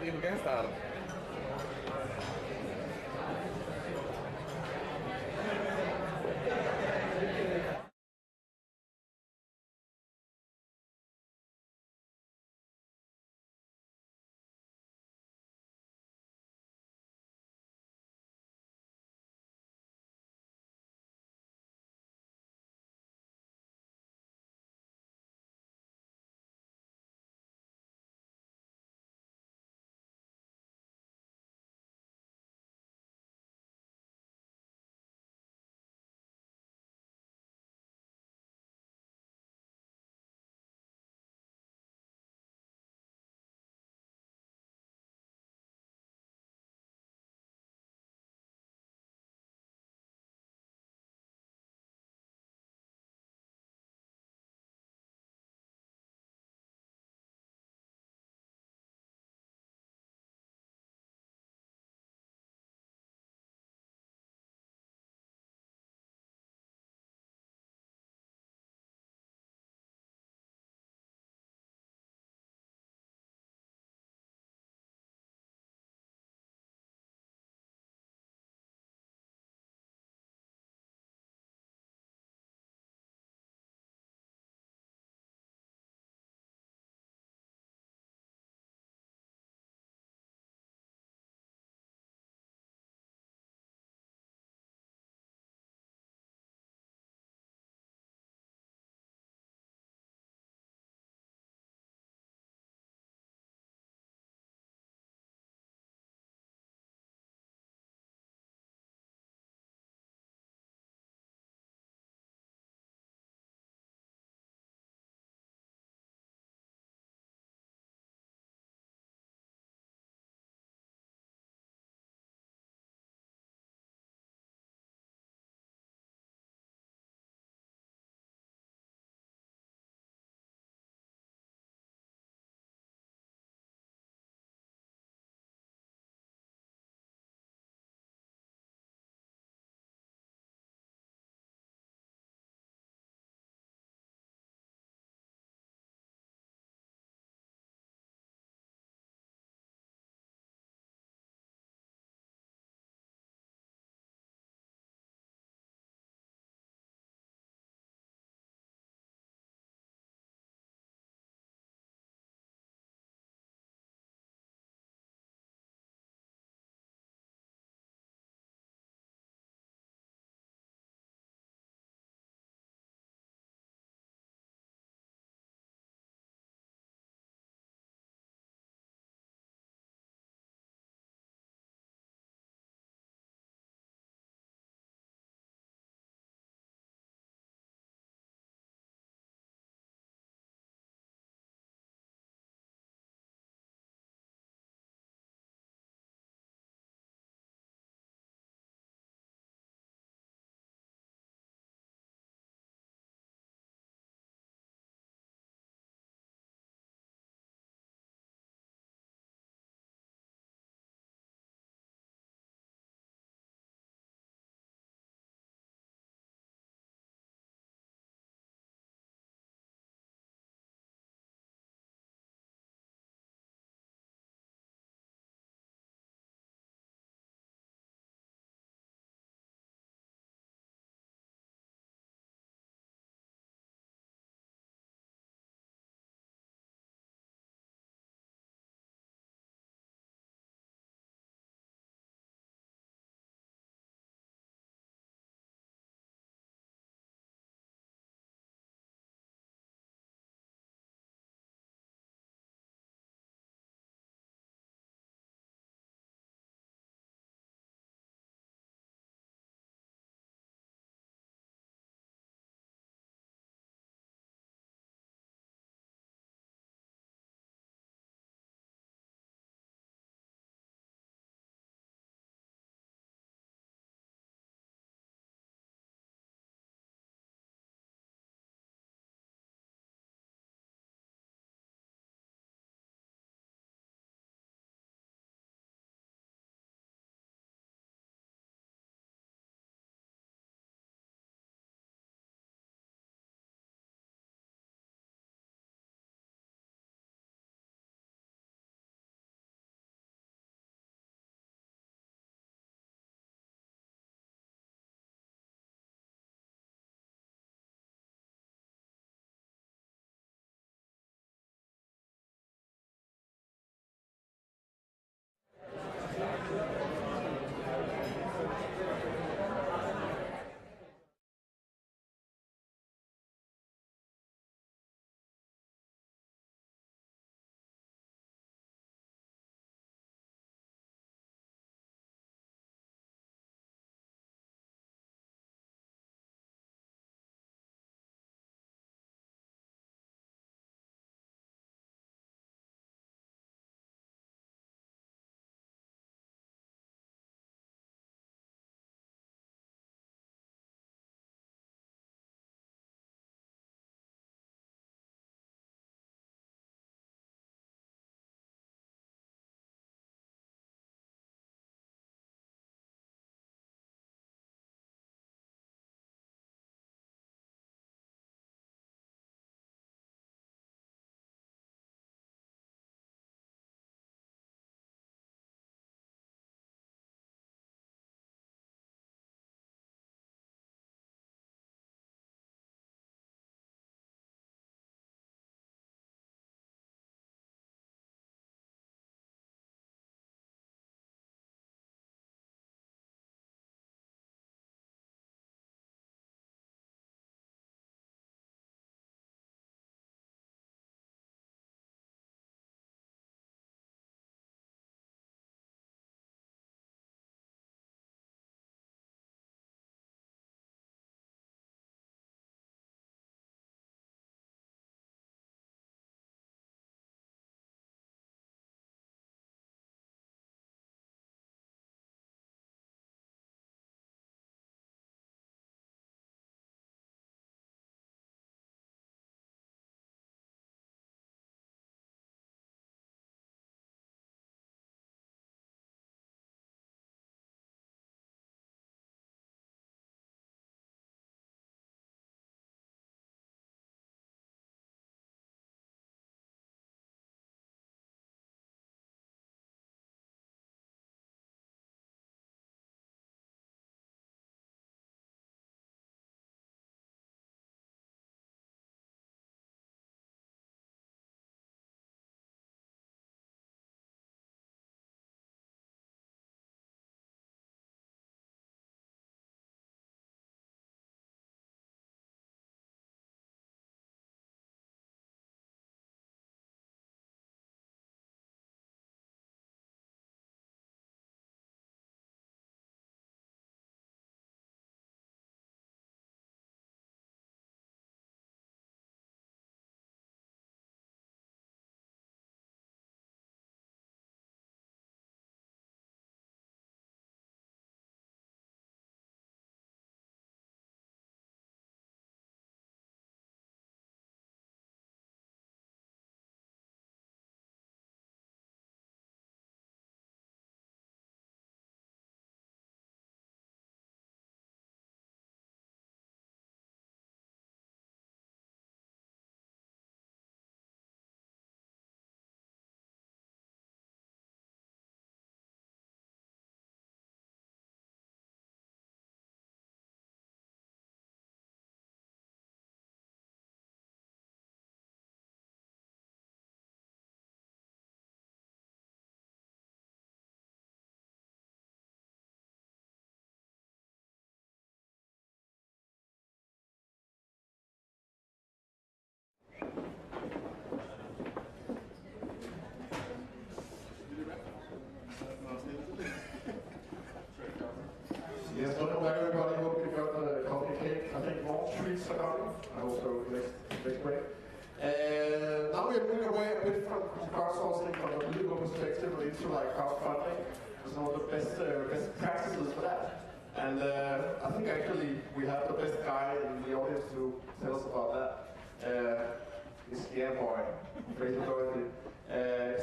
Primo gangstar. crowdsourcing from a political perspective into like crowdfunding. Some of the best practices for that. And I think actually we have the best guy in the audience to tell us about that. It's Boy, Fraser Doherty.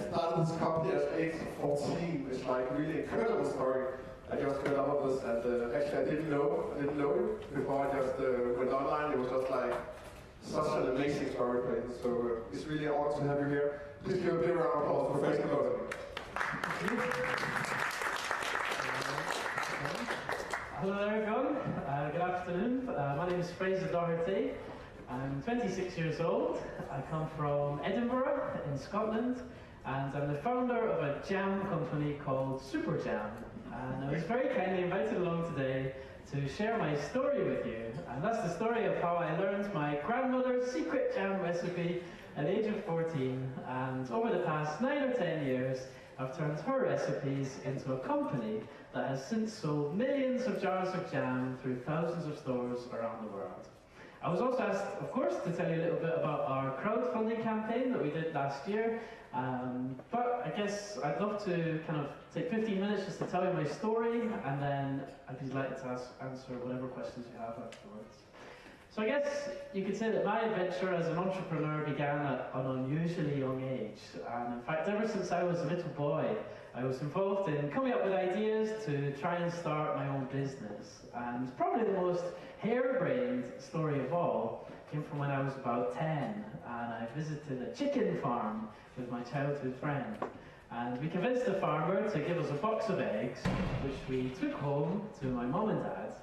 Started this company at age 14. It's like really incredible story. I just read up on this, and actually I didn't know it before I just went online. It was just like such an amazing story. So it's really an honor to have you here. Please give a big round of applause for Fraser Doherty. Hello everyone, good afternoon. My name is Fraser Doherty. I'm 26 years old. I come from Edinburgh in Scotland, and I'm the founder of a jam company called Super Jam. And I was very kindly invited along today to share my story with you. And that's the story of how I learned my grandmother's secret jam recipe at the age of 14. And over the past 9 or 10 years, I've turned her recipes into a company that has since sold millions of jars of jam through thousands of stores around the world. I was also asked, of course, to tell you a little bit about our crowdfunding campaign that we did last year. But I guess I'd love to kind of take 15 minutes just to tell you my story, and then I'd be delighted to answer whatever questions you have afterwards. So I guess you could say that my adventure as an entrepreneur began at an unusually young age. And in fact, ever since I was a little boy, I was involved in coming up with ideas to try and start my own business. And probably the most harebrained story of all came from when I was about 10, and I visited a chicken farm with my childhood friend. And we convinced the farmer to give us a box of eggs, which we took home to my mum and dad,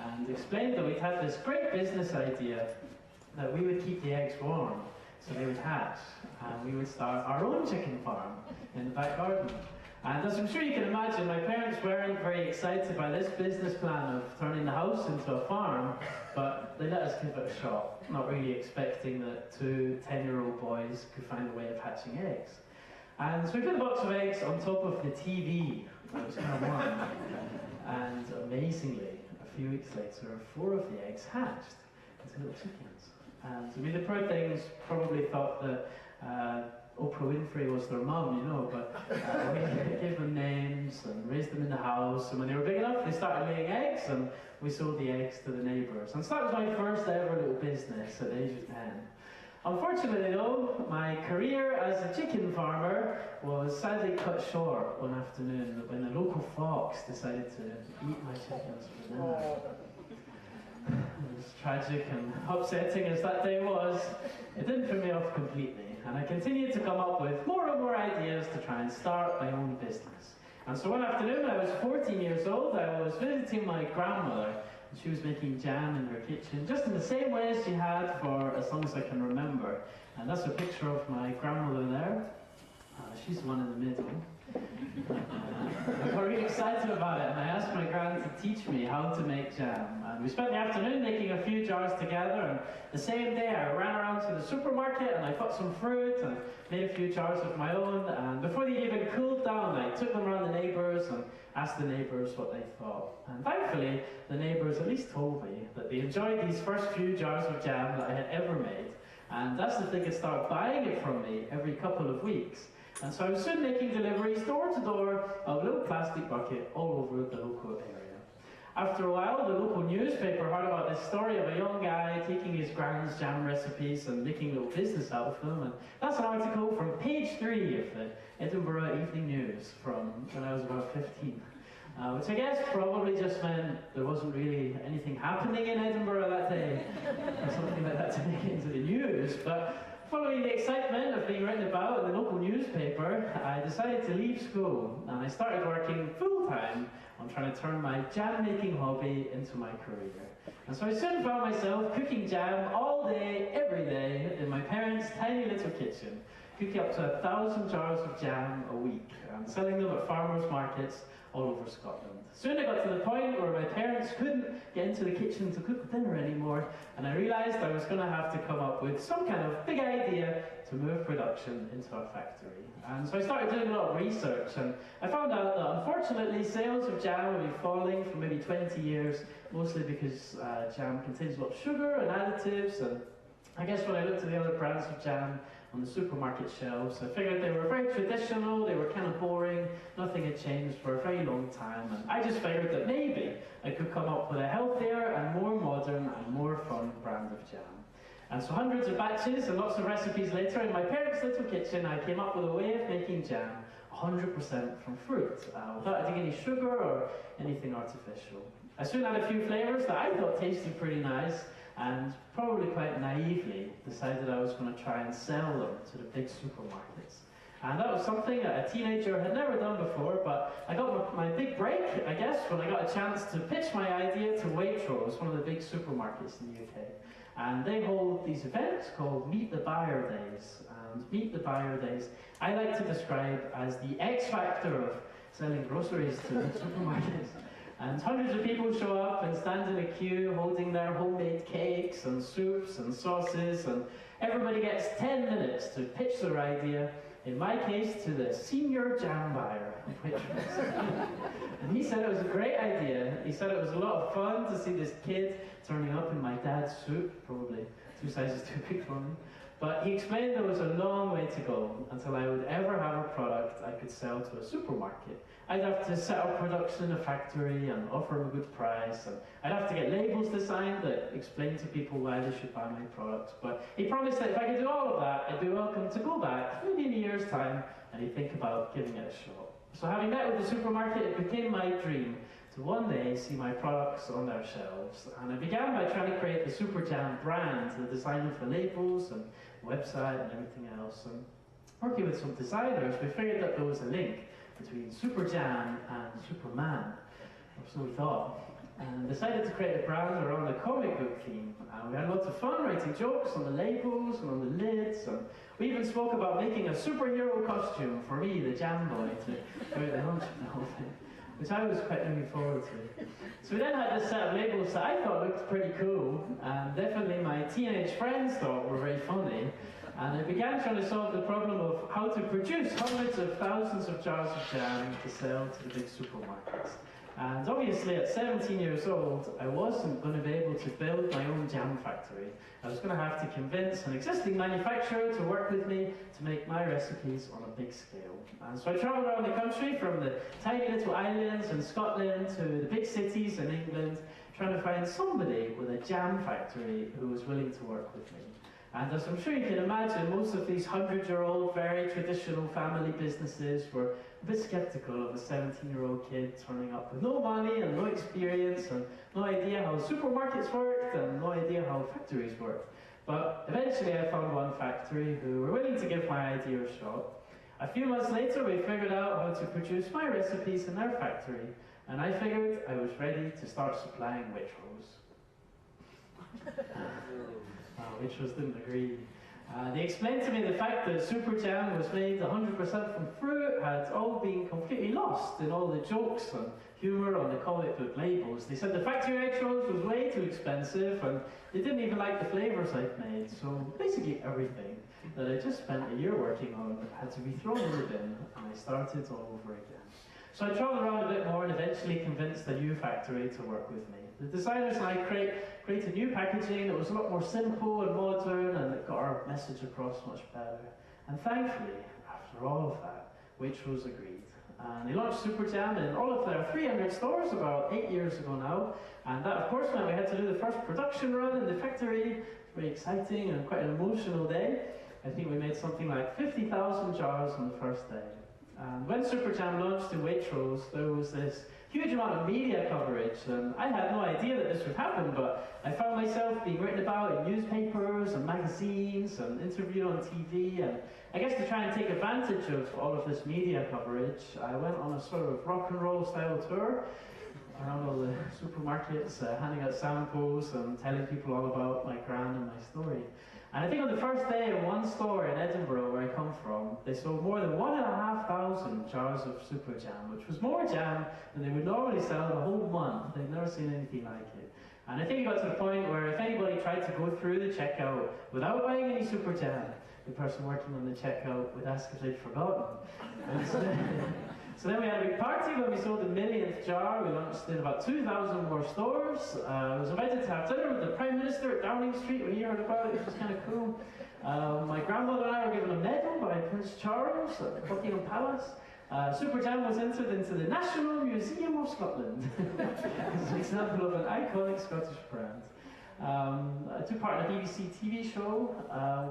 and explained that we'd had this great business idea that we would keep the eggs warm so they would hatch, and we would start our own chicken farm in the back garden. And as I'm sure you can imagine, my parents weren't very excited by this business plan of turning the house into a farm, but they let us give it a shot, not really expecting that two 10-year-old boys could find a way of hatching eggs. And so we put the box of eggs on top of the TV that was kind of warm, and amazingly, a few weeks later, 4 of the eggs hatched into little chickens. And I mean, the poor things probably thought that Oprah Winfrey was their mum, you know, but we gave them names and raised them in the house, and when they were big enough, they started laying eggs, and we sold the eggs to the neighbours. And so that was my first ever little business at the age of 10. Unfortunately though, my career as a chicken farmer was sadly cut short one afternoon when a local fox decided to eat my chickens for dinner. As tragic and upsetting as that day was, it didn't put me off completely, and I continued to come up with more and more ideas to try and start my own business. And so one afternoon, I was 14 years old, I was visiting my grandmother, and she was making jam in her kitchen, just in the same way as she had for as long as I can remember. And that's a picture of my grandmother there. She's the one in the middle. I got really excited about it, and I asked my gran to teach me how to make jam. And we spent the afternoon making a few jars together, and the same day I ran around to the supermarket and I got some fruit and made a few jars of my own, and before they even cooled down, I took them around the neighbours and asked the neighbours what they thought. And thankfully, the neighbours at least told me that they enjoyed these first few jars of jam that I had ever made, and asked if they could start buying it from me every couple of weeks. And so I was soon making deliveries door to door of a little plastic bucket all over the local area. After a while, the local newspaper heard about this story of a young guy taking his grand's jam recipes and making a little business out of them. And that's an article from page 3 of the Edinburgh Evening News from when I was about 15. Which I guess probably just meant there wasn't really anything happening in Edinburgh that day, or something like that to make it into the news. But following the excitement of being written about in the local newspaper, I decided to leave school, and I started working full-time on trying to turn my jam-making hobby into my career. And so I soon found myself cooking jam all day, every day, in my parents' tiny little kitchen, cooking up to 1,000 jars of jam a week, and selling them at farmers' markets all over Scotland. Soon I got to the point where my parents couldn't get into the kitchen to cook dinner anymore, and I realised I was going to have to come up with some kind of big idea to move production into a factory. And so I started doing a lot of research, and I found out that unfortunately sales of jam would be falling for maybe 20 years, mostly because jam contains a lot of sugar and additives, and I guess when I looked at the other brands of jam, on the supermarket shelves. I figured they were very traditional, they were kind of boring, nothing had changed for a very long time, and I just figured that maybe I could come up with a healthier and more modern and more fun brand of jam. And so hundreds of batches and lots of recipes later, in my parents' little kitchen, I came up with a way of making jam 100% from fruit, without adding any sugar or anything artificial. I soon had a few flavours that I thought tasted pretty nice, and probably quite naively decided I was going to try and sell them to the big supermarkets. And that was something that a teenager had never done before, but I got my big break, I guess, when I got a chance to pitch my idea to Waitrose, one of the big supermarkets in the UK. And they hold these events called Meet the Buyer Days. And Meet the Buyer Days, I like to describe as the X factor of selling groceries to supermarkets. And hundreds of people show up and stand in a queue holding their homemade cakes and soups and sauces, and everybody gets 10 minutes to pitch their idea, in my case to the senior jam buyer. And he said it was a great idea. He said it was a lot of fun to see this kid turning up in my dad's suit, probably 2 sizes too big for me. But he explained there was a long way to go until I would ever have a product I could sell to a supermarket. I'd have to set up production in a factory and offer them a good price, and I'd have to get labels designed that explain to people why they should buy my products. But he promised that if I could do all of that, I'd be welcome to go back, maybe in a year's time, and he'd think about giving it a shot. So having met with the supermarket, it became my dream to one day see my products on their shelves. And I began by trying to create the Super Jam brand, the design for labels and website and everything else. And working with some designers, we figured that there was a link between Super Jam and Superman, or so we thought, and decided to create a brand around a comic book theme. We had lots of fun writing jokes on the labels and on the lids, and we even spoke about making a superhero costume for me, the Jam Boy, to go out the launch of the whole thing, which I was quite looking forward to. So we then had this set of labels that I thought looked pretty cool, and definitely my teenage friends thought were very funny. And I began trying to solve the problem of how to produce hundreds of thousands of jars of jam to sell to the big supermarkets. And obviously at 17 years old, I wasn't going to be able to build my own jam factory. I was going to have to convince an existing manufacturer to work with me to make my recipes on a big scale. And so I travelled around the country from the tiny little islands in Scotland to the big cities in England, trying to find somebody with a jam factory who was willing to work with me. And as I'm sure you can imagine, most of these 100-year-old, very traditional family businesses were a bit skeptical of a 17-year-old kid turning up with no money and no experience and no idea how supermarkets worked and no idea how factories worked. But eventually I found one factory who were willing to give my idea a shot. A few months later we figured out how to produce my recipes in their factory, and I figured I was ready to start supplying Waitrose. Waitrose didn't agree. They explained to me the fact that Super Jam was made 100% from fruit had all been completely lost in all the jokes and humour on the comic book labels. They said the factory Waitrose was way too expensive, and they didn't even like the flavours I'd made. So basically everything that I just spent a year working on had to be thrown in the bin, and I started all over again. So I travelled around a bit more and eventually convinced a new factory to work with me. The designers and I created new packaging that was a lot more simple and modern, and it got our message across much better. And thankfully, after all of that, Waitrose agreed. And they launched Super Jam in all of their 300 stores about 8 years ago now. And that, of course, meant we had to do the first production run in the factory. Very exciting and quite an emotional day. I think we made something like 50,000 jars on the first day. And when Super Jam launched in Waitrose, there was this huge amount of media coverage, and I had no idea that this would happen, but I found myself being written about in newspapers and magazines and interviewed on TV, and I guess to try and take advantage of all of this media coverage, I went on a sort of rock and roll style tour around all the supermarkets, handing out samples and telling people all about my brand and my story. And I think on the first day in one store in Edinburgh, where I come from, they sold more than 1,500 jars of Super Jam, which was more jam than they would normally sell in a whole month. They'd never seen anything like it. And I think it got to the point where if anybody tried to go through the checkout without buying any Super Jam, the person working on the checkout would ask if they'd forgotten. So then we had a big party when we sold the 1,000,000th jar. We launched in about 2,000 more stores. I was invited to have dinner with the Prime Minister at Downing Street when he heard about it, which was kind of cool. My grandmother and I were given a medal by Prince Charles at Buckingham Palace. Super Jam was entered into the National Museum of Scotland as an example of an iconic Scottish brand. I took part in a BBC TV show.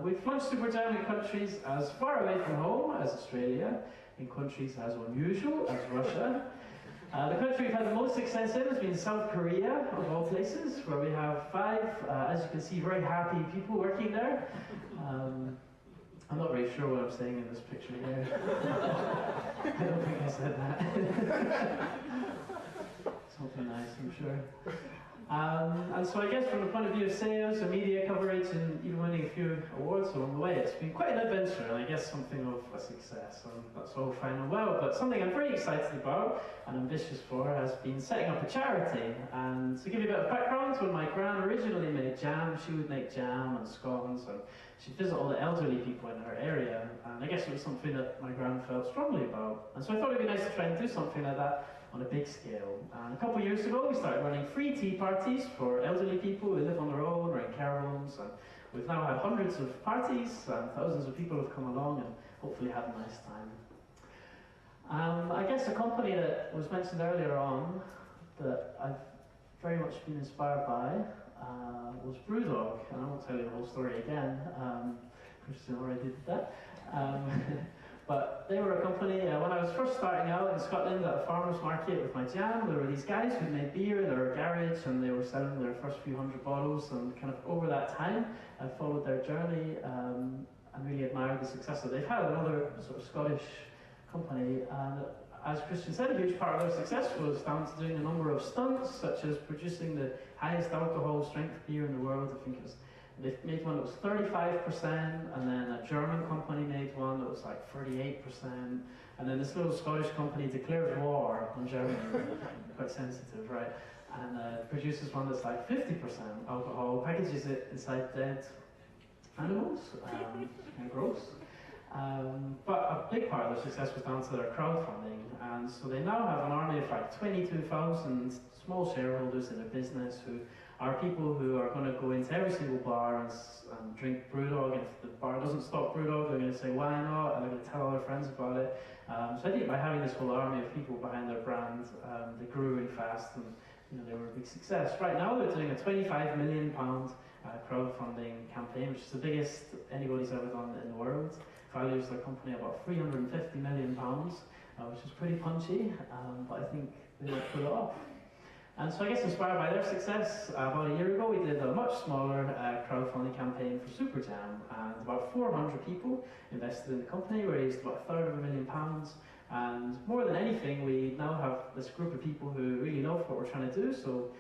We've launched Super Jam in countries as far away from home as Australia, in countries as unusual as Russia. The country we've had the most success in has been South Korea, of all places, where we have 5, as you can see, very happy people working there. I'm not very sure what I'm saying in this picture here. I don't think I said that. Something nice, I'm sure. And so I guess from the point of view of sales and media coverage and even winning a few awards along the way, it's been quite an adventure and I guess something of a success. And that's all fine and well, but something I'm very excited about and ambitious for has been setting up a charity. And to give you a bit of background, when my gran originally made jam, she would make jam and scones and she'd visit all the elderly people in her area. And I guess it was something that my gran felt strongly about. And so I thought it'd be nice to try and do something like that on a big scale. And a couple of years ago, we started running free tea parties for elderly people who live on their own or in care homes. And we've now had hundreds of parties and thousands of people have come along and hopefully had a nice time. I guess a company that was mentioned earlier on that I've very much been inspired by was Brewdog. And I won't tell you the whole story again. Christian already did that. But they were a company, when I was first starting out in Scotland at a farmer's market with my jam, there were these guys who made beer in their garage and they were selling their first few hundred bottles, and kind of over that time I followed their journey and really admired the success that they've had. Another sort of Scottish company, and as Christian said, a huge part of their success was down to doing a number of stunts, such as producing the highest alcohol strength beer in the world. I think it was they made one that was 35%, and then a German company made one that was like 38%, and then this little Scottish company declares war on Germany, quite sensitive, right? And produces one that's like 50% alcohol, packages it inside dead animals, kind of gross. But a big part of their success was down to their crowdfunding, and so they now have an army of like 22,000 small shareholders in their business who are people who are going to go into every single bar and drink Brewdog, and if the bar doesn't stock Brewdog, they're going to say why not, and they're going to tell all their friends about it. So I think by having this whole army of people behind their brand, they grew really fast and they were a big success. Right now they're doing a £25 million crowdfunding campaign, which is the biggest anybody's ever done in the world. Values their company about £350 million, which is pretty punchy, but I think they will pull it off. And so I guess inspired by their success, about a year ago we did a much smaller crowdfunding campaign for Super Jam, and about 400 people invested in the company. We raised about £250,000, and more than anything we now have this group of people who really love what we're trying to do, so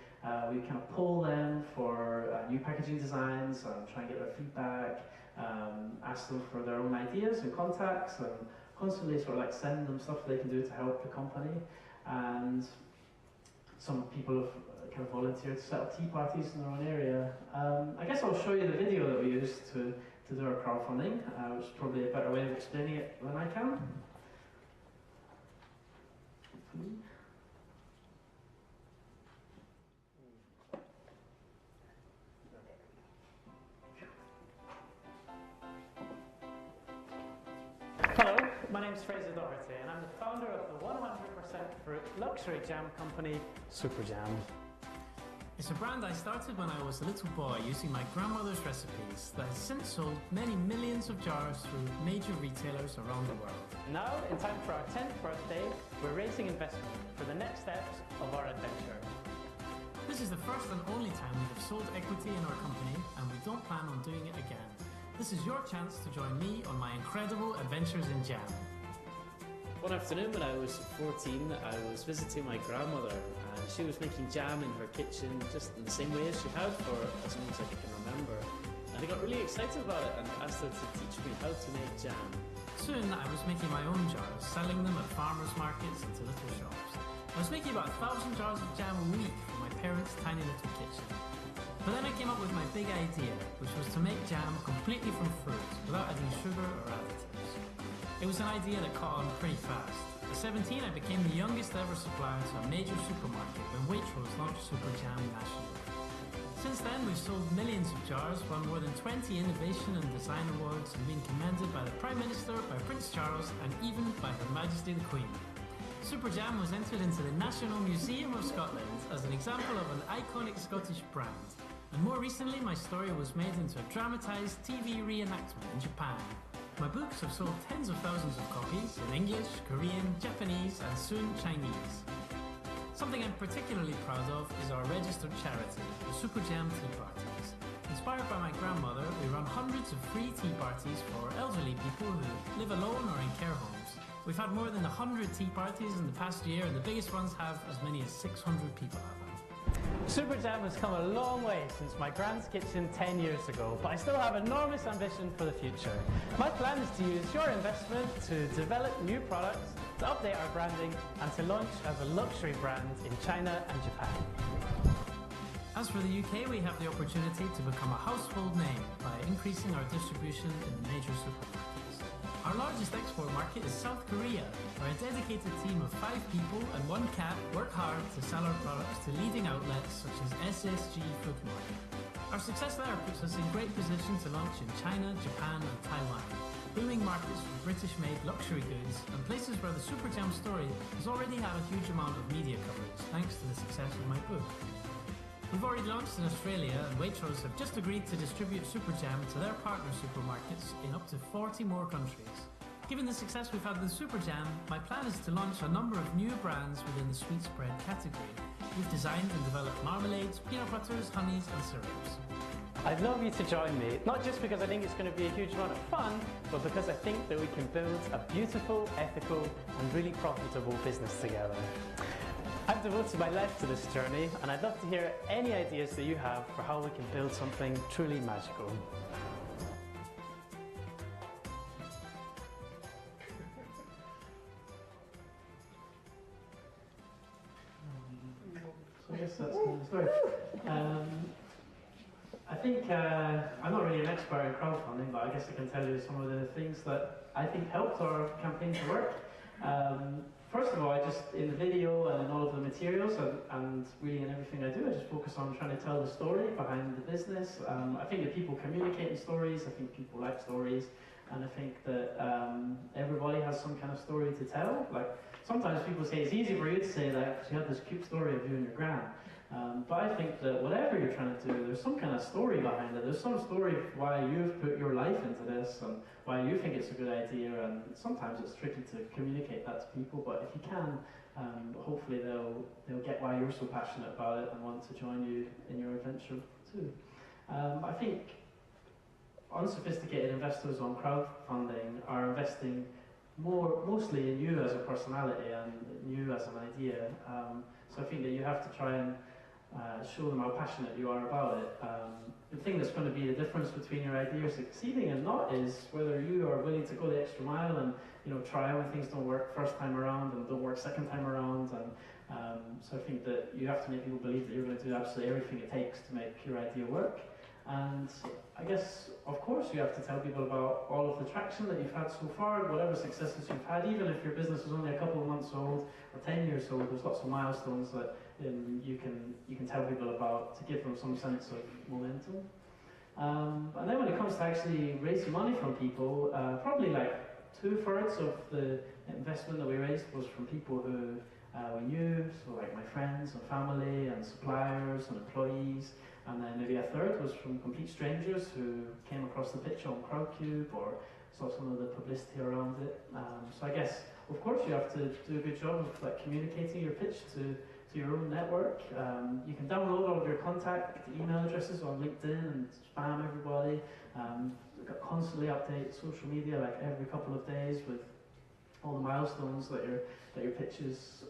we kind of poll them for new packaging designs and try and get their feedback, ask them for their own ideas and contacts, and constantly sort of like send them stuff they can do to help the company. And some people have kind of volunteered to set up tea parties in their own area. I guess I'll show you the video that we used to do our crowdfunding, which is probably a better way of explaining it than I can. Hello, my name is Fraser Doherty and I'm the founder of the 100% fruit luxury jam company, Super Jam. It's a brand I started when I was a little boy using my grandmother's recipes that has since sold many millions of jars through major retailers around the world. Now, in time for our 10th birthday, we're raising investment for the next steps of our adventure. This is the first and only time we have sold equity in our company, and we don't plan on doing it again. This is your chance to join me on my incredible adventures in jam. One afternoon when I was 14, I was visiting my grandmother and she was making jam in her kitchen just in the same way as she had for as long as I can remember. And I got really excited about it and asked her to teach me how to make jam. Soon I was making my own jars, selling them at farmers markets and to little shops. I was making about 1,000 jars of jam a week from my parents' tiny little kitchen. But then I came up with my big idea, which was to make jam completely from fruit without adding sugar or additives. It was an idea that caught on pretty fast. At 17, I became the youngest ever supplier to a major supermarket when Waitrose launched Super Jam nationally. Since then, we've sold millions of jars, won more than 20 innovation and design awards, and been commended by the Prime Minister, by Prince Charles, and even by Her Majesty the Queen. Super Jam was entered into the National Museum of Scotland as an example of an iconic Scottish brand. And more recently, my story was made into a dramatised TV reenactment in Japan. My books have sold tens of thousands of copies in English, Korean, Japanese, and soon Chinese. Something I'm particularly proud of is our registered charity, the Super Jam Tea Parties. Inspired by my grandmother, we run hundreds of free tea parties for elderly people who live alone or in care homes. We've had more than 100 tea parties in the past year, and the biggest ones have as many as 600 people at them. Super Jam has come a long way since my grand's kitchen 10 years ago, but I still have enormous ambition for the future. My plan is to use your investment to develop new products, to update our branding, and to launch as a luxury brand in China and Japan. As for the UK, we have the opportunity to become a household name by increasing our distribution in the major supermarkets. Our largest export market is South Korea, where a dedicated team of 5 people and 1 cat work hard to sell our products to leading outlets such as SSG Food Market. Our success there puts us in great position to launch in China, Japan and Taiwan, booming markets for British-made luxury goods and places where the Super Jam story has already had a huge amount of media coverage thanks to the success of my book. We've already launched in Australia, and Waitrose have just agreed to distribute Super Jam to their partner supermarkets in up to 40 more countries. Given the success we've had with Super Jam, my plan is to launch a number of new brands within the sweet spread category. We've designed and developed marmalades, peanut butters, honeys and syrups. I'd love you to join me, not just because I think it's going to be a huge amount of fun, but because I think that we can build a beautiful, ethical and really profitable business together. I've devoted my life to this journey, and I'd love to hear any ideas that you have for how we can build something truly magical. So I guess that's the story. I think I'm not really an expert in crowdfunding, but I guess I can tell you some of the things that I think helped our campaign to work. First of all, I just, in the video and in all of the materials and really in everything I do, I just focus on trying to tell the story behind the business. I think that people communicate in stories, I think people like stories, and I think that everybody has some kind of story to tell. Like, sometimes people say it's easy for you to say that because you have this cute story of you and your gran. But I think that whatever you're trying to do, there's some kind of story behind it. There's some story of why you've put your life into this and why you think it's a good idea, and sometimes it's tricky to communicate that to people, but if you can, hopefully they'll get why you're so passionate about it and want to join you in your adventure too. I think unsophisticated investors on crowdfunding are investing mostly in you as a personality and you as an idea. So I think that you have to try and show them how passionate you are about it. The thing that's going to be the difference between your idea succeeding and not is whether you are willing to go the extra mile and try when things don't work first time around and don't work second time around. And so I think that you have to make people believe that you're going to do absolutely everything it takes to make your idea work. And I guess, of course, you have to tell people about all of the traction that you've had so far, whatever successes you've had, even if your business is only a couple of months old or 10 years old. There's lots of milestones that you can tell people about to give them some sense of momentum. And then when it comes to actually raising money from people, probably like 2/3 of the investment that we raised was from people who we knew, so like my friends and family and suppliers and employees. And then maybe 1/3 was from complete strangers who came across the picture on Crowdcube or saw some of the publicity around it. So I guess, of course, you have to do a good job of like communicating your pitch to your own network. You can download all of your contact email addresses on LinkedIn and spam everybody. We've got constantly update social media like every couple of days with all the milestones that your pitch is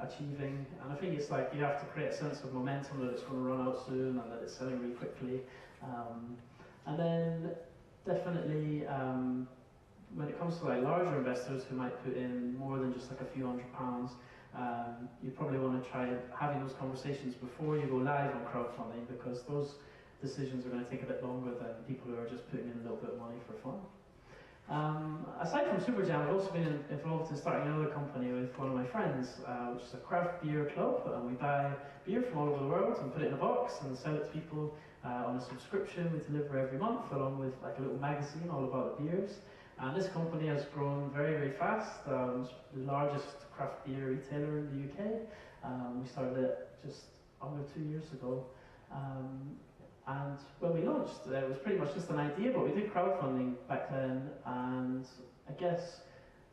achieving. And I think it's like you have to create a sense of momentum that it's going to run out soon and that it's selling really quickly. And then definitely when it comes to like larger investors who might put in more than just like a few £100, you probably want to try having those conversations before you go live on crowdfunding, because those decisions are going to take a bit longer than people who are just putting in a little bit of money for fun. Aside from Superjam, I've also been involved in starting another company with one of my friends, which is a craft beer club, and we buy beer from all over the world and put it in a box and sell it to people on a subscription we deliver every month, along with like a little magazine all about the beers. And this company has grown very, very fast. It's the largest craft beer retailer in the UK. We started it just under 2 years ago. And when we launched, it was pretty much just an idea, but we did crowdfunding back then, and I guess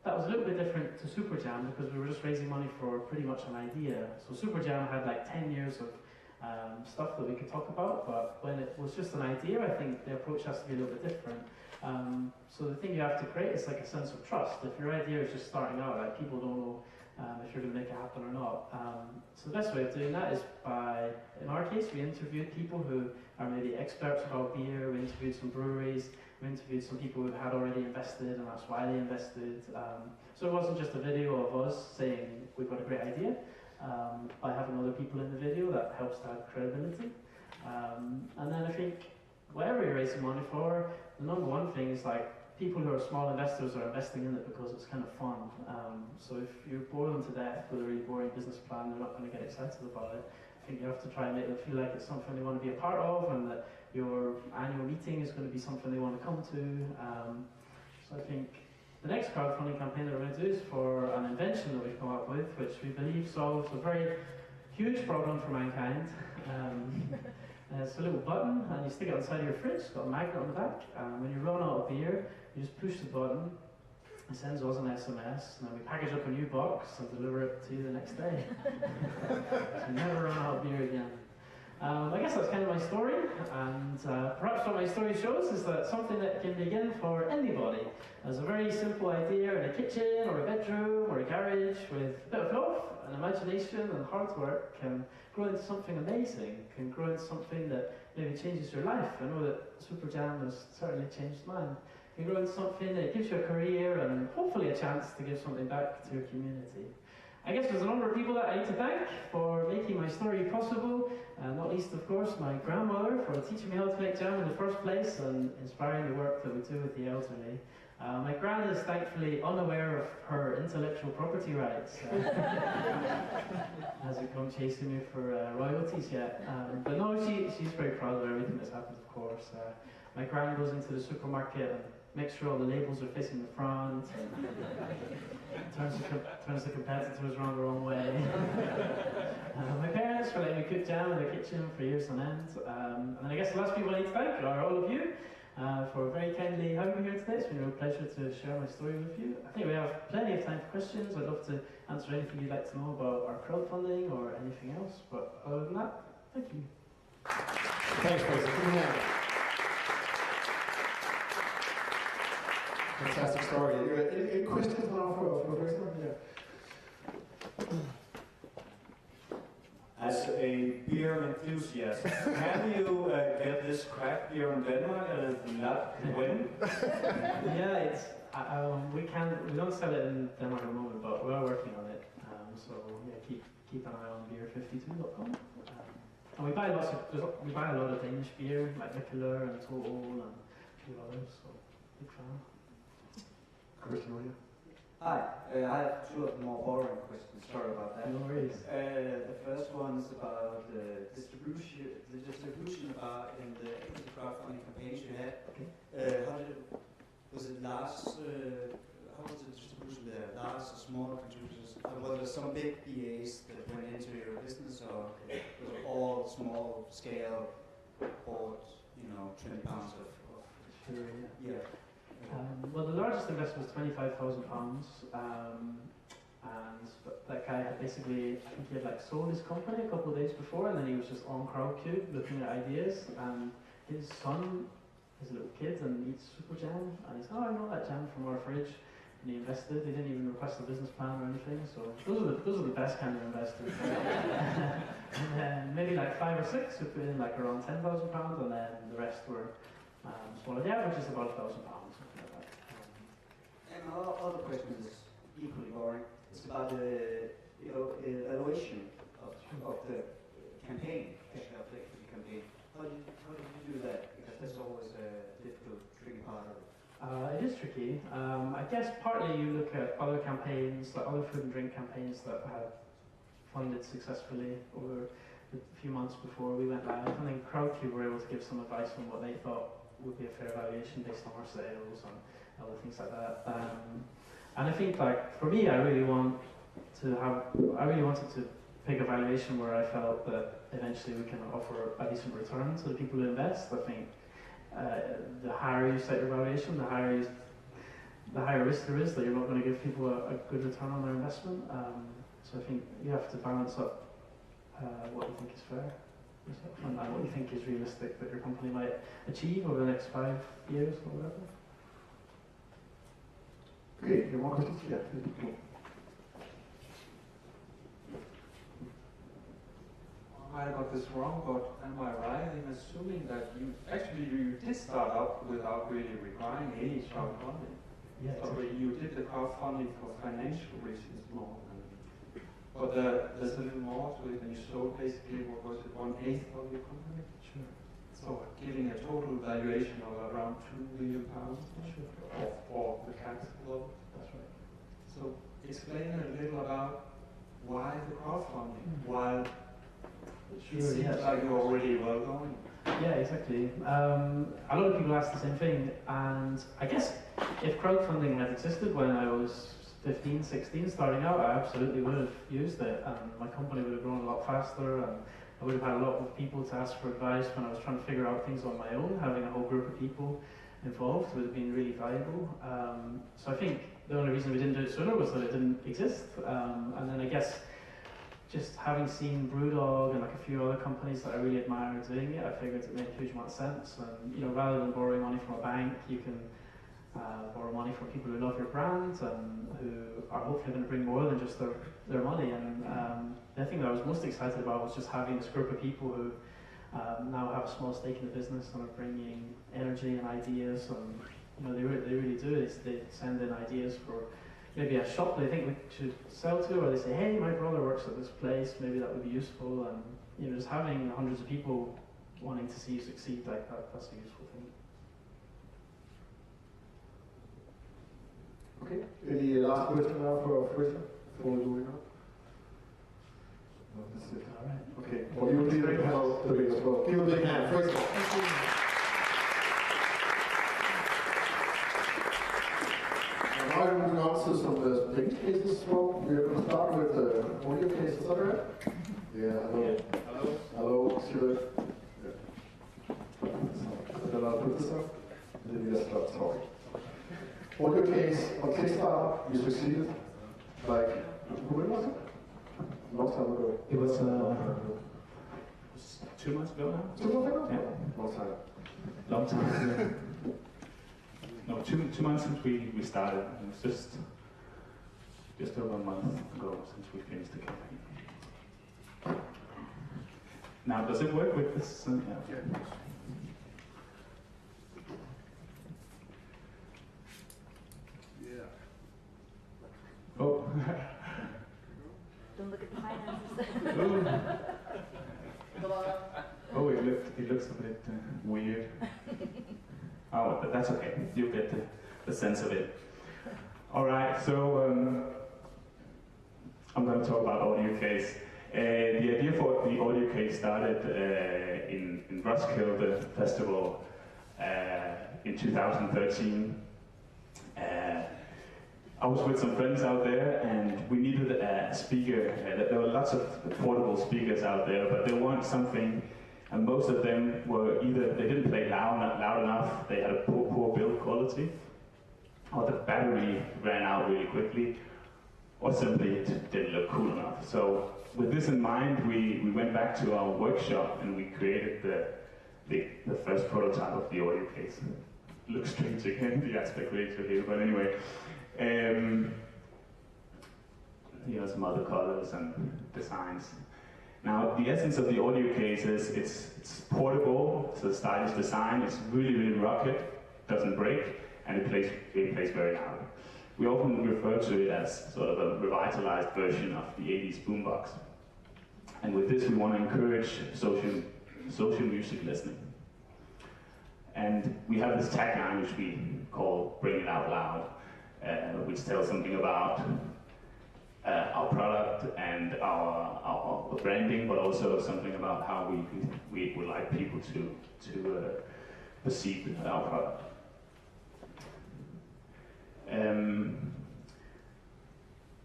that was a little bit different to Superjam because we were just raising money for pretty much an idea. So Superjam had like 10 years of stuff that we could talk about, but when it was just an idea, I think the approach has to be a little bit different. So the thing you have to create is like a sense of trust. If your idea is just starting out, like people don't know if you're going to make it happen or not. So the best way of doing that is by, in our case, we interviewed people who are maybe experts about beer, we interviewed some breweries, we interviewed some people who had already invested and asked why they invested. So it wasn't just a video of us saying we've got a great idea. By having other people in the video, that helps to have credibility. And then I think whatever you're raising money for, the number one thing is like people who are small investors are investing in it because it's kind of fun. So if you bore them to death with a really boring business plan, they're not going to get excited about it. I think you have to try and make them feel like it's something they want to be a part of, and that your annual meeting is going to be something they want to come to. So I think the next crowdfunding campaign that we're going to do is for an invention that we've come up with, which we believe solves a very huge problem for mankind. It's a little button, and you stick it outside of your fridge. It's got a magnet on the back. When you run out of beer, you just push the button. It sends us an SMS, and then we package up a new box and deliver it to you the next day. So you never run out of beer again. I guess that's kind of my story, and perhaps what my story shows is that something that can begin for anybody as a very simple idea in a kitchen or a bedroom or a garage with a bit of love and imagination and hard work can grow into something amazing, can grow into something that maybe changes your life. I know that Superjam has certainly changed mine. It can grow into something that gives you a career and hopefully a chance to give something back to your community. I guess there's a number of people that I need to thank for making my story possible, not least, of course, my grandmother for teaching me how to make jam in the first place and inspiring the work that we do with the elderly. My gran is thankfully unaware of her intellectual property rights. Hasn't come chasing me for royalties yet. But no, she's very proud of everything that's happened, of course. My gran goes into the supermarket and makes sure all the labels are facing the front, turns the competitors around the wrong way. My parents for letting me cook jam in their kitchen for years on end. And then I guess the last people I need to thank are all of you for very kindly having me here today. It's been a real pleasure to share my story with you. I think we have plenty of time for questions. I'd love to answer anything you'd like to know about our crowdfunding or anything else. But other than that, thank you. Thanks, Fraser. Fantastic story. Any questions now for Fraser? Yeah. As a beer enthusiast, can you get this craft beer in Denmark and not win? Yeah, it's we don't sell it in Denmark at the moment, but we are working on it. So yeah, keep an eye on beer52.com. And we buy a lot of Danish beer like Mikkeller and Total and a few others. So big fan. Question over here. Hi, I have two of the more boring questions. Sorry about that. No worries. The first one is about the distribution about in the crowdfunding campaigns you had. Okay. Was it large? How was the distribution there? Large or smaller contributors? Were there some big BAs that went into your business, or was it all small scale, bought 20 pounds of? Sure. Yeah. Well, the largest investment was £25,000, and that guy had basically, I think he had like sold his company a couple of days before, and then he was just on Crowdcube looking at ideas, and his son is a little kid and eats Superjam, and he said, oh, I know that jam from our fridge, and he invested. He didn't even request a business plan or anything, so those are the best kind of investors. And then maybe like 5 or 6 who put in like around £10,000, and then the rest were smaller. The average is about £1,000. And my other question is equally boring. It's about the evaluation of the campaign, of the campaign. How did you do that? Because that's always a difficult, tricky part of it. It is tricky. I guess partly you look at other campaigns, like other food and drink campaigns that had funded successfully over the few months before we went live. I think Crowdcube were able to give some advice on what they thought would be a fair valuation based on our sales and other things like that. And I think, like, for me, I really wanted to pick a valuation where I felt that eventually we can offer a decent return to the people who invest. I think the higher you set your valuation, the higher risk there is that you're not going to give people a good return on their investment. So I think you have to balance up what you think is fair and what you think is realistic that your company might achieve over the next 5 years or whatever. Okay, any more questions? Yeah. I got this wrong, but am I right in assuming that you did start up without really requiring any crowdfunding? Yeah, So you did the crowdfunding for financial reasons more than, but there's a little more to it, and you sold basically, what was it, 1/8 of your company? Sure. So giving a total valuation of around £2 million Sure. for the capital. That's right. So explain a little about why the crowdfunding, while it seems yes. like you're already well going. Yeah, exactly. A lot of people ask the same thing, and I guess if crowdfunding had existed when I was 15, 16, starting out, I absolutely would have used it, and my company would have grown a lot faster, and I would have had a lot of people to ask for advice when I was trying to figure out things on my own. Having a whole group of people involved would have been really valuable. So I think the only reason we didn't do it sooner was that it didn't exist, and then I guess just having seen Brewdog and like a few other companies that I really admire doing it, I figured it made a huge amount of sense. And rather than borrowing money from a bank, you can borrow money from people who love your brand and who are hopefully going to bring more than just their money. And the thing that I was most excited about was just having this group of people who now have a small stake in the business and are bringing energy and ideas. And they really do. They send in ideas for maybe a shop they think we should sell to, or they say, hey, my brother works at this place, maybe that would be useful. And just having hundreds of people wanting to see you succeed like that's a useful thing. Okay, any last question now for Fraser before we move on? No, that's it. All right. Okay, well, you lead the panel debate as well. Give a big hand, Fraser. Now we're moving on to some business cases as well. We're going to start with the audio case, is that right? Yeah, hello. Hello. Hello, Stuart. Yeah. Then I'll put this up, and then you just start talking. Audio case on Kickstarter, you succeeded, like, when was it? A long time ago. It was 2 months ago now. 2 months ago? Yeah. Long time. Long time. No, two months since we started. It was just over a month ago since we finished the campaign. Now, does it work with this? Yeah. Oh. Don't look at the finances. Oh, it looks a bit weird. Oh, but that's okay. You get the sense of it. All right, so I'm going to talk about audio case. The idea for the audio case started in Roskilde Festival in 2013. I was with some friends out there, and we needed a speaker. There were lots of portable speakers out there, but they weren't something, and most of them were either they didn't play loud enough, they had a poor build quality, or the battery ran out really quickly, or simply it didn't look cool enough. So with this in mind, we went back to our workshop and we created the first prototype of the audio case. It looks strange again, the aspect ratio here, but anyway. Here are some other colors and designs. Now, the essence of the audio case is it's portable, it's a stylish design, it's really rugged, doesn't break, and it plays very loud. We often refer to it as sort of a revitalized version of the 80s boombox. And with this, we want to encourage social music listening. And we have this tagline which we call Bring It Out Loud, which tells something about our product and our branding, but also something about how we would like people to perceive our product.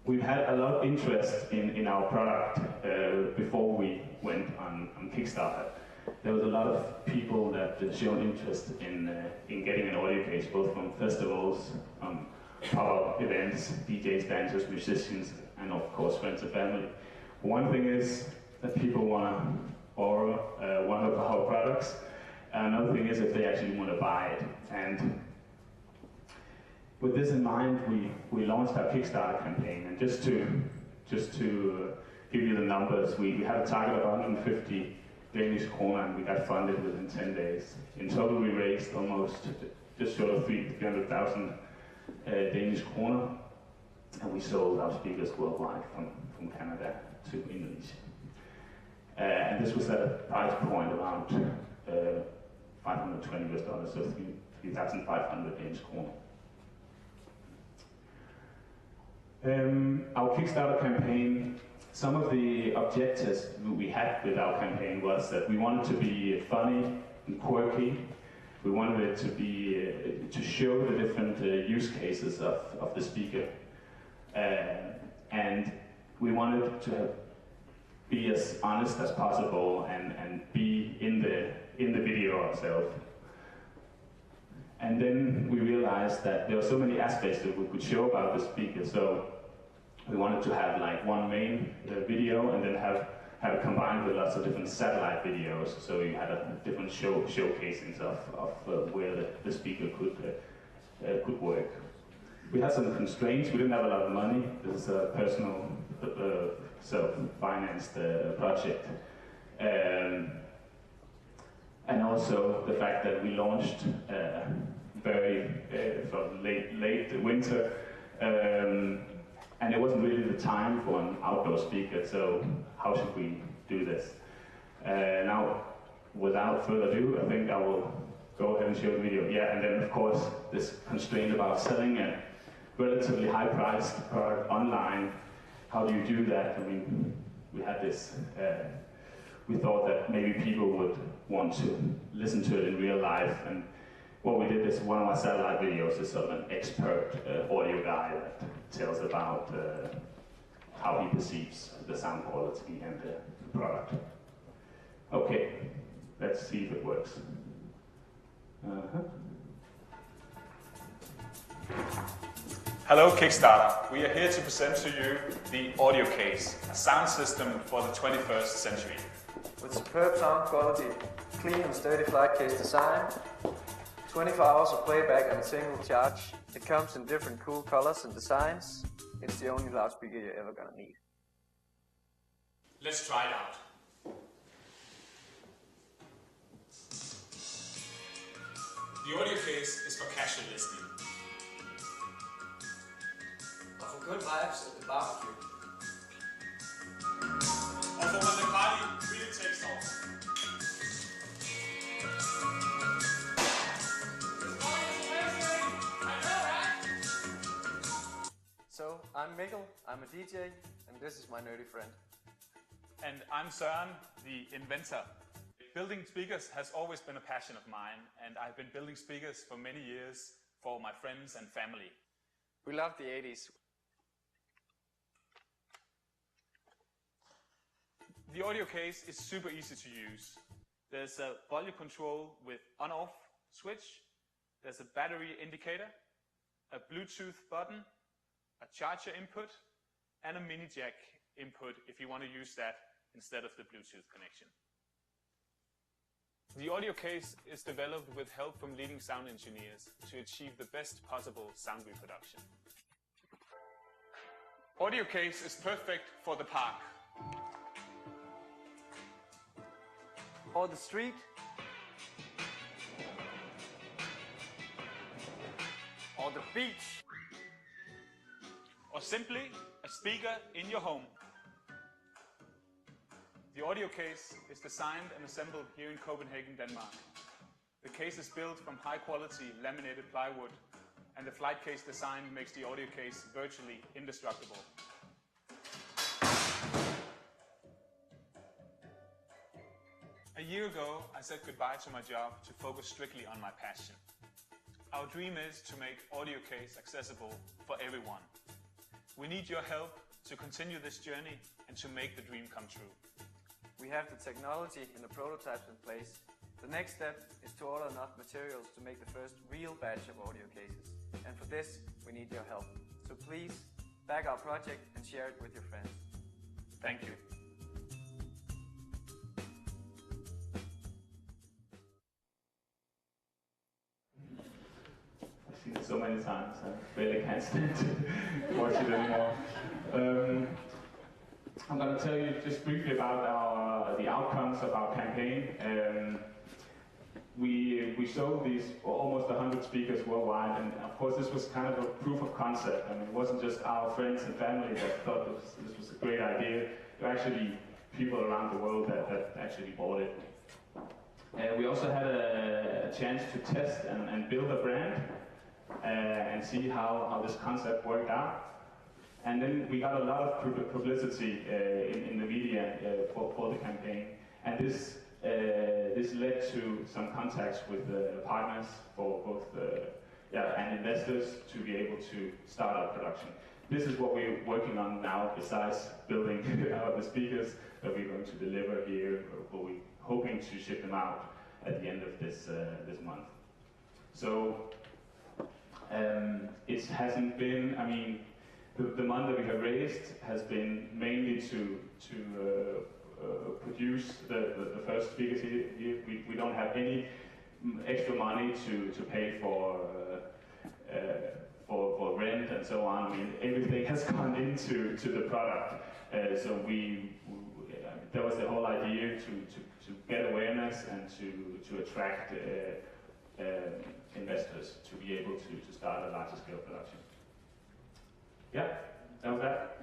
We've had a lot of interest in our product before we went on Kickstarter. There was a lot of people that showed interest in getting an audio case, both from festivals, pop-up events, DJs, dancers, musicians, and of course friends and family. One thing is that people want to borrow one of our products. Another thing is if they actually want to buy it. And with this in mind, we launched our Kickstarter campaign. And just to give you the numbers, we had a target of 150 Danish kroner, and we got funded within 10 days. In total, we raised almost just short of 300,000 Danish kroner, and we sold our speakers worldwide from Canada to Indonesia. And this was at a price point around $520, so 3,500 Danish kroner. Our Kickstarter campaign, some of the objectives we had with our campaign was that we wanted to be funny and quirky. We wanted it to be to show the different use cases of the speaker, and we wanted to be as honest as possible and be in the video ourselves. And then we realized that there were so many aspects that we could show about the speaker, so we wanted to have like one main video and then have it combined with lots of different satellite videos, so you had a different showcasings of where the speaker could work. We had some constraints. We didn't have a lot of money. This is a personal self-financed project. And also the fact that we launched very from late winter, and it wasn't really the time for an outdoor speaker, so how should we do this? Now, without further ado, I think I will go ahead and show the video. Yeah, and then of course, this constraint about selling a relatively high-priced product online. How do you do that? I mean, we had this, we thought that maybe people would want to listen to it in real life, and what we did is one of our satellite videos is sort of an expert audio guy that tells about how he perceives the sound quality and the product. Okay, let's see if it works. Hello Kickstarter, we are here to present to you the Audio Case, a sound system for the 21st century. With superb sound quality, clean and sturdy flight case design, 24 hours of playback on a single charge, it comes in different cool colors and designs. It's the only loudspeaker you're ever gonna need. Let's try it out. The Audio Case is for casual listening. Or for good vibes at the barbecue. Or for when the party really takes off. So, I'm Mikkel, I'm a DJ, and this is my nerdy friend. And I'm Søren, the inventor. Building speakers has always been a passion of mine, and I've been building speakers for many years for my friends and family. We love the 80s. The Audio Case is super easy to use. There's a volume control with on-off switch, there's a battery indicator, a Bluetooth button, a charger input, and a mini jack input if you want to use that instead of the Bluetooth connection. The Audio Case is developed with help from leading sound engineers to achieve the best possible sound reproduction. Audio Case is perfect for the park, or the street, or the beach, or simply a speaker in your home. The Audio Case is designed and assembled here in Copenhagen, Denmark. The case is built from high-quality laminated plywood, and the flight case design makes the audio case virtually indestructible. A year ago, I said goodbye to my job to focus strictly on my passion. Our dream is to make audio case accessible for everyone. We need your help to continue this journey and to make the dream come true. We have the technology and the prototypes in place. The next step is to order enough materials to make the first real batch of audio cases. And for this, we need your help. So please, back our project and share it with your friends. Thank you. I've seen it so many times, I really can't stand to watch it anymore. I'm going to tell you just briefly about the outcomes of our campaign. We showed these almost 100 speakers worldwide, and of course this was kind of a proof of concept. I mean, it wasn't just our friends and family that thought this was a great idea. There were actually people around the world that actually bought it. We also had a chance to test and build a brand and see how this concept worked out. And then we got a lot of publicity in the media for the campaign, and this led to some contacts with partners for both and investors to be able to start our production. This is what we're working on now, besides building the speakers that we're going to deliver here. We're hoping to ship them out at the end of this month. So it hasn't been, I mean, the money that we have raised has been mainly to produce the first speakers here. We don't have any extra money to pay for rent and so on. I mean, everything has gone into the product. So that was the whole idea to get awareness and to attract investors to be able to start a larger scale production. Yeah, that was that.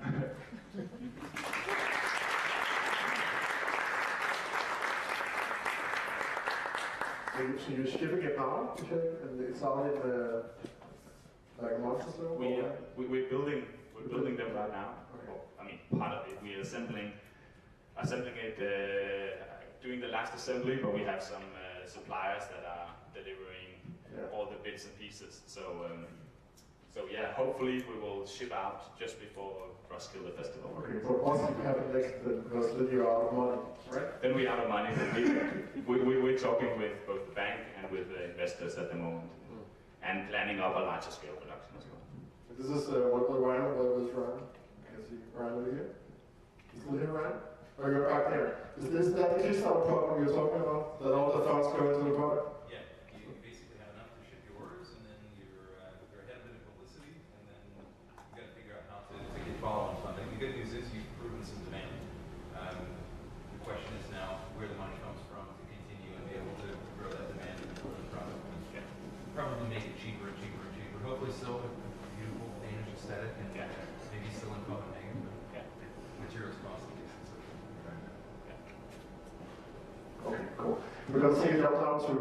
So you're shipping it now, you said, and it's out in like a month or so? We're building them right now. Okay. Well, I mean, part of it. We're assembling it, doing the last assembly, but we have some suppliers that are delivering all the bits and pieces. So yeah, hopefully we will ship out just before Roskilde Festival. Okay, but what's going to happen next then? Because then you're out of money, right? Then we're out of money. We're talking with both the bank and with the investors at the moment, and planning up a larger scale production as well. This is what Ryan was Ryan. Can you see Ryan over here? You still here, Ryan? Or you're back there? Is that the Kickstarter program you're talking about? That all the funds go into the product? Yeah, you basically have enough to ship your orders, and then you're ahead of it in publicity, and then you got to figure out how to get follow-on funding. The good news is you've proven some demand. The question is now where the money comes from to continue and be able to grow that demand and grow the product. Yeah. Probably make it cheaper and cheaper and cheaper. Hopefully still with beautiful Danish aesthetic and maybe still in Copenhagen, but materials cost. Okay, cool. We're going to take a jump down to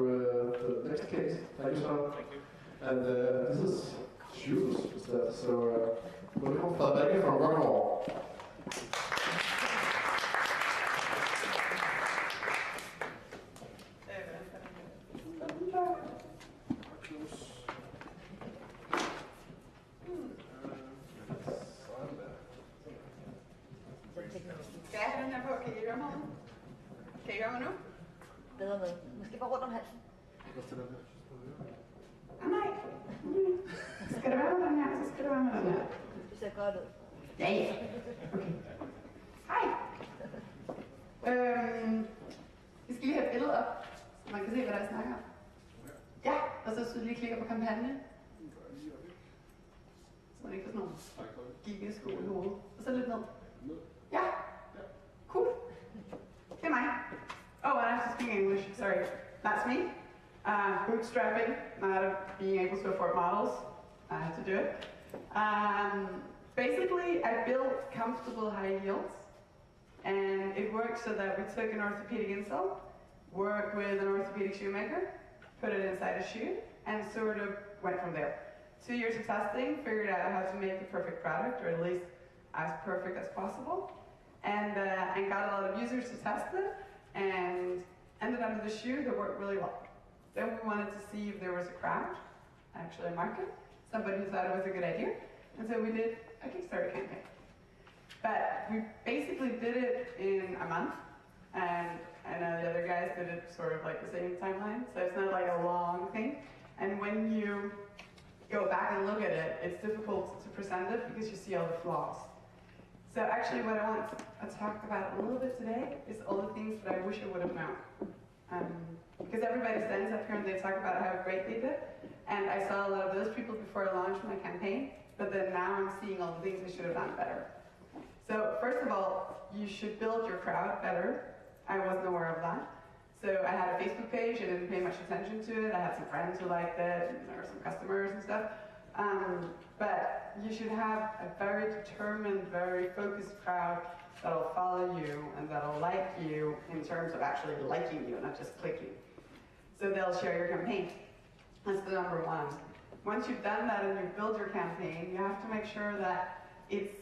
the next case. Thank you, Søren. Thank you. And this is shoes instead. So welcome Frederikke from Rønborg. Skal jeg have den her på? Kan I høre mig? Kan I høre mig nu? Bedre med. Måske bare rundt om halsen. Nej. Skal det være med den her, så skal det være med den her. Det ser godt ud. Ja, ja. Okay. Hej. Vi skal lige have et billede op, så man kan se, hvad der er snakker om. Ja, og så lige klikker på kampagne. Så man ikke får sådan nogle gigasko i hovedet. Og så lidt ned. Ja. Cool. Det er mig. Oh, and I have to speak English. Sorry. That's me. Bootstrapping, not being able to afford models. I had to do it. Basically, I built comfortable high heels, and it worked so that we took an orthopedic insole, worked with an orthopedic shoemaker, put it inside a shoe, and sort of went from there. 2 years of testing, figured out how to make the perfect product, or at least as perfect as possible, and got a lot of users to test it, and ended up with a shoe that worked really well. Then we wanted to see if there was a crowd, actually a market, somebody who thought it was a good idea, and so we did a Kickstarter campaign. But we basically did it in a month, and I know the other guys did it sort of like the same timeline, so it's not like a long thing. And when you go back and look at it, it's difficult to present it because you see all the flaws. So actually what I want to talk about a little bit today is all the things that I wish I would have known. Because everybody stands up here and they talk about how great they did, and I saw a lot of those people before I launched my campaign, but then now I'm seeing all the things I should have done better. So first of all, you should build your crowd better. I wasn't aware of that. So I had a Facebook page, I didn't pay much attention to it. I had some friends who liked it, and there were some customers and stuff. But you should have a very determined, very focused crowd that'll follow you and that'll like you in terms of actually liking you, not just clicking. So they'll share your campaign. That's the number one. Once you've done that and you've built your campaign, you have to make sure that it's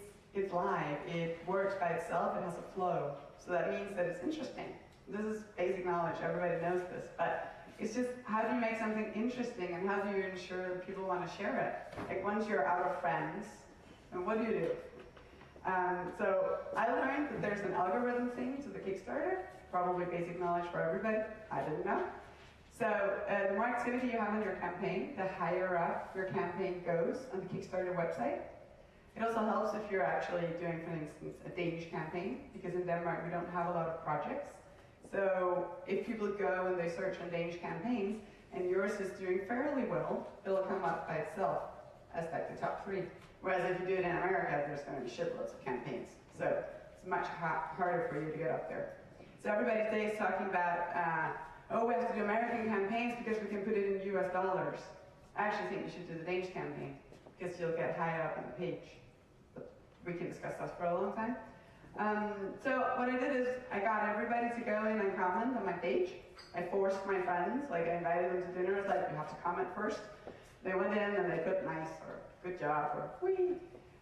live, it works by itself, it has a flow. So that means that it's interesting. This is basic knowledge, everybody knows this, but it's just how do you make something interesting and how do you ensure that people want to share it? Like once you're out of friends, and what do? So I learned that there's an algorithm thing to the Kickstarter, probably basic knowledge for everybody, I didn't know. So the more activity you have on your campaign, the higher up your campaign goes on the Kickstarter website. It also helps if you're actually doing, for instance, a Danish campaign, because in Denmark we don't have a lot of projects. So if people go and they search on Danish campaigns, and yours is doing fairly well, it'll come up by itself as like the top 3. Whereas if you do it in America, there's going to be shitloads of campaigns. So it's much harder for you to get up there. So everybody today is talking about, oh, we have to do American campaigns because we can put it in US dollars. I actually think you should do the Danish campaign, because you'll get higher up on the page. We can discuss that for a long time. So what I did is I got everybody to go in and comment on my page. I forced my friends, like I invited them to dinner. I was like, you have to comment first. They went in and they put nice or good job or whee.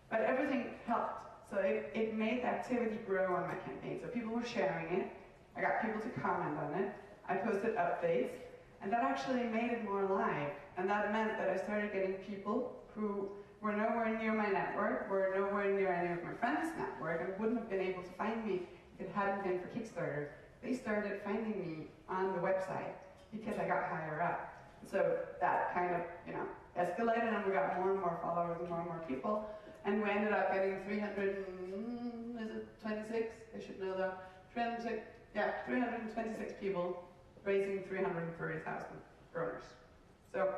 But everything helped. So it made the activity grow on my campaign. So people were sharing it. I got people to comment on it. I posted updates. And that actually made it more alive. And that meant that I started getting people who were nowhere near my network, were nowhere near any of my friends' network, and wouldn't have been able to find me if it hadn't been for Kickstarter. They started finding me on the website because I got higher up. So that kind of, escalated, and we got more and more followers and more people. And we ended up getting 326? I should know that. 326 people raising 330,000 kroners. So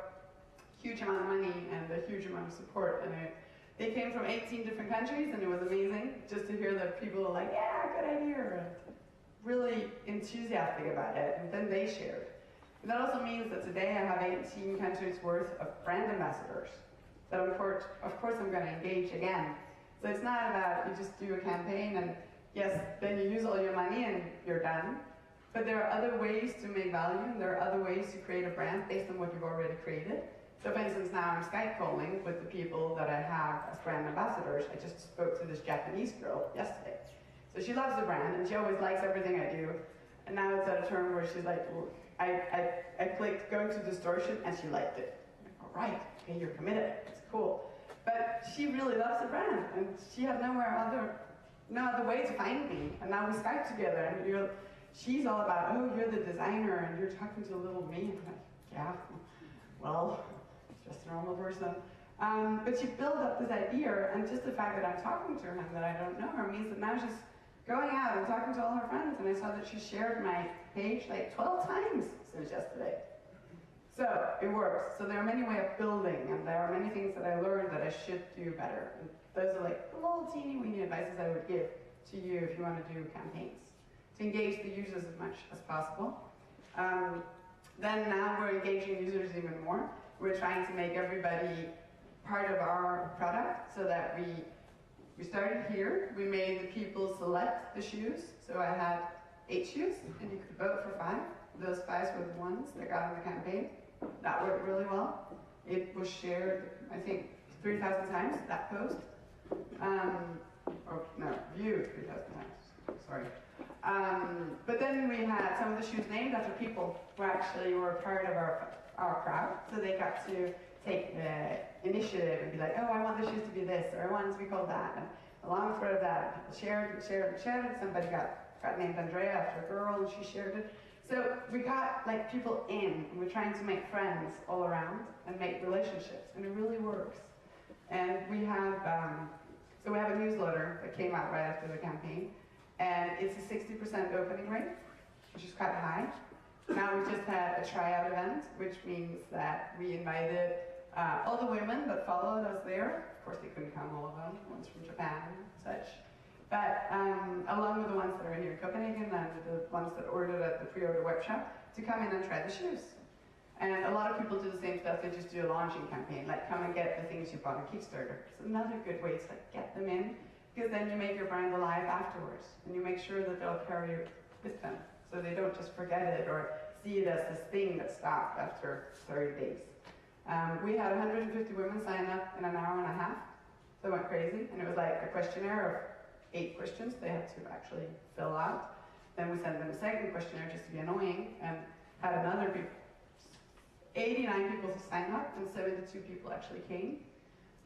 huge amount of money and a huge amount of support. And they came from 18 different countries, and it was amazing just to hear that people were like, yeah, good idea, and really enthusiastic about it, and then they shared. And that also means that today I have 18 countries worth of brand ambassadors that of course I'm going to engage again. So it's not about you just do a campaign and yes, then you use all your money and you're done. But there are other ways to make value, and there are other ways to create a brand based on what you've already created. So for instance, now I'm Skype calling with the people that I have as brand ambassadors. I just spoke to this Japanese girl yesterday. So she loves the brand, and she always likes everything I do. And now it's at a turn where she's like, well, I clicked going to distortion, and she liked it. Like, all right, okay, you're committed, it's cool. But she really loves the brand, and she had no other way to find me. And now we Skype together, and she's all about, oh, you're the designer, and you're talking to little me. And I'm like, yeah, well, just a normal person. But she built up this idea, and just the fact that I'm talking to her and that I don't know her means that now she's going out and talking to all her friends, and I saw that she shared my page like 12 times since yesterday. So it works. So there are many ways of building, and there are many things that I learned that I should do better. And those are like the little teeny weeny advices I would give to you if you want to do campaigns. To engage the users as much as possible. Then now we're engaging users even more. We're trying to make everybody part of our product so that we started here. We made the people select the shoes. So I had 8 shoes, and you could vote for 5. Those 5 were the ones that got on the campaign. That worked really well. It was shared, I think, 3,000 times, that post. Viewed 3,000 times, sorry. But then we had some of the shoes named after people who actually were part of our crowd, so they got to take the initiative and be like, oh, I want the shoes to be this, or I want it to be called that. And along with that, people shared. Somebody got named Andrea after a girl, and she shared it. So we got like people in, and we're trying to make friends all around and make relationships, and it really works. And we have, so we have a newsletter that came out right after the campaign, and it's a 60% opening rate, which is quite high. Now we just had a tryout event, which means that we invited all the women that followed us there. Of course, they couldn't come, all of them, ones from Japan and such. But along with the ones that are here in Copenhagen and the ones that ordered at the pre-order web shop, to come in and try the shoes. And a lot of people do the same stuff, they just do a launching campaign, like come and get the things you bought on Kickstarter. It's another good way to like, get them in, because then you make your brand alive afterwards, and you make sure that they'll carry it with them, so they don't just forget it or see it as this thing that stopped after 30 days. We had 150 women sign up in an hour and a half, so it went crazy, and it was like a questionnaire of 8 questions they had to actually fill out. Then we sent them a second questionnaire just to be annoying, and had another 89 people sign up, and 72 people actually came.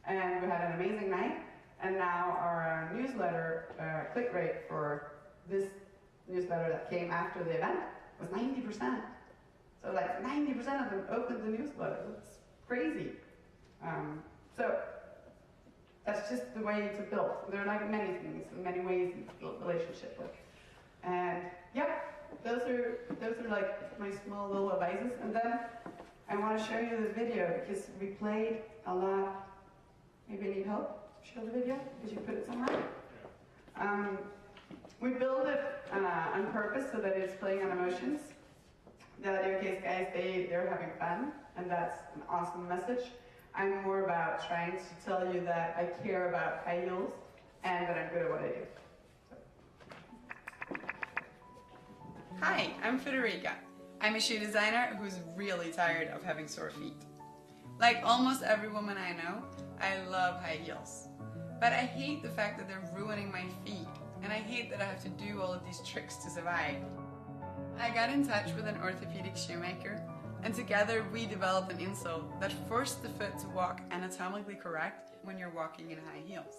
And we had an amazing night, and now our newsletter click rate for this newsletter that came after the event was 90%. So like 90% of them opened the newsletter. That's crazy. So that's just the way to build. There are like many things and many ways to build relationship with. And yeah, those are like my small little advices. And then I want to show you the video because we played a lot. Maybe I need help to show the video because you put it somewhere. We build it on purpose so that it's playing on emotions. The Audio Case guys, they're having fun, and that's an awesome message. I'm more about trying to tell you that I care about high heels and that I'm good at what I do. Hi, I'm Federica. I'm a shoe designer who's really tired of having sore feet. Like almost every woman I know, I love high heels. But I hate the fact that they're ruining my feet, and I hate that I have to do all of these tricks to survive. I got in touch with an orthopedic shoemaker, and together we developed an insole that forced the foot to walk anatomically correct when you're walking in high heels.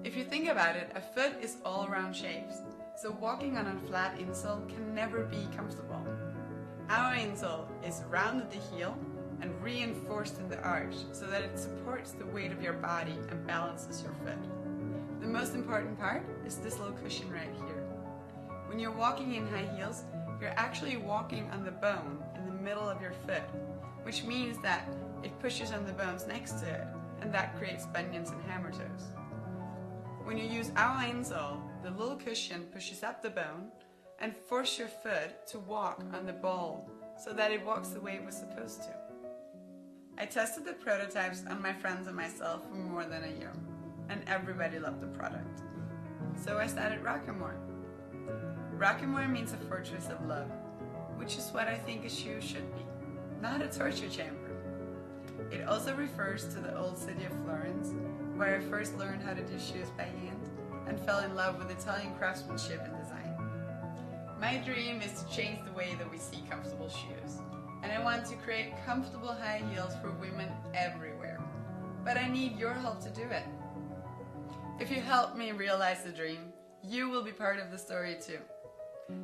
If you think about it, a foot is all around shapes, so walking on a flat insole can never be comfortable. Our insole is round at the heel and reinforced in the arch so that it supports the weight of your body and balances your foot. The most important part is this little cushion right here. When you're walking in high heels, you're actually walking on the bone in the middle of your foot, which means that it pushes on the bones next to it, and that creates bunions and hammer toes. When you use our insole, the little cushion pushes up the bone and forces your foot to walk on the ball so that it walks the way it was supposed to. I tested the prototypes on my friends and myself for more than a year, and everybody loved the product. So I started Rock'n'More. Rock'n'More means a fortress of love, which is what I think a shoe should be, not a torture chamber. It also refers to the old city of Florence, where I first learned how to do shoes by hand and fell in love with Italian craftsmanship and design. My dream is to change the way that we see comfortable shoes, and I want to create comfortable high heels for women everywhere. But I need your help to do it. If you help me realize the dream, you will be part of the story too.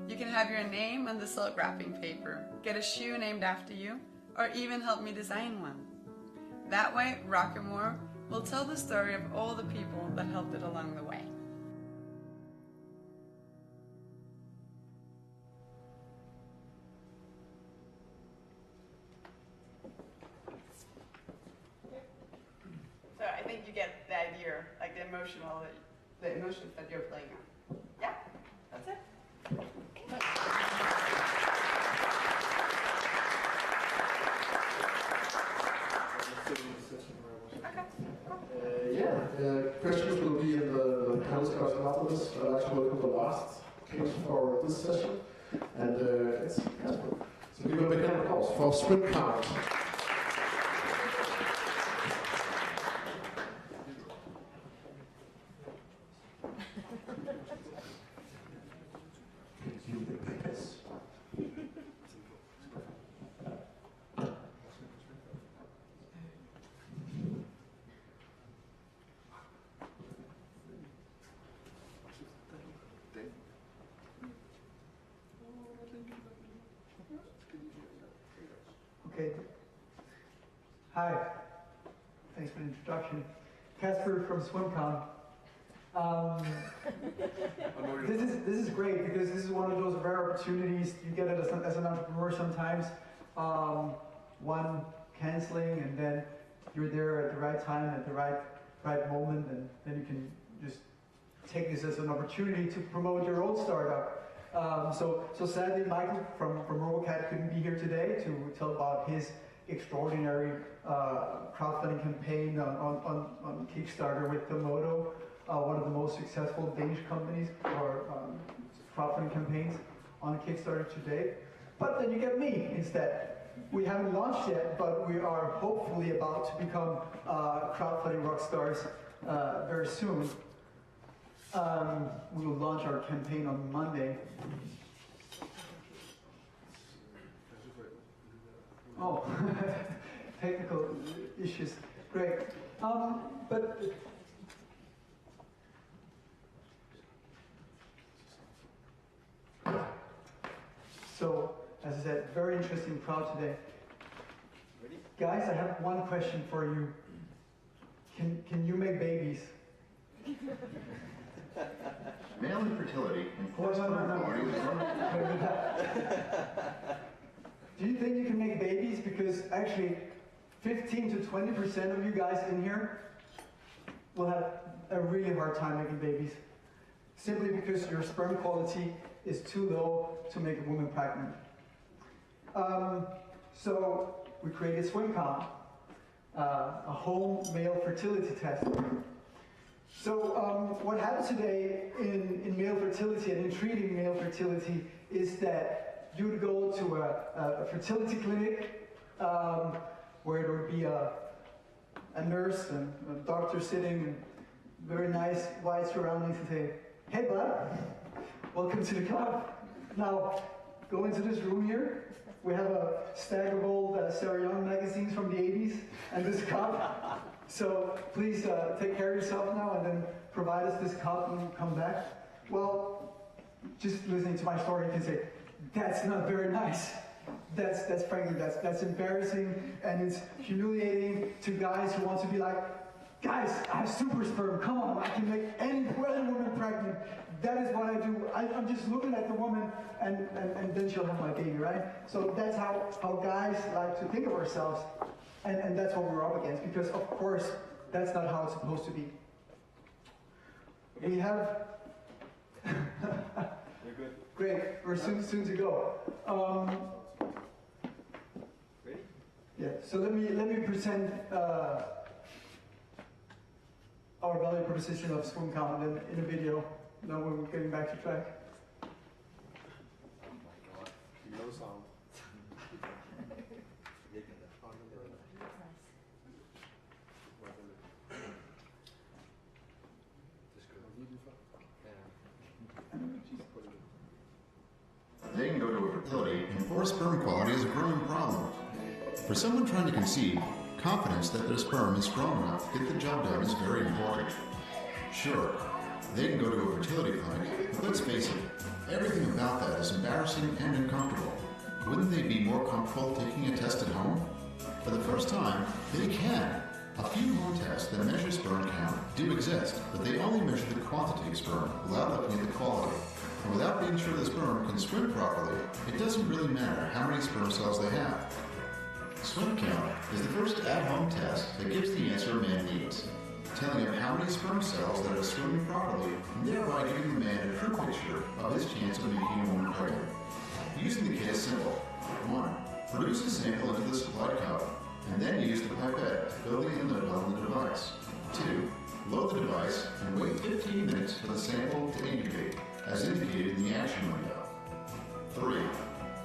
You can have your name on the silk wrapping paper, get a shoe named after you, or even help me design one. That way, Rock'n'More will tell the story of all the people that helped it along the way. So I think you get the idea, like the emotions that you're playing on. Yeah, that's it. Questions will be in the panel discussion after this. I'd like to welcome the last case for this session, and it's Kasper. So So give a big hand of applause for Swim Count. Okay. Hi. Thanks for the introduction. Casper from SwimCon. This is great because this is one of those rare opportunities you get it as an entrepreneur sometimes. One canceling and then you're there at the right time at the right moment, and then you can just take this as an opportunity to promote your own startup. So sadly, Michael from RoboCat couldn't be here today to tell about his extraordinary crowdfunding campaign on Kickstarter with Tomodo, one of the most successful Danish companies for crowdfunding campaigns on Kickstarter today. But then you get me instead. We haven't launched yet, but we are hopefully about to become crowdfunding rock stars very soon. We will launch our campaign on Monday. Oh, technical issues. Great. So, as I said, very interesting crowd today. Ready? Guys, I have one question for you. Can you make babies? Male infertility and forced Do you think you can make babies? Because actually, 15 to 20% of you guys in here will have a really hard time making babies. Simply because your sperm quality is too low to make a woman pregnant. So we created SwimCom, a home male fertility test. So what happens today in male fertility and in treating male fertility is that you would go to a fertility clinic where there would be a nurse and a doctor sitting in very nice white surroundings and say, "Hey bud, welcome to the club. Now go into this room here. We have a stack of old Sarah Young magazines from the 80s and this cup. So please take care of yourself now and then provide us this cup when you come back." Well, just listening to my story, you can say, that's not very nice. That's frankly, that's embarrassing, and it's humiliating to guys who want to be like, guys, I have super sperm, come on, I can make any woman pregnant. That is what I do. I'm just looking at the woman and then she'll have my baby, right? So that's how guys like to think of ourselves. And that's what we're up against, because of course, that's not how it's supposed to be. We have... You're good. Great, we're soon to go. Ready? Yeah, so let me present our value proposition of SwimCon in a video. Now we're getting back to track. Oh my god, no sound. They can go to a fertility, and poor sperm quality is a growing problem. For someone trying to conceive, confidence that their sperm is strong enough to get the job done is very important. Sure, they can go to a fertility clinic, but let's face it, everything about that is embarrassing and uncomfortable. Wouldn't they be more comfortable taking a test at home? For the first time, they can. A few home tests that measure sperm count do exist, but they only measure the quantity of sperm without looking at the quality. And without being sure the sperm can swim properly, it doesn't really matter how many sperm cells they have. Swim count is the first at-home test that gives the answer a man needs, telling him how many sperm cells that are swimming properly, and thereby giving the man a true picture of his chance of making a woman pregnant. Using the kit is simple. 1. Produce a sample into the supplied cup, and then use the pipette to fill the inlet on the device. 2. Load the device and wait 15 minutes for the sample to incubate, as indicated in the action window. 3.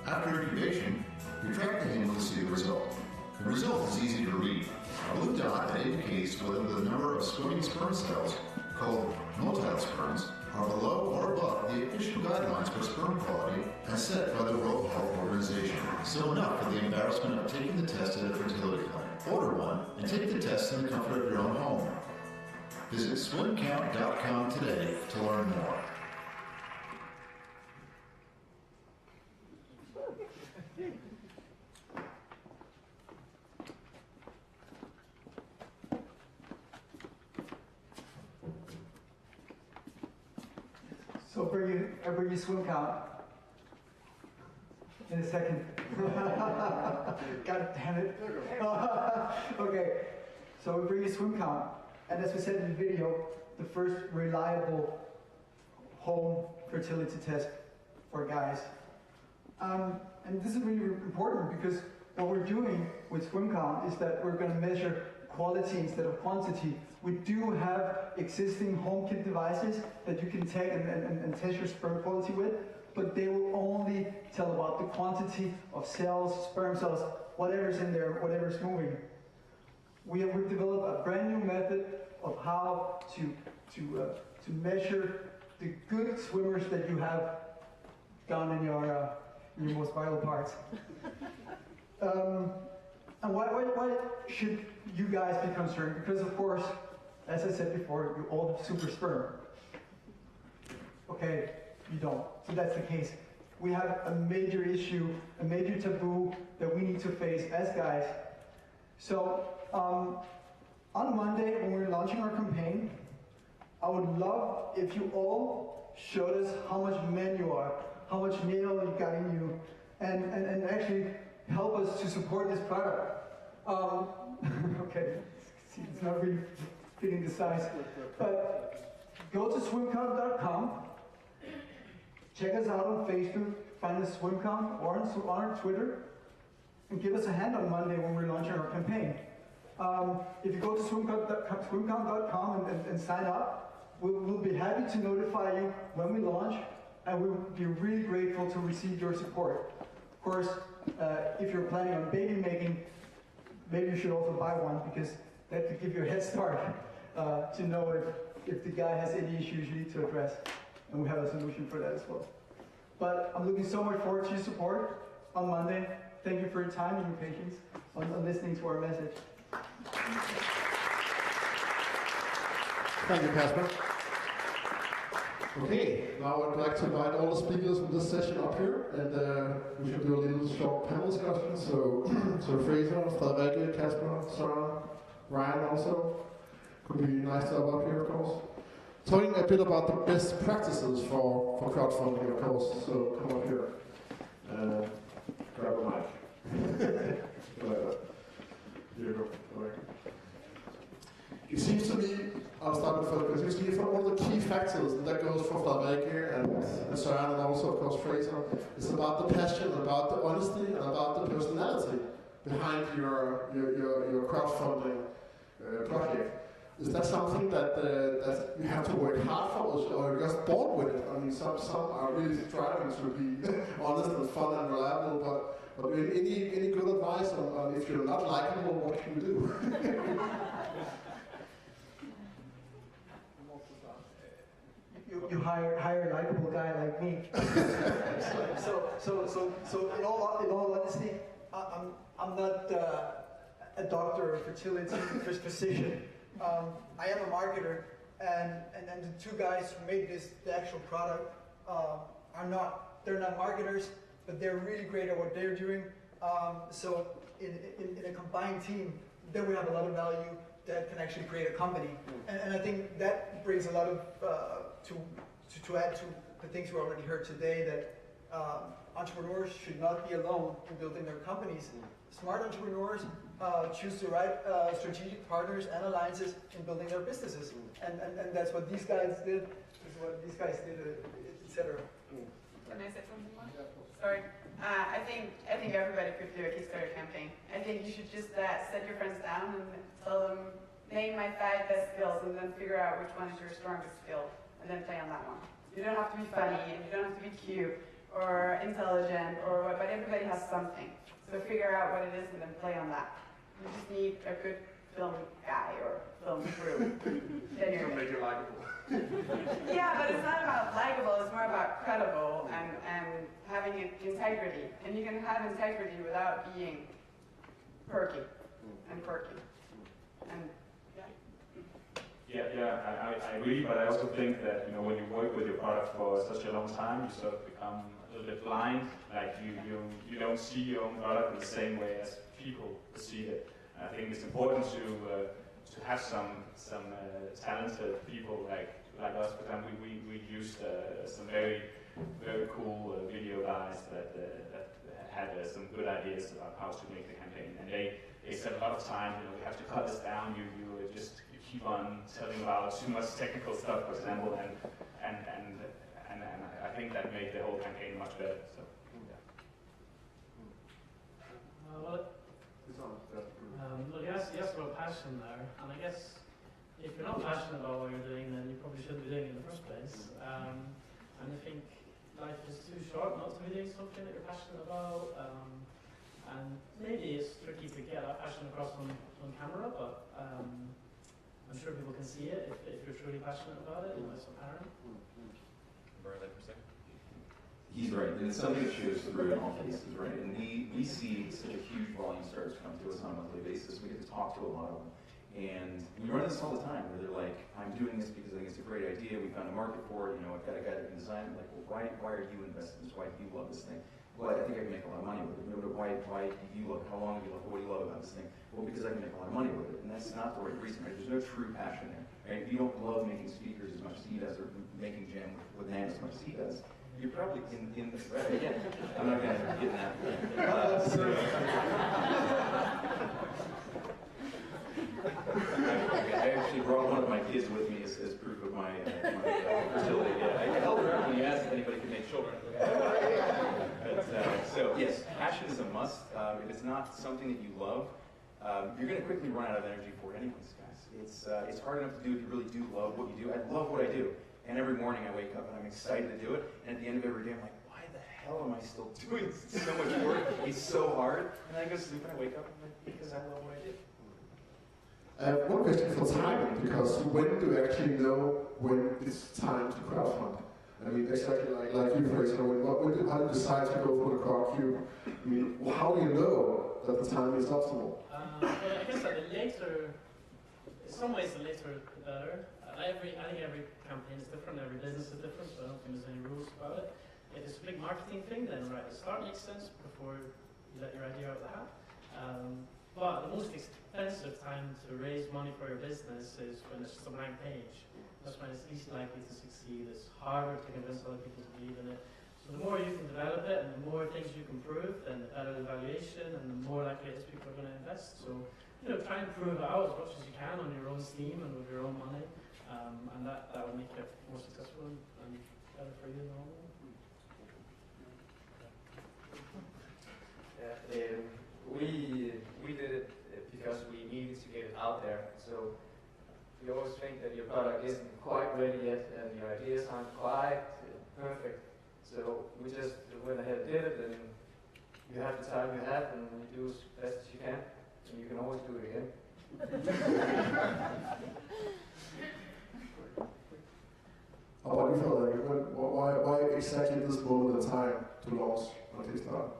After incubation, Retract the handle to see the result. The result is easy to read. A blue dot that indicates whether the number of swimming sperm cells, called motile sperms, are below or above the official guidelines for sperm quality as set by the World Health Organization. So enough for the embarrassment of taking the test at a fertility clinic. Order one and take the test in the comfort of your own home. Visit swimcount.com today to learn more. So I'll bring you swim count in a second. God damn it. Okay, so we bring you swim count. And as we said in the video, the first reliable home fertility test for guys. And this is really important because what we're doing with swim count is that we're going to measure quality instead of quantity. We do have existing home kit devices that you can take and test your sperm quality with, but they will only tell about the quantity of cells, sperm cells, whatever's in there, whatever's moving. We've developed a brand new method of how to measure the good swimmers that you have down in your most vital parts. And why should you guys be concerned? Because of course, as I said before, you all have super sperm. Okay, you don't. So that's the case. We have a major issue, a major taboo that we need to face as guys. So on Monday, when we're launching our campaign, I would love if you all showed us how much men you are, how much male you got in you, and actually help us to support this product. Okay, see, it's not really fitting the size, but go to swimcount.com, check us out on Facebook, find us SwimCount or on our Twitter, and give us a hand on Monday when we're launching our campaign. If you go to swimcount.com and sign up, we'll be happy to notify you when we launch, and we'll be really grateful to receive your support. Of course, if you're planning on baby making, maybe you should also buy one, because that could give you a head start to know if the guy has any issues you need to address, and we have a solution for that as well. But I'm looking so much forward to your support on Monday. Thank you for your time and your patience on listening to our message. Thank you, Kasper. Okay, now I'd like to invite all the speakers from this session up here, and we should do a little short panel discussion. So Fraser, Frederikke, Kasper, Søren, Ryan also. Could be nice to have up here, of course. Talking a bit about the best practices for crowdfunding, of course. So come up here. Grab a mic. Here you go. It seems to me, I'll start with Frederikke, it seems to me one of the key factors, and that goes for Frederikke and Søren and also of course Fraser, is about the passion, about the honesty, and about the personality behind your crowdfunding project. Is that something that you have to work hard for, or you're just bored with it? I mean, some are really striving to be honest and fun and reliable, but any good advice on if you're not likable, what can you do? You hire a likable guy like me. So in all honesty, I'm not a doctor or fertility physician. I am a marketer, and the two guys who made the actual product they're not marketers, but they're really great at what they're doing. So in a combined team, then we have a lot of value that can actually create a company. And I think that brings a lot of to add to the things we already heard today, that entrepreneurs should not be alone in building their companies. Smart entrepreneurs choose the right strategic partners and alliances in building their businesses. And that's what these guys did, etc. Can I say something more? Sorry. I think everybody could do a Kickstarter campaign. I think you should just set your friends down and tell them, name my 5 best skills, and then figure out which one is your strongest skill, and then play on that one. You don't have to be funny, and you don't have to be cute. or intelligent or what, but everybody has something. So figure out what it is and then play on that. You just need a good film guy or film crew. Then you're make it likable. Yeah, but it's not about likable, it's more about credible and having integrity. And you can have integrity without being perky and quirky. And I agree, but I also think that when you work with your product for such a long time, you sort of become a little bit blind. Like you don't see your own product in the same way as people see it. And I think it's important to have some talented people like us. For example, we used some very cool video guys that had some good ideas about how to make the campaign, and they said a lot of time, we have to cut this down. You keep on telling about too much technical stuff, for example, and I think that made the whole campaign much better. So, Look, you asked about passion there, and I guess if you're not passionate about what you're doing, then you probably shouldn't be doing it in the first place. And I think life is too short not to be doing something that you're passionate about. And maybe it's tricky to get that passion across on camera, but I'm sure people can see it if you're truly passionate about it. It's apparent. He's right, and it's something that shows through in all cases, right? And we see such a huge volume starts come to us on a monthly basis. We get to talk to a lot of them. And we run this all the time, where they're like, I'm doing this because I think it's a great idea, we found a market for it, I've got a guy that can design it. Like, well, why are you investing in this? Why do you love this thing? Well, I think I can make a lot of money with it. Why do you love it? How long do you love it? What do you love about this thing? Well, because I can make a lot of money with it. And that's not the right reason, right? There's no true passion there, right? If you don't love making speakers as much as he does, or making jam with Nan as much as he does, you're probably in the right again. I'm not going to get that. I actually brought one of my kids with me as proof of my fertility. I held her up when you asked if anybody could make children. So yes, passion is a must. If it's not something that you love, you're going to quickly run out of energy for it anyways, guys. It's hard enough to do if you really do love what you do. I love what I do. And every morning I wake up and I'm excited to do it. And at the end of every day I'm like, why the hell am I still doing this? It's so much work. It's so hard. And I go to sleep and I wake up and I'm like, because I love what I do. One question for timing, because when do you actually know when it's time to crowdfund? I mean, exactly like you, for example, how do you decide to go for the Crowdcube? I mean, how do you know that the time is optimal? Well, I guess that the later, in some ways the later the better. I think every campaign is different, every business is different, so I don't think there's any rules about it. If it's a big marketing thing, then right at the start makes sense before you let your idea out of the hat. But the most expensive time to raise money for your business is when it's just a blank page. That's when it's least likely to succeed. It's harder to convince other people to believe in it. So the more you can develop it and the more things you can prove, then the better the valuation and the more likely it is people are going to invest. So try and prove it out as much as you can on your own steam and with your own money. And that will make it more successful and better for you in the long run. Yeah, we did it because we needed to get it out there. So you always think that your product isn't quite ready yet and your ideas aren't quite perfect. So we just went ahead and did it, and you have the time you have and you do as best as you can, and you can always do it again. How about you, Frederik? Why exactly this moment in time to launch on Kickstarter?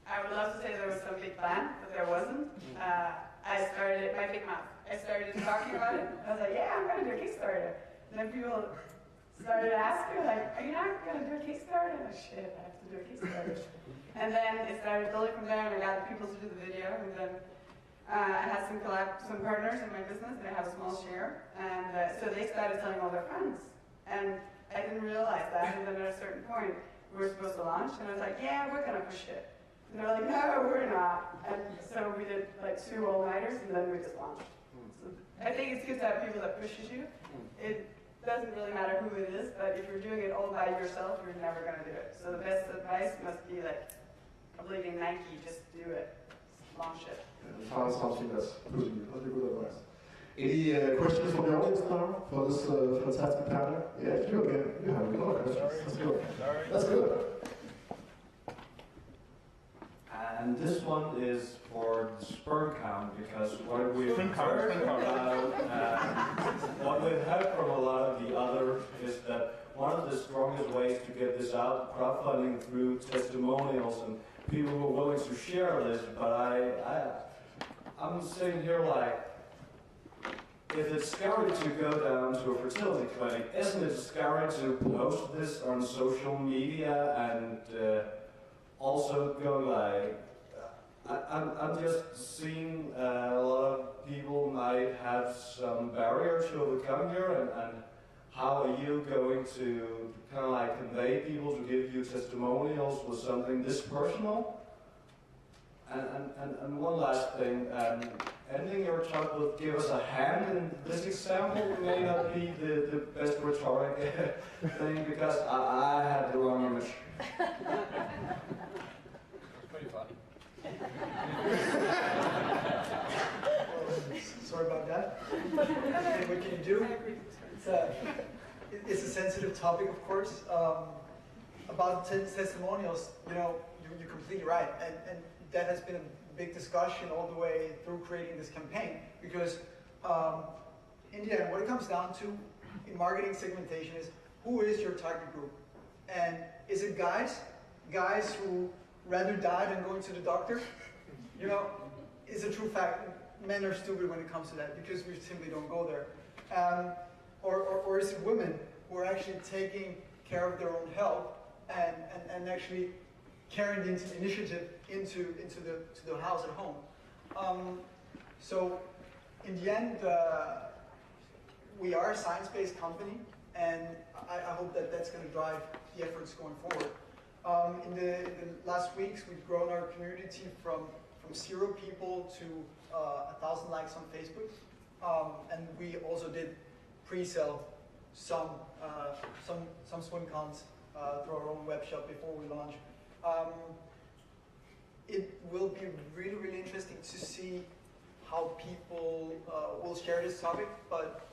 I would love to say there was some big plan, but there wasn't. I started my big mouth. I started talking about it. I was like, yeah, I'm going to do a Kickstarter. And then people started asking, like, are you not going to do a Kickstarter? And I'm like, shit, I have to do a Kickstarter. And then it started building from there, and I got people to do the video. And then I had some partners in my business, and I have a small share. And so they started telling all their friends. And I didn't realize that. And then at a certain point, we were supposed to launch. And I was like, yeah, we're going to push it. And they're like, no, we're not. And so we did like 2 all-nighters, and then we just launched. So I think it's good to have people that pushes you. It doesn't really matter who it is, but if you're doing it all by yourself, you're never going to do it. So the best advice must be like, I'm leaving Nike, just do it. Just launch it. And find something that's pushing you. That's a good advice. Any questions from the audience now for this fantastic panel? Yeah, you again. You have a lot of questions. Let's go. one is for the sperm count, because what we've Sperm count, heard sperm count. what we've heard from a lot of the others is that one of the strongest ways to get this out, crowdfunding through testimonials and people who are willing to share this. But I'm sitting here like, if it's scary to go down to a fertility clinic, isn't it scary to post this on social media and also go like, I'm just seeing a lot of people might have some barrier to overcome here, and how are you going to kind of like convey people to give you testimonials with something this personal? And one last thing, ending your talk with give us a hand in this example may not be the best rhetoric thing, because I had the wrong image. Pretty funny. Sorry about that. What can you do? It's a sensitive topic, of course. About testimonials, you're completely right, and that has been a big discussion all the way through creating this campaign, because in the end, what it comes down to in marketing segmentation is, who is your target group? And is it guys who rather die than going to the doctor? It's a true fact. Men are stupid when it comes to that, because we simply don't go there. Or is it women who are actually taking care of their own health and actually carrying the initiative into the house at home? So in the end, we are a science-based company, and I hope that that's going to drive the efforts going forward. In the last weeks, we've grown our community from 0 people to 1,000 likes on Facebook, and we also did pre-sell some swim cons through our own web shop before we launch. It will be really, really interesting to see how people will share this topic, but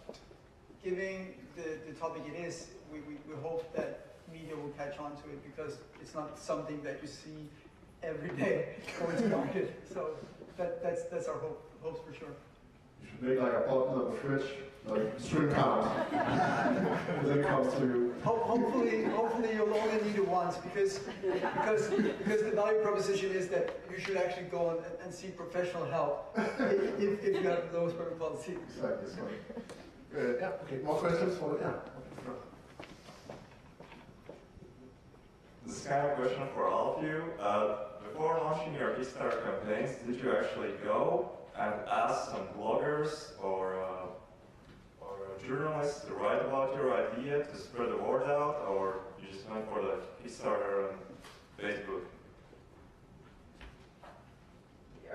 given the topic it is, we hope that media will catch on to it, because it's not something that you see every day going to market. So that's our hopes for sure. You should make like a button on the fridge, like string count, and then it comes to you. Hopefully you'll only need it once, because the value proposition is that you should actually go and seek professional help if you have low sperm quality. Exactly. So, yeah. Okay. More questions for This is kind of a question for all of you. Before launching your Kickstarter campaigns, did you actually go and ask some bloggers or journalists to write about your idea to spread the word out, or you just went for the Kickstarter and Facebook?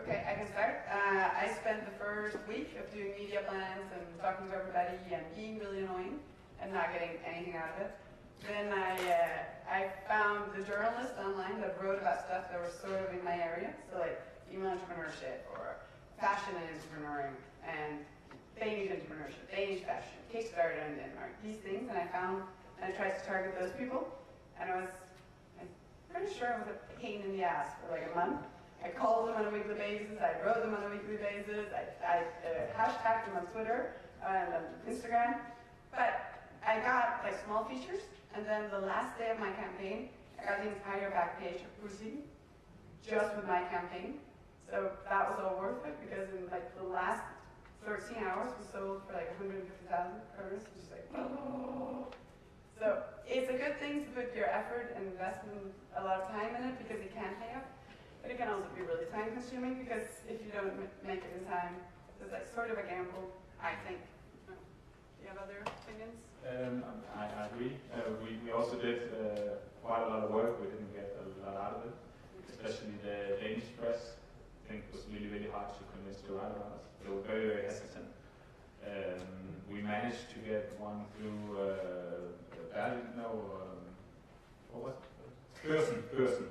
Okay, I can start. I spent the first week of doing media plans and talking to everybody and being really annoying and not getting anything out of it. Then I found the journalists online that wrote about stuff that was sort of in my area, so like female entrepreneurship or fashion and entrepreneuring and Danish entrepreneurship, Danish fashion, Kickstarter in Denmark, these things, and I tried to target those people, and I'm pretty sure it was a pain in the ass for like a month. I called them on a weekly basis, I wrote them on a weekly basis, I hashtagged them on Twitter and on Instagram, but I got like small features, and then the last day of my campaign, I got the entire back page of Pussy just with my campaign. So that was all worth it, because in like the last 13 hours we sold for like 150,000 kroner, just like, oh. So it's a good thing to put your effort and investment a lot of time in it, because it can pay off. But it can also be really time consuming, because if you don't make it in time, it's like sort of a gamble, I think. Do you have other opinions? I agree. We also did quite a lot of work. We didn't get a lot out of it, especially the Danish press. I think it was really, really hard to convince to write about us. They were very, very hesitant. We managed to get one through Børsen.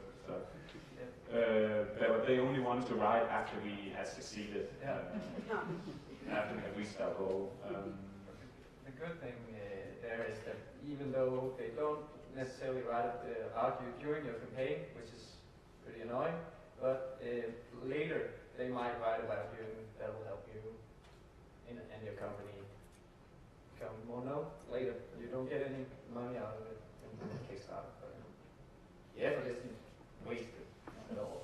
But they only wanted to write after we had succeeded, after we had reached our goal. The good thing there is that even though they don't necessarily write about you during your campaign, which is pretty annoying, But later, they might write about you, and that will help you and your company become more known later. You don't get any money out of it in Kickstarter, but the effort isn't wasted at all.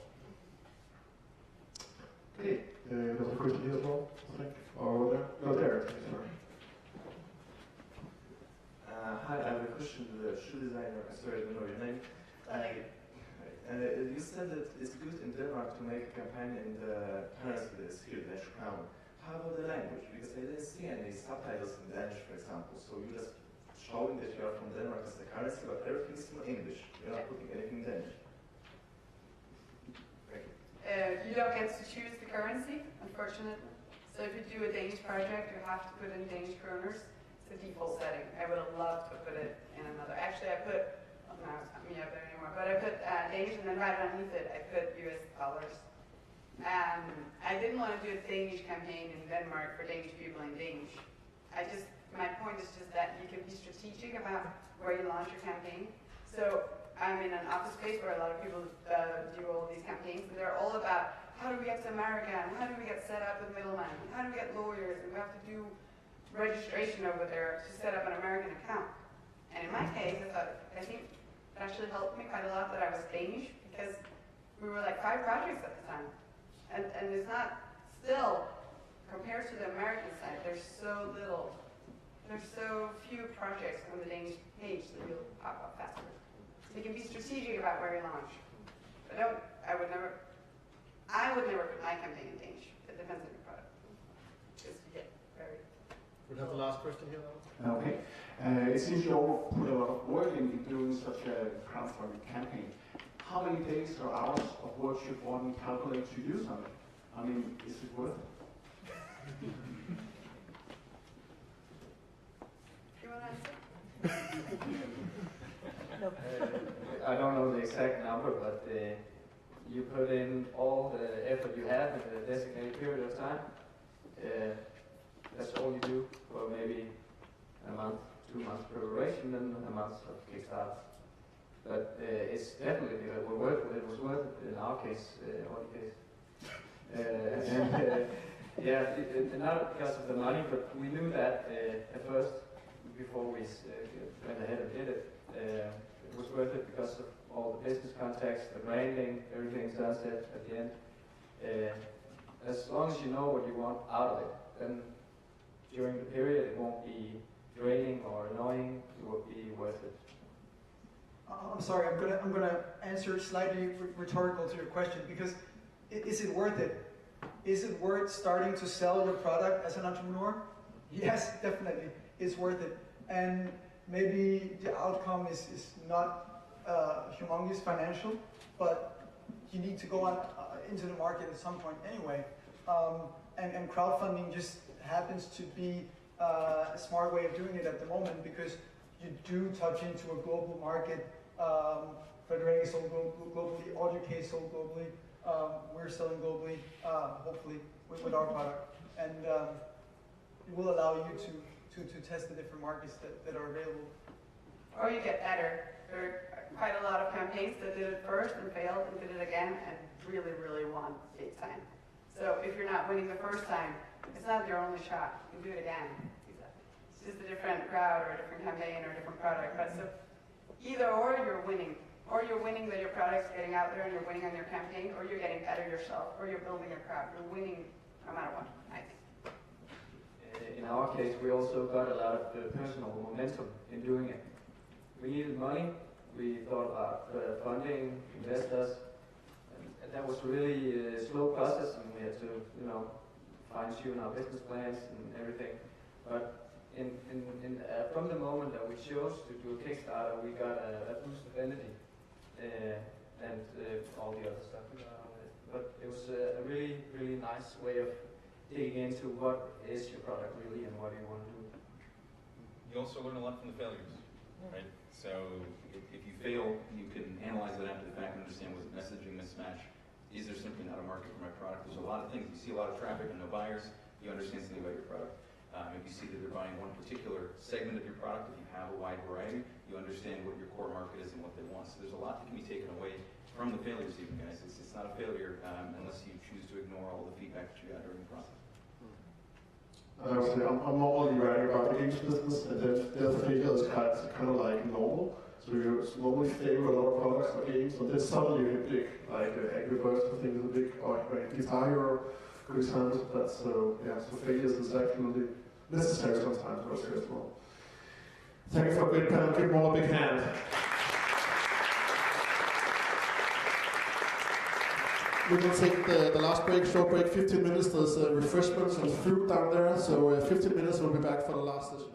Okay, there's a question here as well, I think. Oh, there. No, there. Sorry. Hi, I have a question to the shoe designer. Sorry, I don't know your name. You said that it's good in Denmark to make a campaign in the currency that is here, Danish crown. How about the language? Because I didn't see any subtitles in Danish, for example. So you're just showing that you are from Denmark as the currency, but everything's in English. You're not putting anything Danish. You don't get to choose the currency, unfortunately. So if you do a Danish project, you have to put in Danish kroners. It's the default setting. I would have loved to put it in another. Actually, I put, well, now it's not me up there anymore, but I put Danish, and then right underneath it, I put US dollars. I didn't want to do a Danish campaign in Denmark for Danish people in Danish. My point is just that you can be strategic about where you launch your campaign. So I'm in an office space where a lot of people do all these campaigns, and they're all about how do we get to America, and how do we get set up with middlemen, and how do we get lawyers, and we have to do registration over there to set up an American account. And in my case, I think it actually helped me quite a lot that I was Danish, because we were like 5 projects at the time. And it's not still, compared to the American side, there's so few projects on the Danish page that you'll pop up faster. So you can be strategic about where you launch. But I would never put my campaign in Danish. It depends on your product. Because you get very... We'll have the last question here now. Okay. It seems you all put a lot of work in doing such a crowdfunding campaign. How many days or hours of work should one calculate to use on it? I mean, is it worth it? You want to answer? I don't know the exact number, but you put in all the effort you have in a designated period of time. That's all you do for maybe a month, 2 months preparation, and a month of Kickstarter. But it's definitely it was worth it in our case, not because of the money, but we knew that at first before we went ahead and did it. It was worth it because of all the business contacts, the branding, everything's done at the end. As long as you know what you want out of it, then during the period it won't be draining or annoying. It will be worth it. I'm sorry, I'm gonna answer slightly rhetorical to your question, because is it worth it? Is it worth starting to sell your product as an entrepreneur? Yes, definitely, it's worth it. And maybe the outcome is not humongous financial, but you need to go on into the market at some point anyway. And crowdfunding just happens to be a smart way of doing it at the moment, because you do touch into a global market. Frederikke sold globally, AudioCase sold globally, we're selling globally, hopefully, with our product. And it will allow you to test the different markets that are available. Or you get better. There are quite a lot of campaigns that did it first and failed and did it again and really, really won big time. So if you're not winning the first time, it's not your only shot. You can do it again. It's just a different crowd or a different campaign or a different product. But so either or you're winning. Or you're winning that your product's getting out there and you're winning on your campaign, or you're getting better yourself, or you're building a crowd. You're winning no matter what, I think. In our case, we also got a lot of personal momentum in doing it. We needed money. We thought about funding, investors, and that was really a slow process, and we had to, fine-tune our business plans and everything. But from the moment that we chose to do a Kickstarter, we got a boost of energy and all the other stuff we got out of it. But it was a really, really nice way of digging into what is your product really and what do you want to do. You also learn a lot from the failures, right? So if you fail, you can analyze it after the fact and understand, was it messaging mismatch? Is there simply not a market for my product? There's a lot of things. You see a lot of traffic and no buyers, you understand something about your product. If you see that they're buying one particular segment of your product, if you have a wide variety, you understand what your core market is and what they want. So there's a lot that can be taken away from the failures even, guys. It's not a failure unless you choose to ignore all the feedback that you got during the process. I would say I'm normally writing about the games business, and then the failure is kind of like normal. So you normally fail a lot of products or games, and then suddenly you hit big, like Angry Birds, I think is a big, or Guitar Hero, good example of that. So yeah, so failures is actually necessary sometimes for us as well. Thanks for a good panel. Give them all a big hand. We're going to take the last break, short break, 15 minutes. There's refreshments and food down there. So 15 minutes, we'll be back for the last sessions.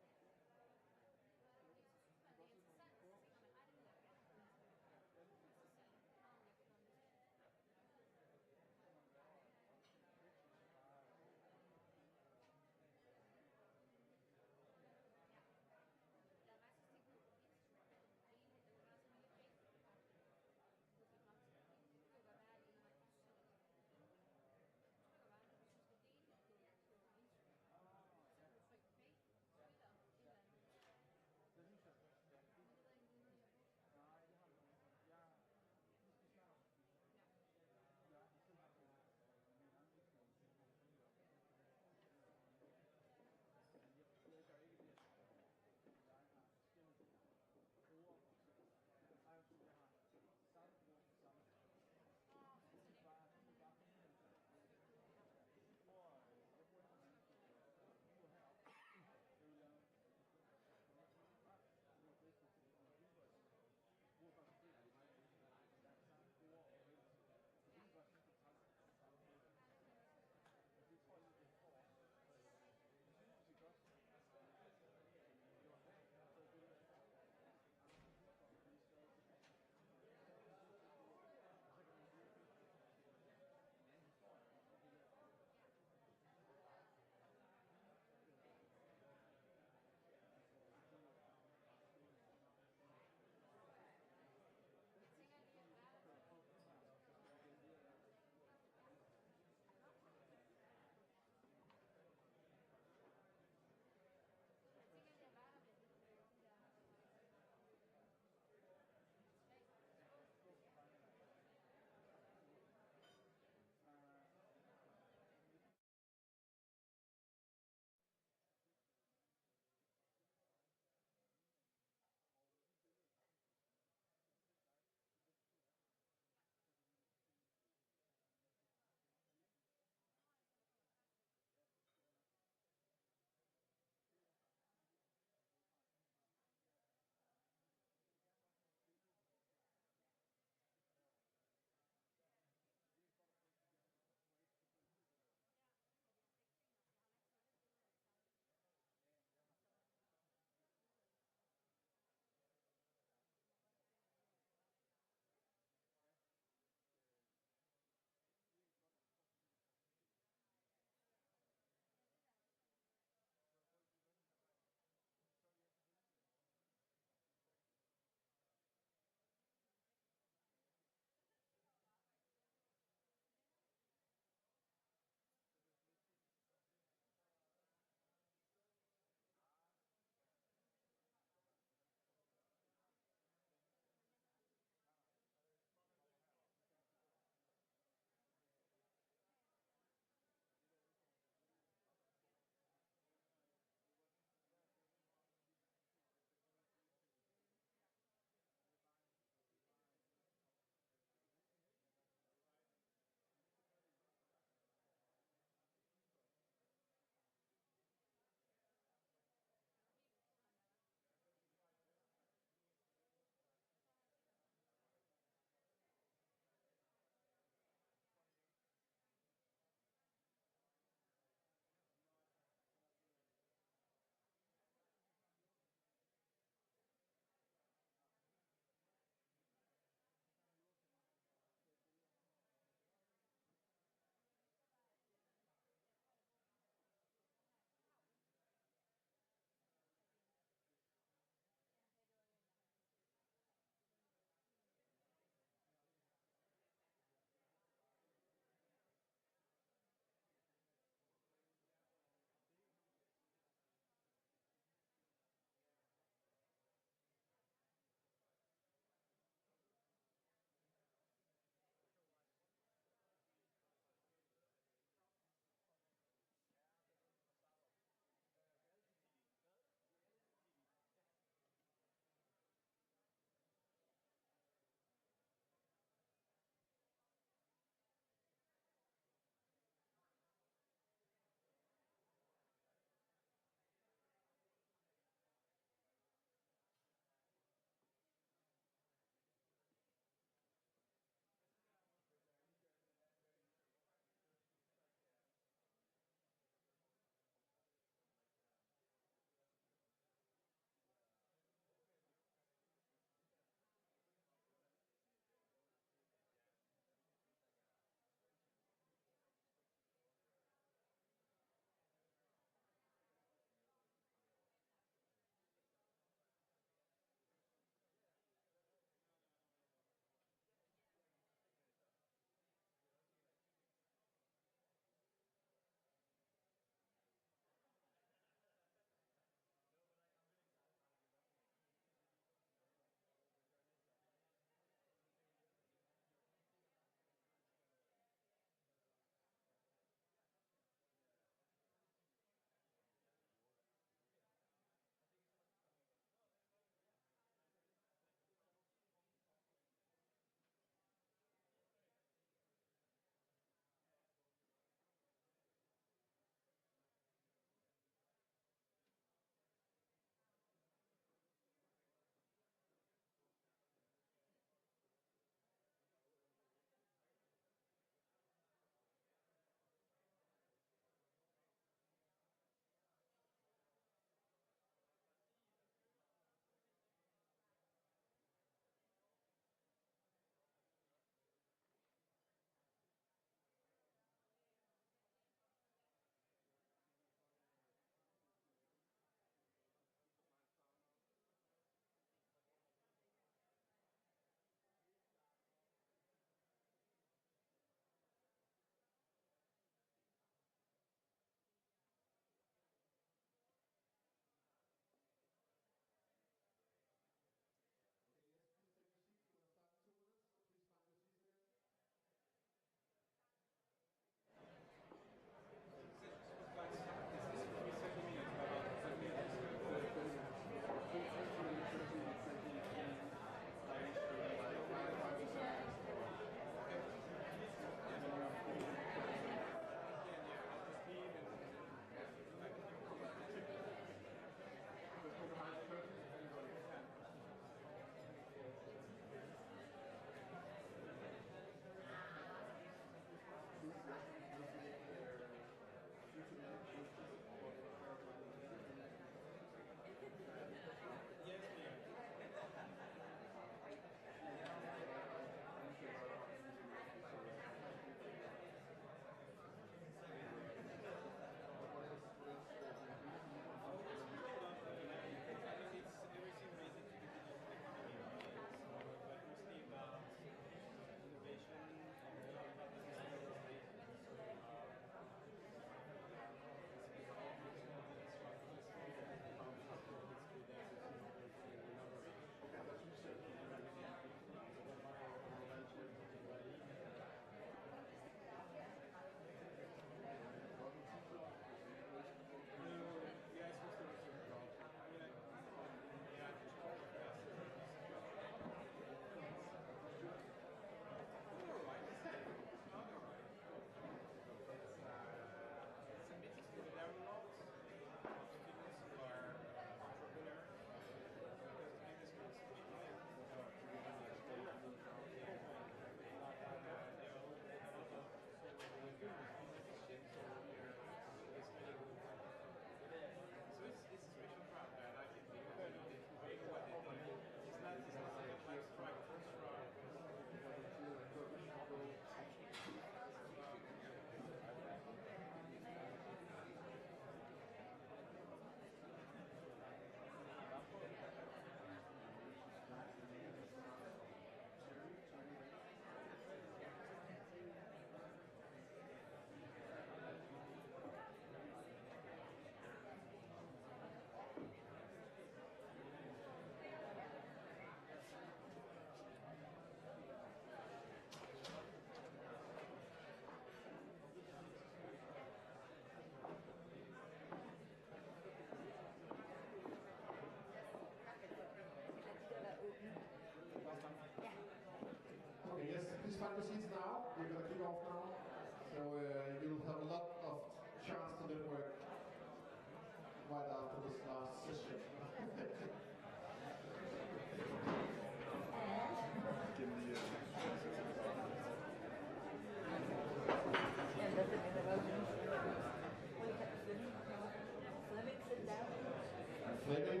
Fleming.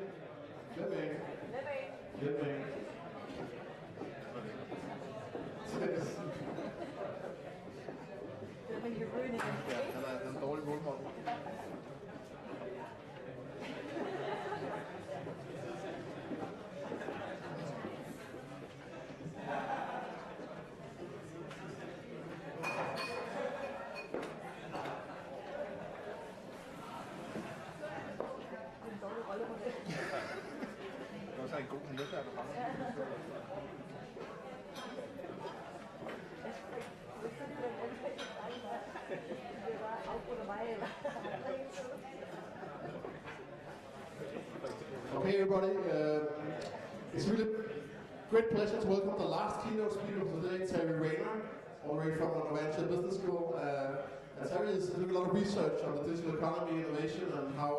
Fleming. Fleming. Fleming. Fleming, you're ruining it. Ja, han er en dårlig målmand. Det er også en god nød, der bare. Okay, everybody, it's really great pleasure to welcome the last keynote speaker of today, Terry Rayner, all the way from Novantia Business School. Terry is doing a lot of research on the digital economy, innovation, and how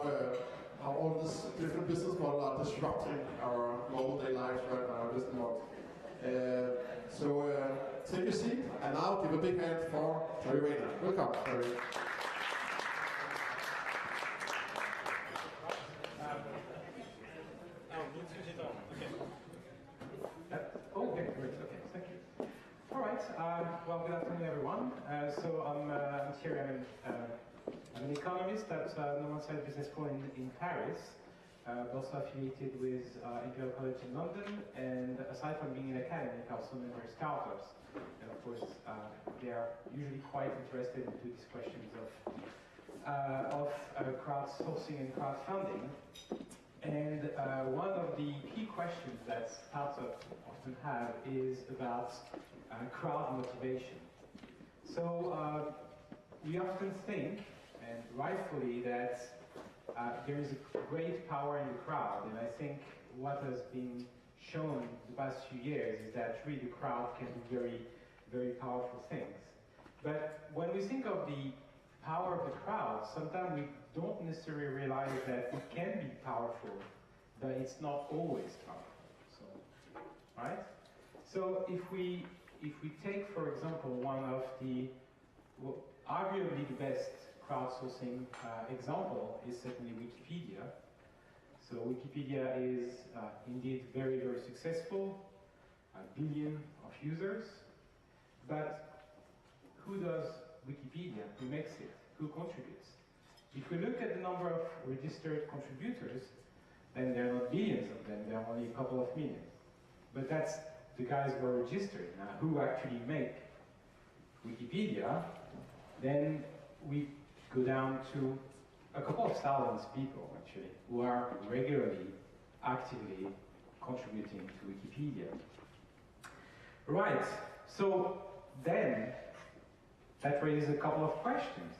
all these different business models are disrupting our global day lives right now, our business models. So take your seat, and now give a big hand for Terry Rayner. Welcome, Terry. Okay, great. Okay, thank you. All right. Well, good afternoon, everyone. So I'm Thierry. I'm an economist at Novantia Business School in Paris. Also affiliated with Imperial College in London, and aside from being an academic, also member of startups. And of course, they are usually quite interested into these questions of crowdsourcing and crowdfunding. And one of the key questions that startups often have is about crowd motivation. So we often think, and rightfully, that there is a great power in the crowd, and I think what has been shown the past few years is that really the crowd can do very, very powerful things. But when we think of the power of the crowd, sometimes we don't necessarily realize that it can be powerful, but it's not always powerful. So, right? So if we take, for example, one of the arguably the best crowdsourcing example is certainly Wikipedia. So Wikipedia is indeed very, very successful, 1 billion of users. But who does Wikipedia? Who makes it? Who contributes? If we look at the number of registered contributors, then there are not billions of them, there are only a couple of million. But that's the guys who are registered. Now, who actually make Wikipedia, then we go down to a couple of thousands people, actually, who are regularly, actively contributing to Wikipedia. Right, so then, that raises a couple of questions.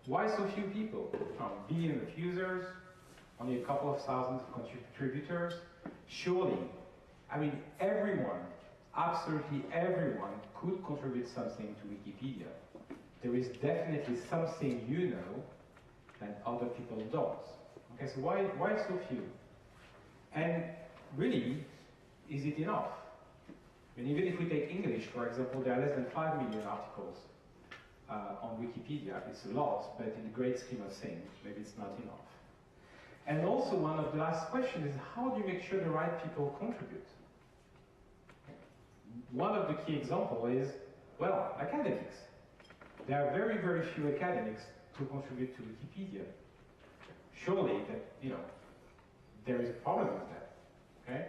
Why so few people? From billions of users, only a couple of thousands of contributors. Surely, I mean, everyone, absolutely everyone, could contribute something to Wikipedia. There is definitely something you know that other people don't. Okay, so why so few? And really, is it enough? I mean, even if we take English, for example, there are less than 5 million articles on Wikipedia. It's a lot, but in the great scheme of things, maybe it's not enough. And also, one of the last questions is, how do you make sure the right people contribute? One of the key examples is, well, academics. There are very, very few academics who contribute to Wikipedia. Surely, that, there is a problem with that, okay?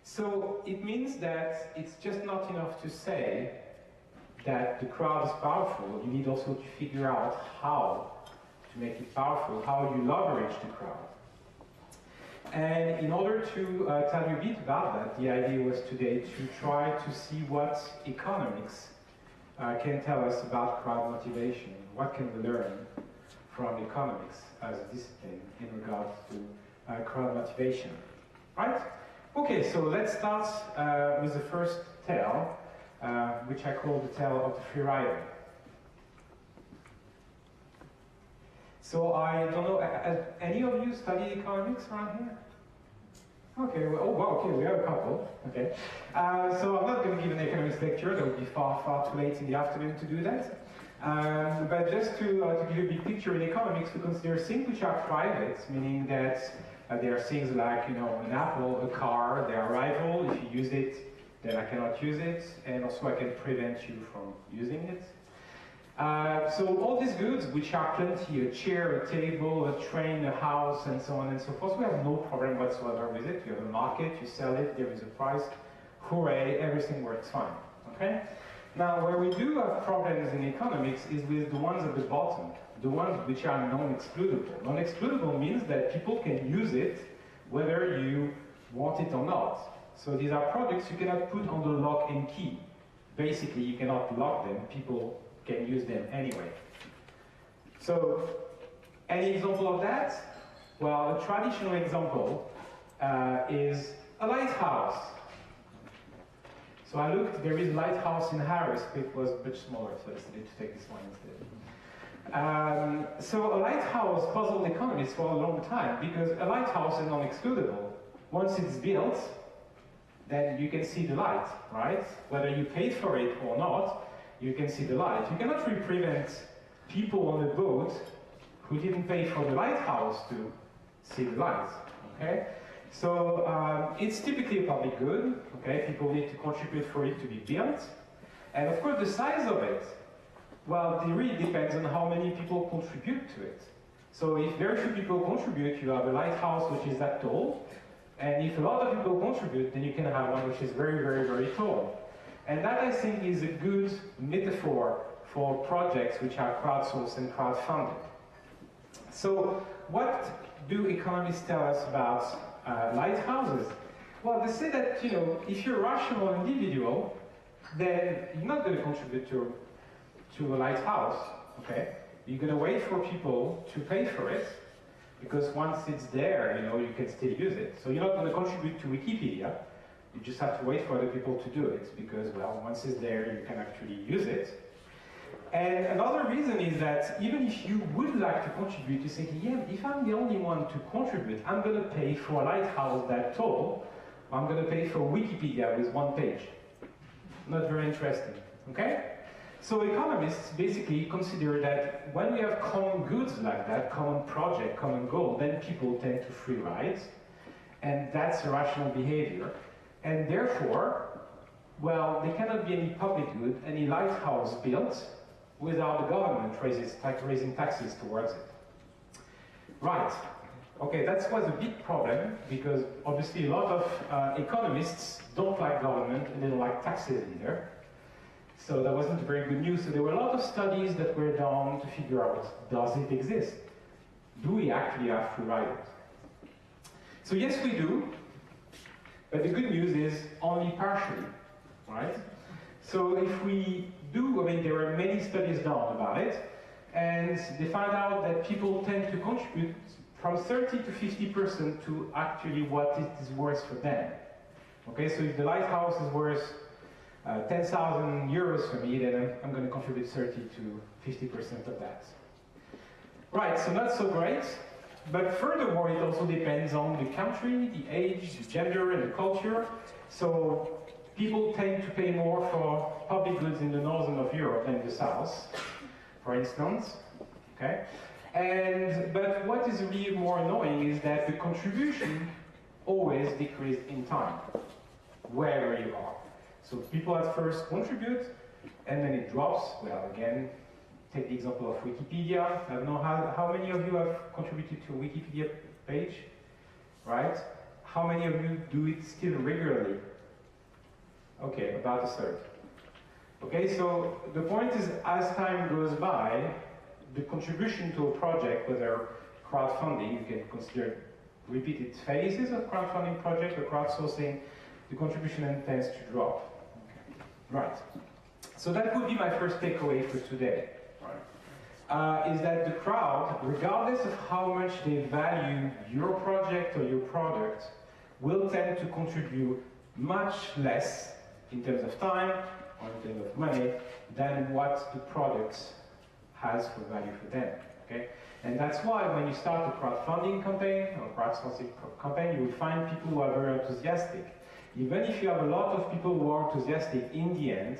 So it means that it's just not enough to say that the crowd is powerful. You need also to figure out how to make it powerful, how you leverage the crowd. And in order to tell you a bit about that, the idea was today to try to see what economics can tell us about crowd motivation. What can we learn from economics as a discipline in regards to crowd motivation, right? Okay, so let's start with the first tale, which I call the tale of the free rider. So I don't know, any of you study economics around here? Okay, well, oh wow, okay, we have a couple, okay. So I'm not going to give an economics lecture, that would be far, far too late in the afternoon to do that. But just to give you a big picture in economics, we consider things which are private, meaning that there are things like, you know, an apple, a car, they are rival. If you use it, then I cannot use it, and also I can prevent you from using it. So all these goods, which are plenty, a chair, a table, a train, a house, and so on and so forth, we have no problem whatsoever with it. You have a market, you sell it, there is a price, hooray, everything works fine, okay? Now, where we do have problems in economics is with the ones at the bottom, the ones which are non-excludable. Non-excludable means that people can use it whether you want it or not. So these are products you cannot put on the lock and key. Basically, you cannot lock them, people can use them anyway. So, any example of that? Well, a traditional example is a lighthouse. So I looked, there is a lighthouse in Harris, it was much smaller, so I decided to take this one instead. So a lighthouse puzzled economists for a long time, because a lighthouse is non-excludable. Once it's built, then you can see the light, right? Whether you paid for it or not, you can see the light. You cannot really prevent people on a boat who didn't pay for the lighthouse to see the light, okay? So it's typically a public good, okay? People need to contribute for it to be built. And of course the size of it, well, it really depends on how many people contribute to it. So if very few people contribute, you have a lighthouse which is that tall. And if a lot of people contribute, then you can have one which is very, very, very tall. And that, I think, is a good metaphor for projects which are crowdsourced and crowdfunded. So what do economists tell us about lighthouses? Well, they say that, you know, if you're a rational individual, then you're not going to contribute to a lighthouse, okay? You're going to wait for people to pay for it, because once it's there, you know, you can still use it. So you're not going to contribute to Wikipedia. You just have to wait for other people to do it, because, well, once it's there, you can actually use it. And another reason is that even if you would like to contribute, you think, yeah, if I'm the only one to contribute, I'm going to pay for a lighthouse that tall, or I'm going to pay for Wikipedia with one page. Not very interesting, okay? So economists basically consider that when we have common goods like that, common project, common goal, then people tend to free ride, and that's a rational behavior. And therefore, well, there cannot be any public good, any lighthouse built, without the government raising taxes towards it. Right. Okay, that was a big problem, because obviously a lot of economists don't like government, and they don't like taxes either. So that wasn't very good news. So there were a lot of studies that were done to figure out, does it exist? Do we actually have free riders? So yes, we do. But the good news is only partially, right? So if we do, I mean, there are many studies done about it, and they find out that people tend to contribute from 30 to 50% to actually what it is worth for them. Okay, so if the lighthouse is worth 10,000 euros for me, then I'm going to contribute 30 to 50% of that. Right, so not so great. But furthermore, it also depends on the country, the age, the gender, and the culture. So people tend to pay more for public goods in the northern of Europe than the south, for instance. Okay? But what is really more annoying is that the contribution always decreases in time, wherever you are. So people at first contribute, and then it drops. Well, again, take the example of Wikipedia. I don't know how many of you have contributed to a Wikipedia page, right? How many of you do it still regularly? Okay, about a third. Okay, so the point is, as time goes by, the contribution to a project, whether crowdfunding, you can consider repeated phases of crowdfunding project or crowdsourcing, the contribution then tends to drop. Okay. Right. So that would be my first takeaway for today. Is that the crowd, regardless of how much they value your project or your product, will tend to contribute much less in terms of time or in terms of money than what the product has for value for them. Okay? And that's why when you start a crowdfunding campaign or crowdsourcing campaign, you will find people who are very enthusiastic. Even if you have a lot of people who are enthusiastic, in the end,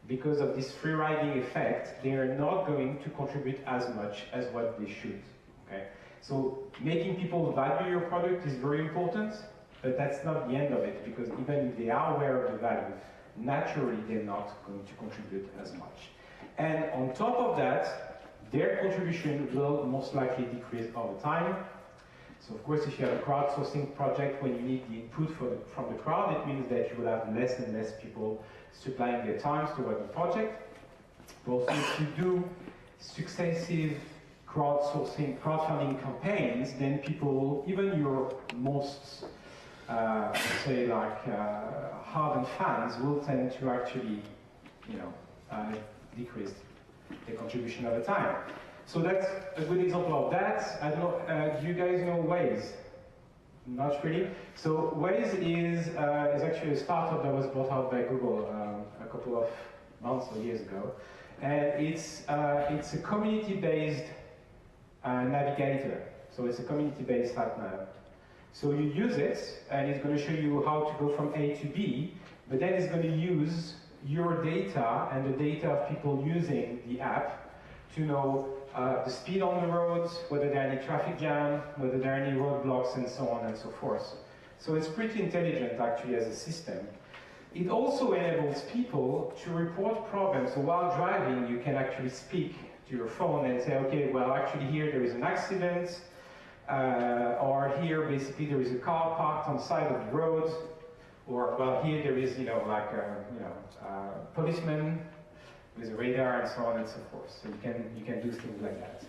because of this free riding effect, they are not going to contribute as much as what they should. Okay? So making people value your product is very important, but that's not the end of it, because even if they are aware of the value, naturally they're not going to contribute as much. And on top of that, their contribution will most likely decrease over time. So of course, if you have a crowdsourcing project when you need the input from the crowd, it means that you will have less and less people supplying their times toward the project. But also if you do successive crowdfunding campaigns, then people, even your most, say like hardened fans, will tend to actually, decrease their contribution over time. So that's a good example of that. I don't know, do you guys know Waze? Not really. So Waze is actually a startup that was bought out by Google a couple of months or years ago. And it's a community-based navigator. So it's a community-based sat nav. So you use it, and it's going to show you how to go from A to B, but then it's going to use your data and the data of people using the app to know the speed on the roads, whether there are any traffic jam, whether there are any roadblocks, and so on and so forth. So it's pretty intelligent, actually, as a system. It also enables people to report problems. So while driving, you can actually speak to your phone and say, okay, well, actually here there is an accident, or here basically there is a car parked on the side of the road, or well, here there is, a policeman with a radar and so on and so forth. So you can do things like that.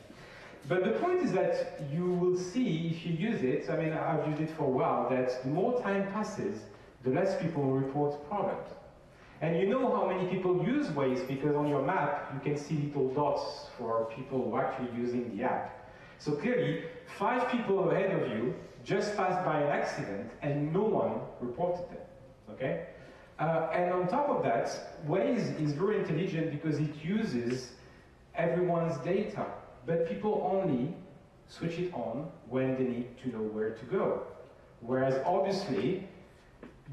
But the point is that you will see if you use it, I mean, I've used it for a while, that the more time passes, the less people report problems. And you know how many people use Waze because on your map, you can see little dots for people who are actually using the app. So clearly, 5 people ahead of you just passed by an accident and no one reported them, okay? And on top of that, Waze is very intelligent because it uses everyone's data, but people only switch it on when they need to know where to go. Whereas obviously,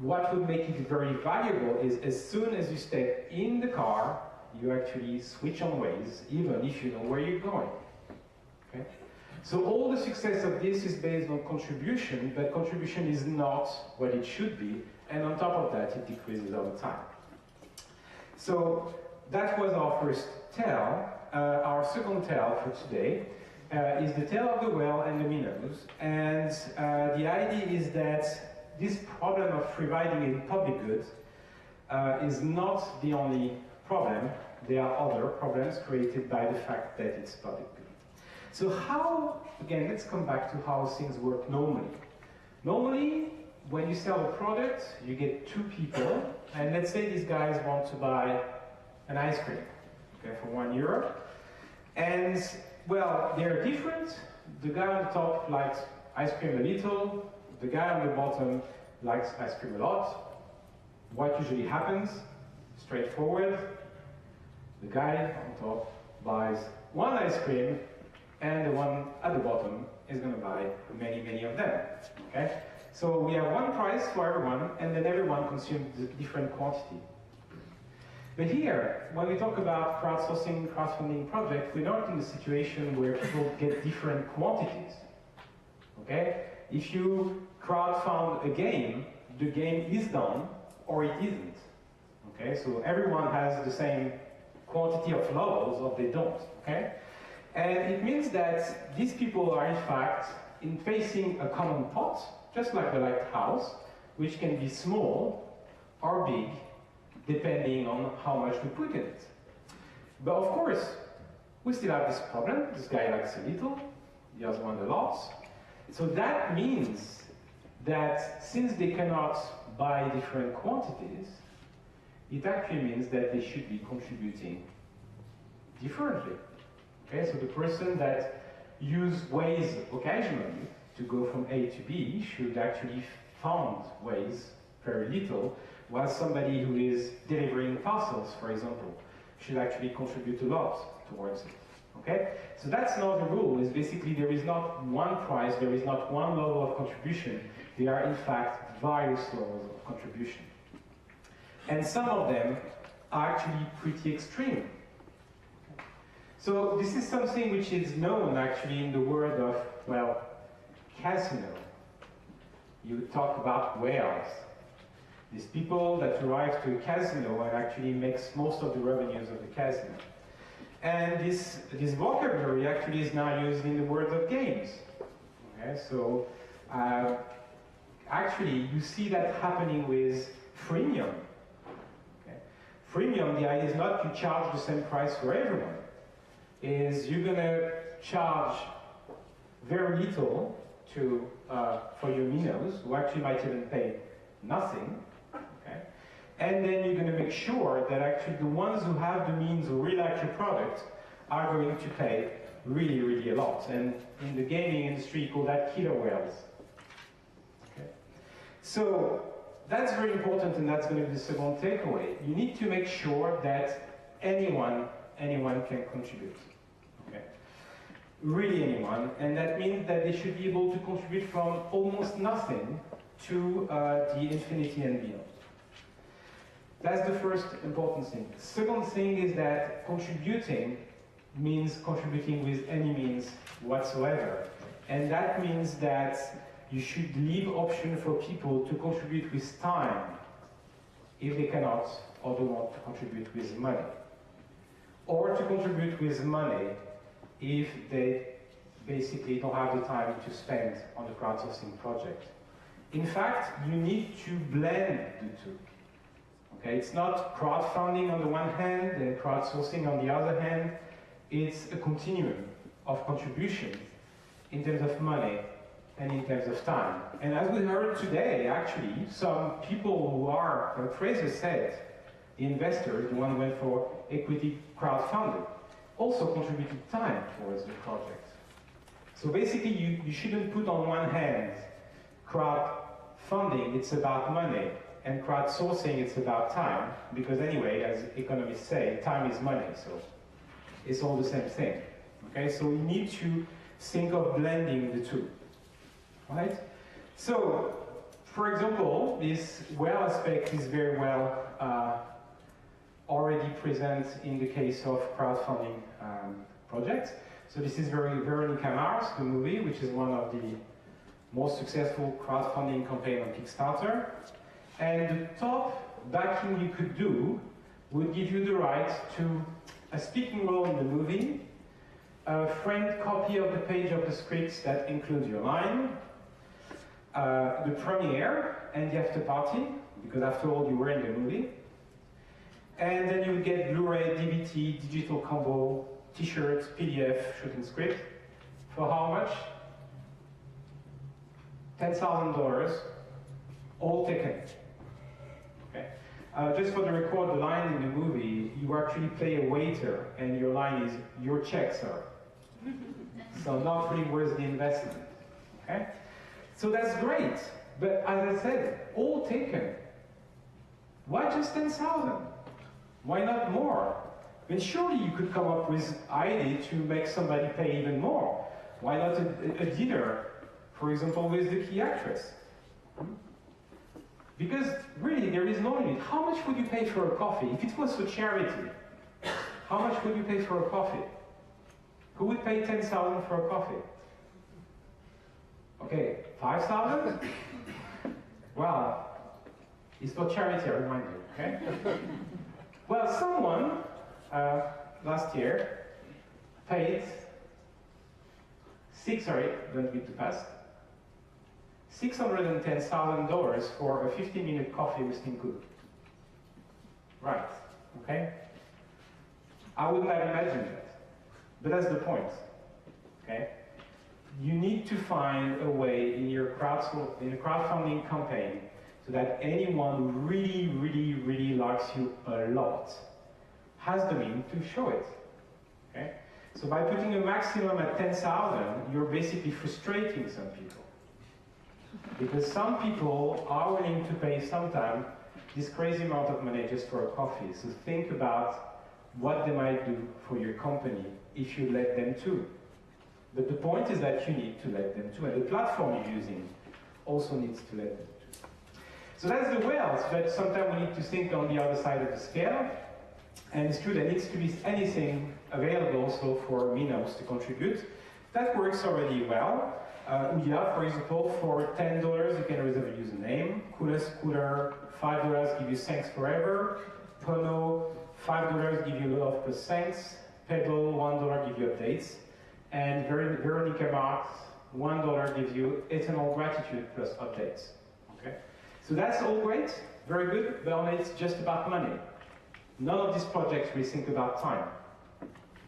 what would make it very valuable is as soon as you step in the car, you actually switch on Waze, even if you know where you're going. Okay? So all the success of this is based on contribution, but contribution is not what it should be. And on top of that, it decreases over time. So that was our first tale. Our second tale for today is the tale of the whale and the minnows. And the idea is that this problem of free riding in public goods is not the only problem. There are other problems created by the fact that it's public good. So how, again, let's come back to how things work normally. Normally, when you sell a product, you get 2 people, and let's say these guys want to buy an ice cream, okay, for €1. And, well, they're different. The guy on the top likes ice cream a little, the guy on the bottom likes ice cream a lot. What usually happens? Straightforward. The guy on top buys 1 ice cream, and the one at the bottom is going to buy many, many of them, okay? So we have one price for everyone, and then everyone consumes a different quantity. But here, when we talk about crowdfunding project, we're not in a situation where people get different quantities, okay? If you crowdfund a game, the game is done, or it isn't, okay? So everyone has the same quantity of levels, or they don't, okay? And it means that these people are, in fact, facing a common pot, just like the lighthouse, which can be small or big, depending on how much we put in it. But of course, we still have this problem. This guy likes a little, the other one a lot. So that means that since they cannot buy different quantities, it actually means that they should be contributing differently. Okay, so the person that uses Waze occasionally to go from A to B should actually fund Waze very little, while somebody who is delivering parcels, for example, should actually contribute a lot towards it. Okay? So that's not the rule. It's basically there is not one price, there is not one level of contribution. There are in fact various levels of contribution. And some of them are actually pretty extreme. So this is something which is known actually in the world of, well, casino. You talk about whales. These people that arrive to a casino and actually makes most of the revenues of the casino. And this vocabulary actually is now used in the world of games. Okay, so actually you see that happening with freemium. Okay. Freemium, the idea is not to charge the same price for everyone. Is you're gonna charge very little to for your minnows, who actually might even pay nothing. Okay. And then you're going to make sure that actually the ones who have the means who really like your product are going to pay really, really a lot. And in the gaming industry, you call that killer whales. Okay. So that's very important, and that's going to be the second takeaway. You need to make sure that anyone can contribute. Okay. Really anyone, and that means that they should be able to contribute from almost nothing to the infinity and beyond. That's the first important thing. The second thing is that contributing means contributing with any means whatsoever. And that means that you should leave option for people to contribute with time if they cannot or don't want to contribute with money. Or to contribute with money if they basically don't have the time to spend on the crowdsourcing project. In fact, you need to blend the two. Okay, it's not crowdfunding on the one hand and crowdsourcing on the other hand. It's a continuum of contribution in terms of money and in terms of time. And as we heard today, actually, some people who are, like Fraser said, the investors, the one who went for equity crowdfunding, also contributed time towards the project. So basically, you shouldn't put on one hand crowdfunding, it's about money, and crowdsourcing, it's about time, because anyway, as economists say, time is money, so it's all the same thing. Okay, so we need to think of blending the two, right? So, for example, this whale aspect is very well already present in the case of crowdfunding projects. So this is Veronica Mars, the movie, which is one of the most successful crowdfunding campaign on Kickstarter. And the top backing you could do would give you the right to a speaking role in the movie, a framed copy of the page of the script that includes your line, the premiere and the after party, because after all you were in the movie, and then you would get Blu-ray, DVD, digital combo, t-shirts, PDF, shooting script, for how much? $10,000, all taken. Okay. Just for the record, the line in the movie, you actually play a waiter, and your line is, "Your check, sir." So not really worth the investment. Okay? So that's great, but as I said, all taken. Why just 10,000? Why not more? I mean, surely you could come up with an idea to make somebody pay even more. Why not a dinner, for example, with the key actress? Because really, there is no limit. How much would you pay for a coffee? If it was for charity, how much would you pay for a coffee? Who would pay 10,000 for a coffee? Okay, 5,000? Well, it's for charity, I remind you, okay? Well, someone last year paid $610,000 for a 50-minute coffee with Tim Cook. Right, okay? I wouldn't have imagined that. But that's the point, okay? You need to find a way in your crowdfunding campaign so that anyone who really, really, really likes you a lot has the means to show it, okay? So by putting a maximum at 10,000, you're basically frustrating some people. Because some people are willing to pay sometimes this crazy amount of money just for a coffee. So think about what they might do for your company if you let them to. But the point is that you need to let them to, and the platform you're using also needs to let them to. So that's the whales, but sometimes we need to think on the other side of the scale. And it's true there needs to be anything available also for minnows to contribute. That works already well. Ouya, for example, for $10 you can reserve a username. Cooler Scooter, $5 give you thanks forever. Pono, $5 give you love plus thanks. Pebble, $1 give you updates. And Veronica Mart, $1 gives you eternal gratitude plus updates. Okay? So that's all great, very good, but only it's just about money. None of these projects will think about time.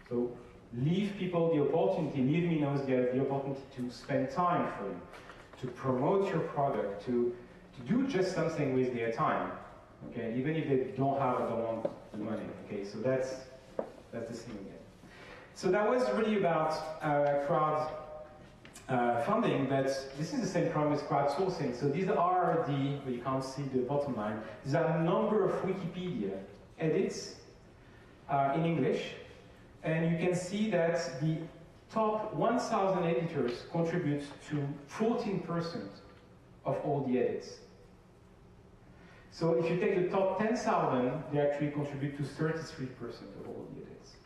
So leave people the opportunity, leave minnows the opportunity to spend time for you, to promote your product, to do just something with their time, okay? Even if they don't have or don't want the money, okay? So that's the thing again. So that was really about crowd funding, but this is the same problem with crowdsourcing. So these are well, you can't see the bottom line, these are a number of Wikipedia edits in English. And you can see that the top 1,000 editors contribute to 14% of all the edits. So if you take the top 10,000, they actually contribute to 33% of all the edits.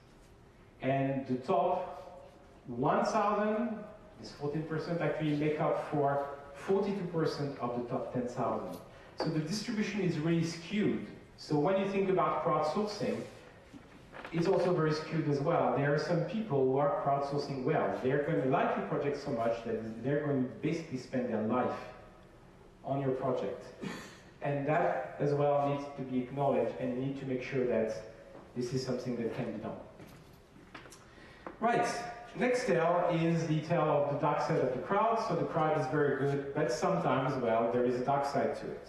And the top 1,000, this 14% actually make up for 42% of the top 10,000. So the distribution is really skewed. So when you think about crowdsourcing, it's also very skewed as well. There are some people who are crowdsourcing well. They're going to like your project so much that they're going to basically spend their life on your project. And that as well needs to be acknowledged, and you need to make sure that this is something that can be done. Right, next tale is the tale of the dark side of the crowd. So the crowd is very good, but sometimes, well, there is a dark side to it.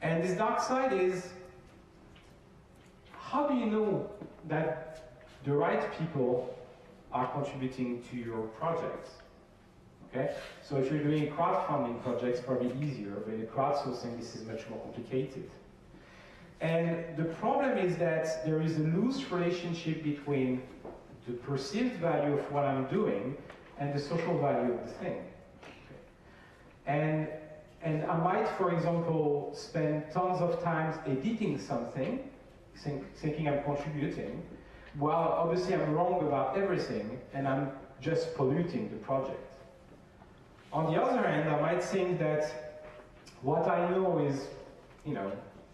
And this dark side is, how do you know that the right people are contributing to your projects? Okay? So if you're doing crowdfunding projects, probably easier, but in crowdsourcing, this is much more complicated. And the problem is that there is a loose relationship between the perceived value of what I'm doing and the social value of the thing. Okay. And I might, for example, spend tons of time editing something, thinking I'm contributing, while obviously I'm wrong about everything and I'm just polluting the project. On the other hand, I might think that what I know is,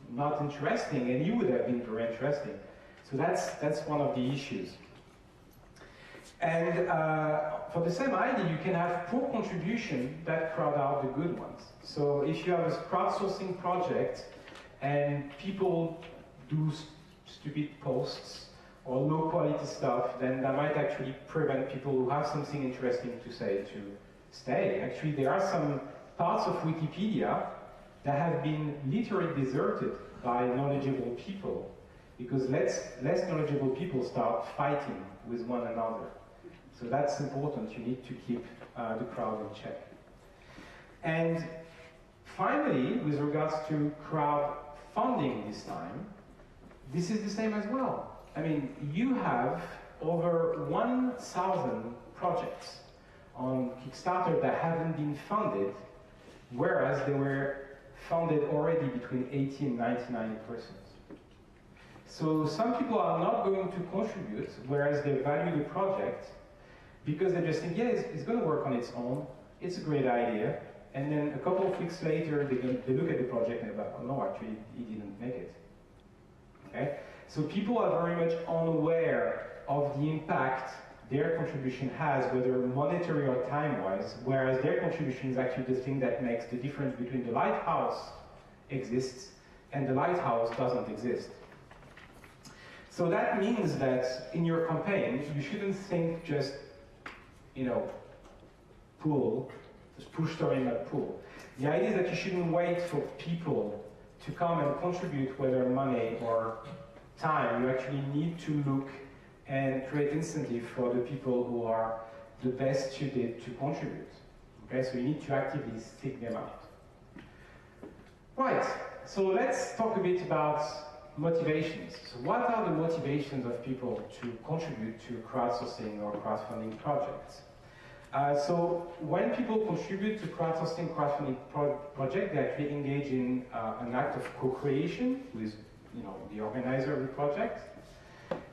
not interesting, and you would have been very interesting. So that's one of the issues. And for the same idea, you can have poor contribution that crowd out the good ones. So if you have a crowdsourcing project and people do stupid posts or low quality stuff, then that might actually prevent people who have something interesting to say to stay. Actually, there are some parts of Wikipedia that have been literally deserted by knowledgeable people because less knowledgeable people start fighting with one another. So that's important. You need to keep the crowd in check. And finally, with regards to crowdfunding this time, this is the same as well. I mean, you have over 1,000 projects on Kickstarter that haven't been funded, whereas they were funded already between 80 and 99%. So some people are not going to contribute, whereas they value the project, because they just think, yeah, it's going to work on its own, it's a great idea, and then a couple of weeks later, they look at the project and they're like, oh no, actually, it didn't make it. Okay? So people are very much unaware of the impact their contribution has, whether monetary or time-wise, whereas their contribution is actually the thing that makes the difference between the lighthouse exists and the lighthouse doesn't exist. So that means that in your campaign, you shouldn't think just, just push story not pull. The idea is that you shouldn't wait for people to come and contribute, whether money or time. You actually need to look and create incentive for the people who are the best suited to contribute. Okay, so you need to actively seek them out. Right, so let's talk a bit about motivations. So what are the motivations of people to contribute to crowdsourcing or crowdfunding projects? So when people contribute to crowdsourcing project, they actually engage in an act of co-creation with the organizer of the project.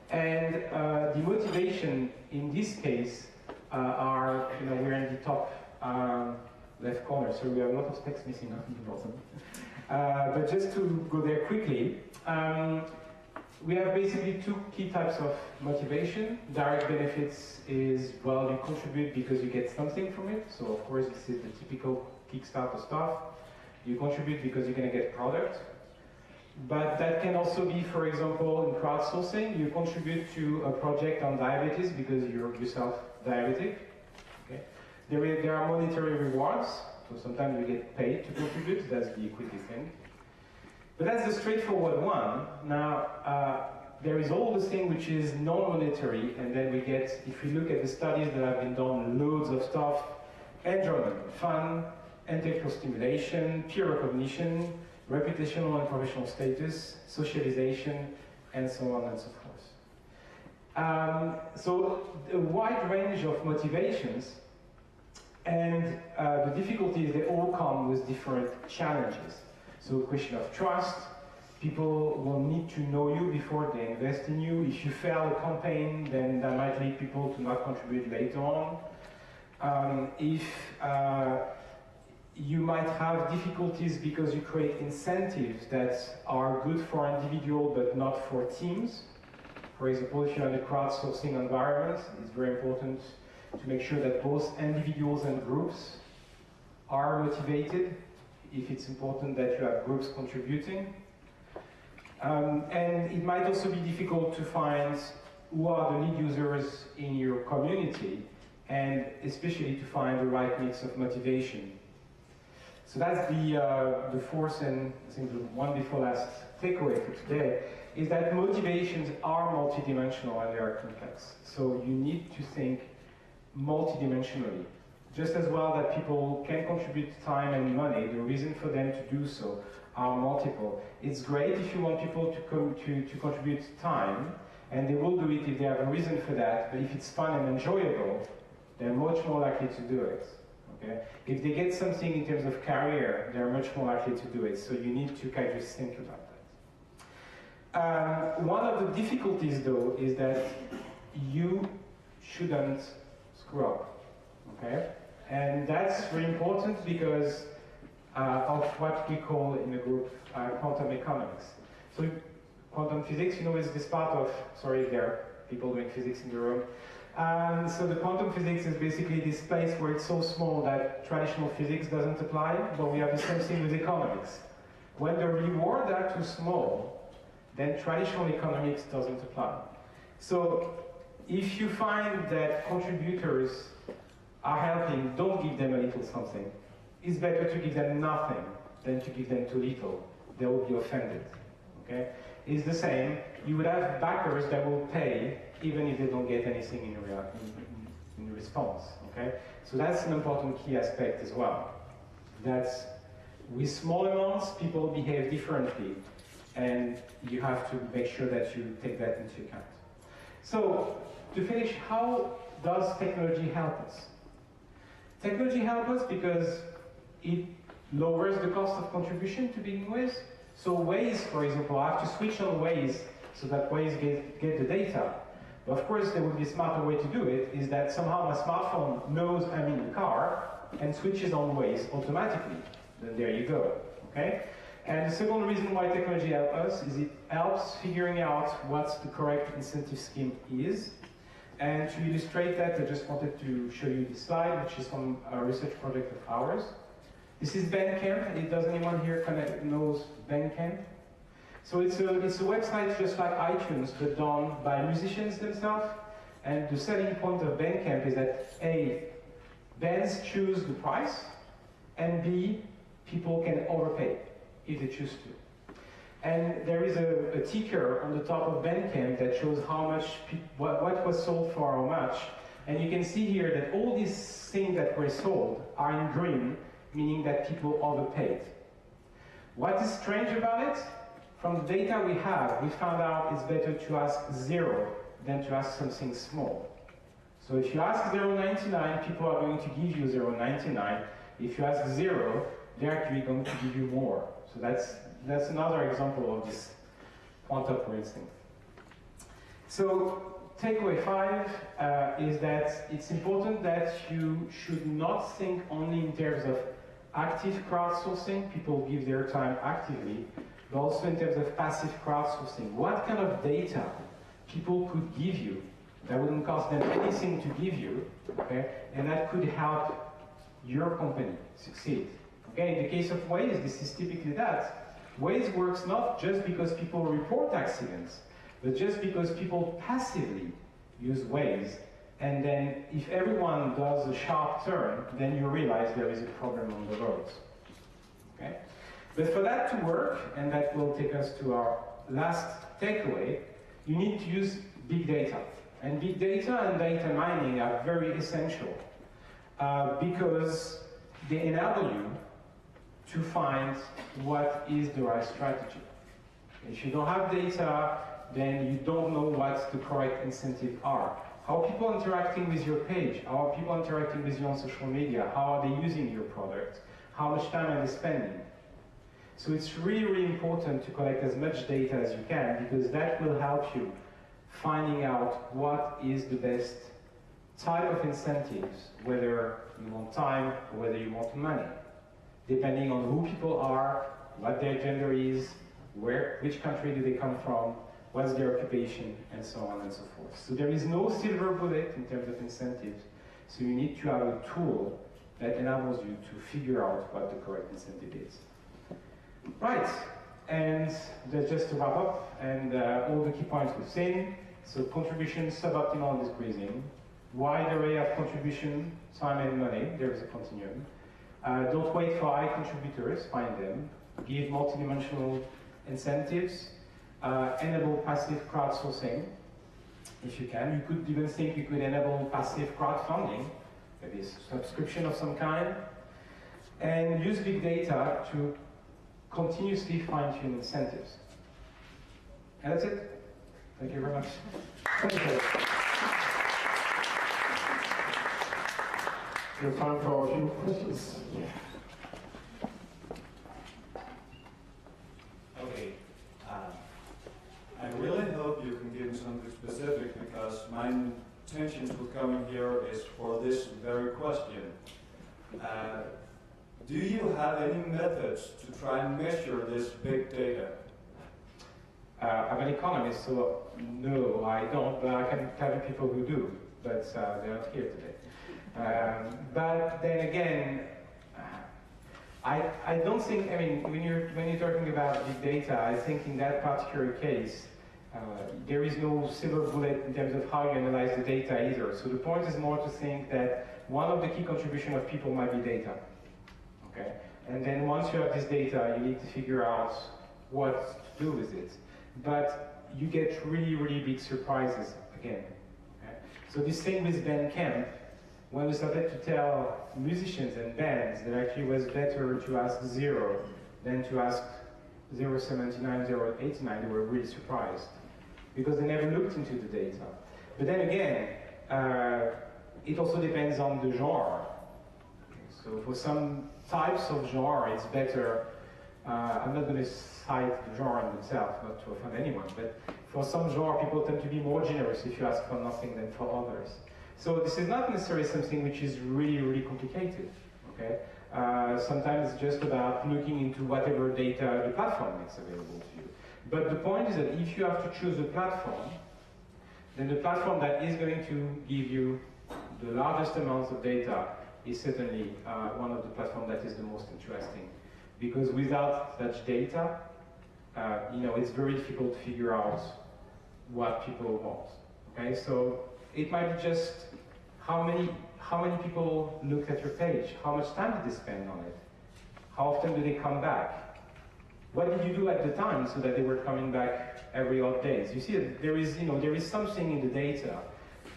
And the motivation in this case are, we're in the top left corner, so we have a lot of text missing on the bottom. But just to go there quickly, we have basically two key types of motivation. Direct benefits is, well, you contribute because you get something from it. So of course, this is the typical Kickstarter stuff. You contribute because you're going to get product. But that can also be, for example, in crowdsourcing, you contribute to a project on diabetes because you're yourself diabetic. Okay. There are monetary rewards, so sometimes you get paid to contribute, that's the equity thing. But that's the straightforward one. Now, there is all this thing which is non-monetary, and then we get, if you look at the studies that have been done, loads of stuff: enjoyment, fun, intellectual stimulation, peer recognition, reputational and professional status, socialization, and so on and so forth. So a wide range of motivations, and the difficulty is they all come with different challenges. So a question of trust, people will need to know you before they invest in you. If you fail a campaign, then that might lead people to not contribute later on. You might have difficulties because you create incentives that are good for individuals but not for teams. For example, if you're in a crowdsourcing environment, it's very important to make sure that both individuals and groups are motivated. If it's important that you have groups contributing. And it might also be difficult to find who are the lead users in your community, and especially to find the right mix of motivation. So that's the fourth and I think the one before last takeaway for today, is that motivations are multidimensional and they are complex. So you need to think multidimensionally. Just as well that people can contribute time and money, the reason for them to do so are multiple. It's great if you want people to contribute time, and they will do it if they have a reason for that, but if it's fun and enjoyable, they're much more likely to do it. Okay? If they get something in terms of career, they're much more likely to do it, so you need to kind of think about that. One of the difficulties, though, is that you shouldn't screw up. Okay? And that's very important because of what we call in the group quantum economics. So quantum physics, is this part of, sorry, there are people doing physics in the room. So the quantum physics is basically this place where it's so small that traditional physics doesn't apply, but we have the same thing with economics. When the rewards are too small, then traditional economics doesn't apply. So if you find that contributors are helping, don't give them a little something. It's better to give them nothing than to give them too little. They will be offended. Okay? It's the same. You would have backers that will pay even if they don't get anything in response. Okay? So that's an important key aspect as well. That's with small amounts, people behave differently, and you have to make sure that you take that into account. So to finish, how does technology help us? Technology helps us because it lowers the cost of contribution to begin with. So Waze, for example, I have to switch on Waze so that Waze get the data. But of course, there would be a smarter way to do it, is that somehow my smartphone knows I'm in the car and switches on Waze automatically. Then there you go, okay? And the second reason why technology helps us is it helps figuring out what the correct incentive scheme is. And to illustrate that, I just wanted to show you this slide, which is from a research project of ours. This is Bandcamp. Does anyone here knows Bandcamp? So it's a website just like iTunes, but done by musicians themselves. And the selling point of Bandcamp is that A, bands choose the price, and B, people can overpay if they choose to. And there is a ticker on the top of Bandcamp that shows how much, what was sold for how much. And you can see here that all these things that were sold are in green, meaning that people overpaid. What is strange about it? From the data we have, we found out it's better to ask 0 than to ask something small. So if you ask 0.99, people are going to give you 0.99. If you ask 0, they're actually going to give you more. So that's another example of this on-top instinct. So takeaway 5 is that it's important that you should not think only in terms of active crowdsourcing, people give their time actively, but also in terms of passive crowdsourcing. What kind of data people could give you that wouldn't cost them anything to give you, okay, and that could help your company succeed. Okay, in the case of Waze, this is typically that. Waze works not just because people report accidents, but just because people passively use Waze, and then if everyone does a sharp turn, then you realize there is a problem on the roads. Okay? But for that to work, and that will take us to our last takeaway, you need to use big data. And big data and data mining are very essential because they enable you to find what is the right strategy. If you don't have data, then you don't know what the correct incentives are. How are people interacting with your page? How are people interacting with you on social media? How are they using your product? How much time are they spending? So it's really, really important to collect as much data as you can, because that will help you finding out what is the best type of incentives, whether you want time or whether you want money, depending on who people are, what their gender is, which country do they come from, what's their occupation, and so on and so forth. So there is no silver bullet in terms of incentives, so you need to have a tool that enables you to figure out what the correct incentive is. Right, and that's just to wrap up, and all the key points we've seen. So contribution, suboptimal decreasing, wide array of contribution, time and money, there is a continuum. Don't wait for high contributors, find them. Give multidimensional incentives. Enable passive crowdsourcing, if you can. You could even think you could enable passive crowdfunding, maybe a subscription of some kind. And use big data to continuously fine-tune incentives. And that's it. Thank you very much. Thank you. We have time for a few questions. Okay. I really hope you can give me something specific, because my intention to coming here is for this very question. Do you have any methods to try and measure this big data? I'm an economist, so no, I don't, but I can tell you people who do, but they're not here today. But then again, I don't think, I mean, when you're talking about big data, I think in that particular case, there is no silver bullet in terms of how you analyze the data either. So the point is more to think that one of the key contributions of people might be data. Okay? And then once you have this data, you need to figure out what to do with it. But you get really, really big surprises again. Okay? So this thing with Bandcamp, when we started to tell musicians and bands that actually was better to ask 0 than to ask 0.79, 0.89, they were really surprised, because they never looked into the data. But then again, it also depends on the genre. So for some types of genre, it's better. I'm not going to cite the genre in itself, not to offend anyone, but for some genre, people tend to be more generous if you ask for nothing than for others. So this is not necessarily something which is really, really complicated. Okay? Sometimes it's just about looking into whatever data the platform makes available to you. But the point is that if you have to choose a platform, then the platform that is going to give you the largest amounts of data is certainly one of the platforms that is the most interesting. Because without such data, it's very difficult to figure out what people want. Okay, so it might be just how many people looked at your page, how much time did they spend on it, how often do they come back, what did you do at the time so that they were coming back every odd days. You see, there is something in the data,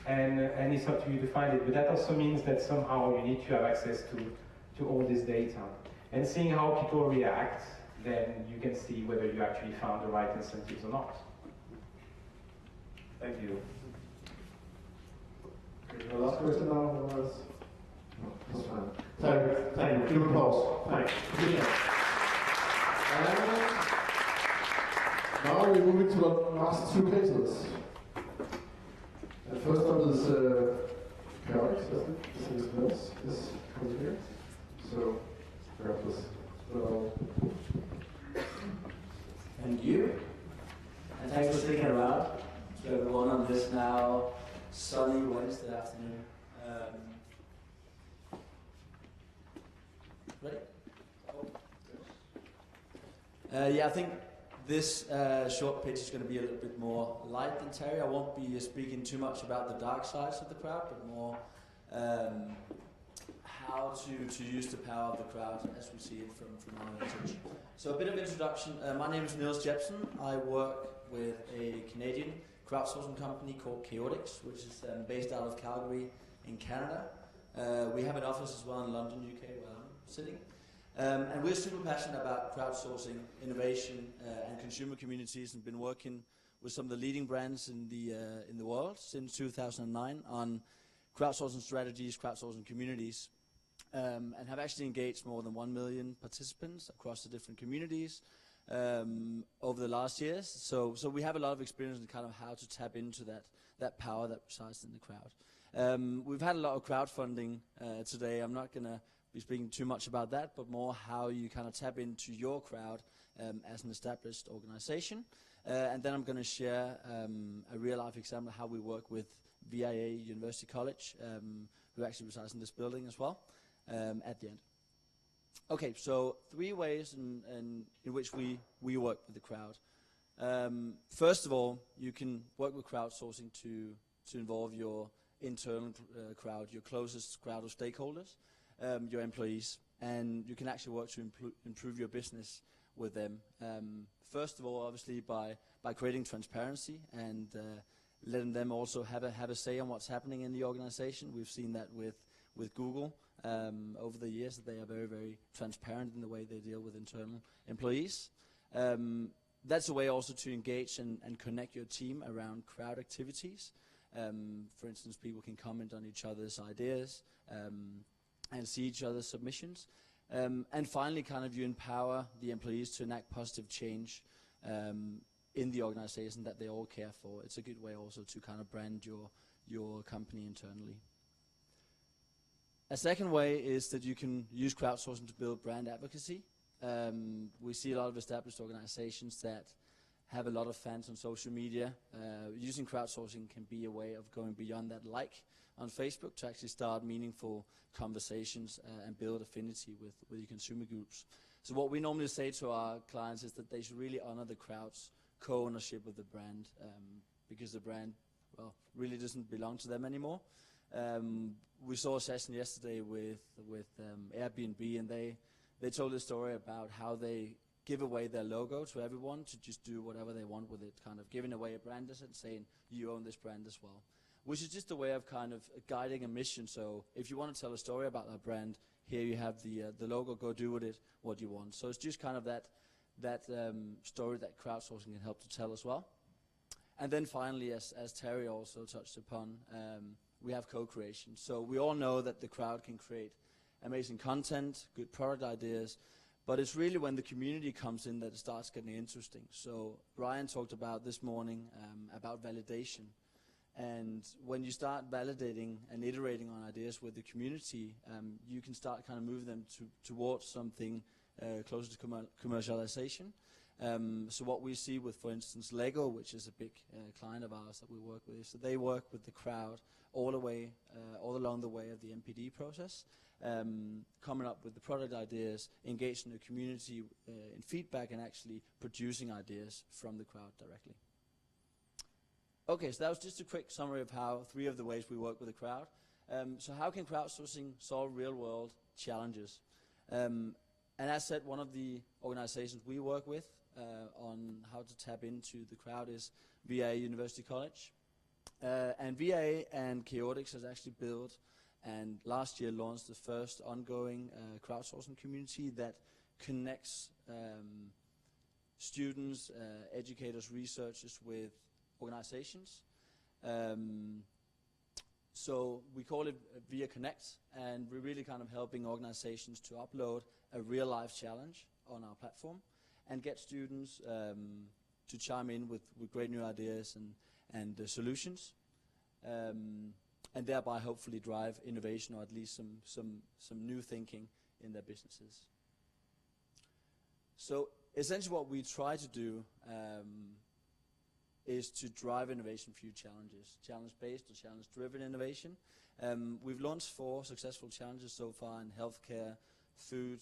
and it's up to you to find it. But that also means that somehow you need to have access to all this data. And seeing how people react, then you can see whether you actually found the right incentives or not. Thank you. Okay, the last question now was... No, that's fine. Thank you. Give applause. Thank you. Now we we're moving to the last two cases. The first one is chaotic, doesn't it? This comes here. So, grab this little. Thank you. And thanks for sticking around to everyone on this now sunny Wednesday afternoon. Ready? Yeah, I think this short pitch is going to be a little bit more light than Terry. I won't be speaking too much about the dark sides of the crowd, but more how to use the power of the crowd as we see it from our vantage. So a bit of introduction. My name is Niels Jepsen. I work with a Canadian crowdsourcing company called Chaotix, which is based out of Calgary in Canada. We have an office as well in London, UK, where I'm sitting. And we're super passionate about crowdsourcing, innovation, and consumer communities, and been working with some of the leading brands in the world since 2009 on crowdsourcing strategies, crowdsourcing communities, and have actually engaged more than 1 million participants across the different communities over the last years. So we have a lot of experience in kind of how to tap into that power that resides in the crowd. We've had a lot of crowdfunding today. I'm not going to be speaking too much about that, but more how you kind of tap into your crowd as an established organization. And then I'm going to share a real-life example of how we work with VIA University College, who actually resides in this building as well, at the end. Okay, so 3 ways in which we work with the crowd. First of all, you can work with crowdsourcing to involve your internal crowd, your closest crowd of stakeholders, your employees, and you can actually work to improve your business with them. First of all, obviously by creating transparency and letting them also have a say on what's happening in the organization. We've seen that with Google over the years, that they are very, very transparent in the way they deal with internal employees. That's a way also to engage and connect your team around crowd activities. For instance, people can comment on each other's ideas and see each other's submissions. And finally, kind of you empower the employees to enact positive change in the organization that they all care for. It's a good way also to kind of brand your company internally. A second way is that you can use crowdsourcing to build brand advocacy. We see a lot of established organizations that have a lot of fans on social media. Using crowdsourcing can be a way of going beyond that like on Facebook to actually start meaningful conversations and build affinity with your consumer groups. So what we normally say to our clients is that they should really honor the crowd's co-ownership of the brand, because the brand, well, really doesn't belong to them anymore. We saw a session yesterday with Airbnb, and they told a story about how they give away their logo to everyone to just do whatever they want with it, kind of giving away a brand asset, saying you own this brand as well, which is just a way of kind of guiding a mission. So if you want to tell a story about that brand, here you have the logo, go do with it what you want. So it's just kind of that story that crowdsourcing can help to tell as well. And then finally, as Terry also touched upon, we have co-creation. So we all know that the crowd can create amazing content, good product ideas, but it's really when the community comes in that it starts getting interesting. So Ryan talked about this morning about validation. And when you start validating and iterating on ideas with the community, you can start kind of move them towards something closer to commercialization. So what we see with, for instance, Lego, which is a big client of ours that we work with, so they work with the crowd all along the way of the MPD process, coming up with the product ideas, engaging the community in feedback, and actually producing ideas from the crowd directly. Okay, so that was just a quick summary of how 3 of the ways we work with the crowd. So how can crowdsourcing solve real-world challenges? And as said, one of the organizations we work with on how to tap into the crowd is VIA University College. And VIA and Chaotix has actually built and last year launched the first ongoing crowdsourcing community that connects students, educators, researchers with organizations. So we call it VIA Connect, and we're really kind of helping organizations to upload a real-life challenge on our platform and get students chime in with great new ideas and solutions, and thereby hopefully drive innovation, or at least some new thinking in their businesses. So essentially what we try to do is to drive innovation through challenges, challenge-based or challenge-driven innovation. We've launched 4 successful challenges so far in healthcare, food,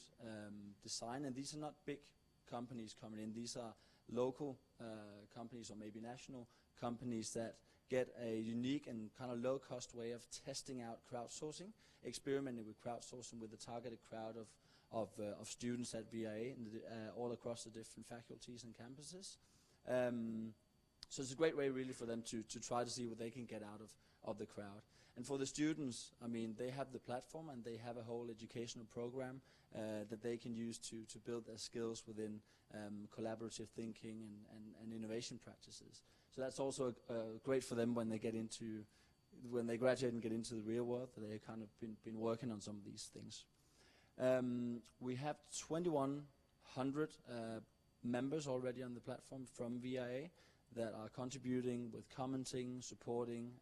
design, and these are not big companies coming in. These are local companies, or maybe national companies, that get a unique and kind of low-cost way of testing out crowdsourcing, experimenting with crowdsourcing with a targeted crowd of students at VIA all across the different faculties and campuses. So it's a great way really for them to try to see what they can get out of the crowd. And for the students, I mean, they have the platform and they have a whole educational program that they can use to build their skills within collaborative thinking and innovation practices. So that's also great for them when they graduate and get into the real world. They've kind of been working on some of these things. We have 2,100 members already on the platform from VIA that are contributing with commenting, supporting,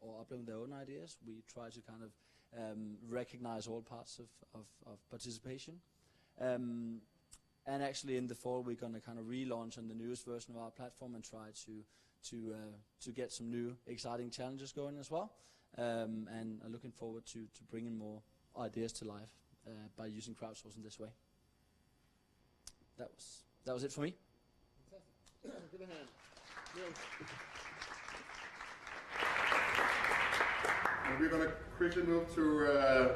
or uploading their own ideas. We try to kind of recognize all parts of participation. And actually in the fall we're going to kind of relaunch on the newest version of our platform and try to get some new exciting challenges going as well. And I'm looking forward to bringing more ideas to life by using crowdsourcing this way. That was it for me. Fantastic. Give a hand. And we're going to quickly move to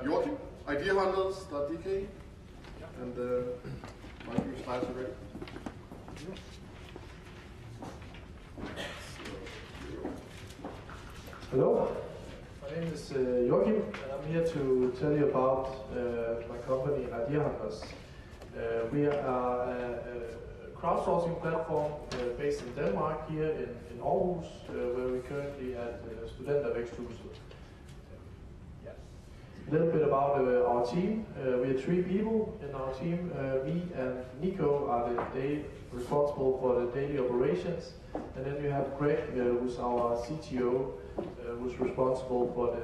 Joachim, ideahunters.dk, and my few slides are ready. Hello, my name is Joachim, and I'm here to tell you about my company, Idea Hunters. We are a crowdsourcing platform based in Denmark, here in Aarhus, where we're currently at Studentervæksthuset. A little bit about our team. We are 3 people in our team. Me and Nico are responsible for the daily operations, and then you have Greg, who's our CTO, who's responsible for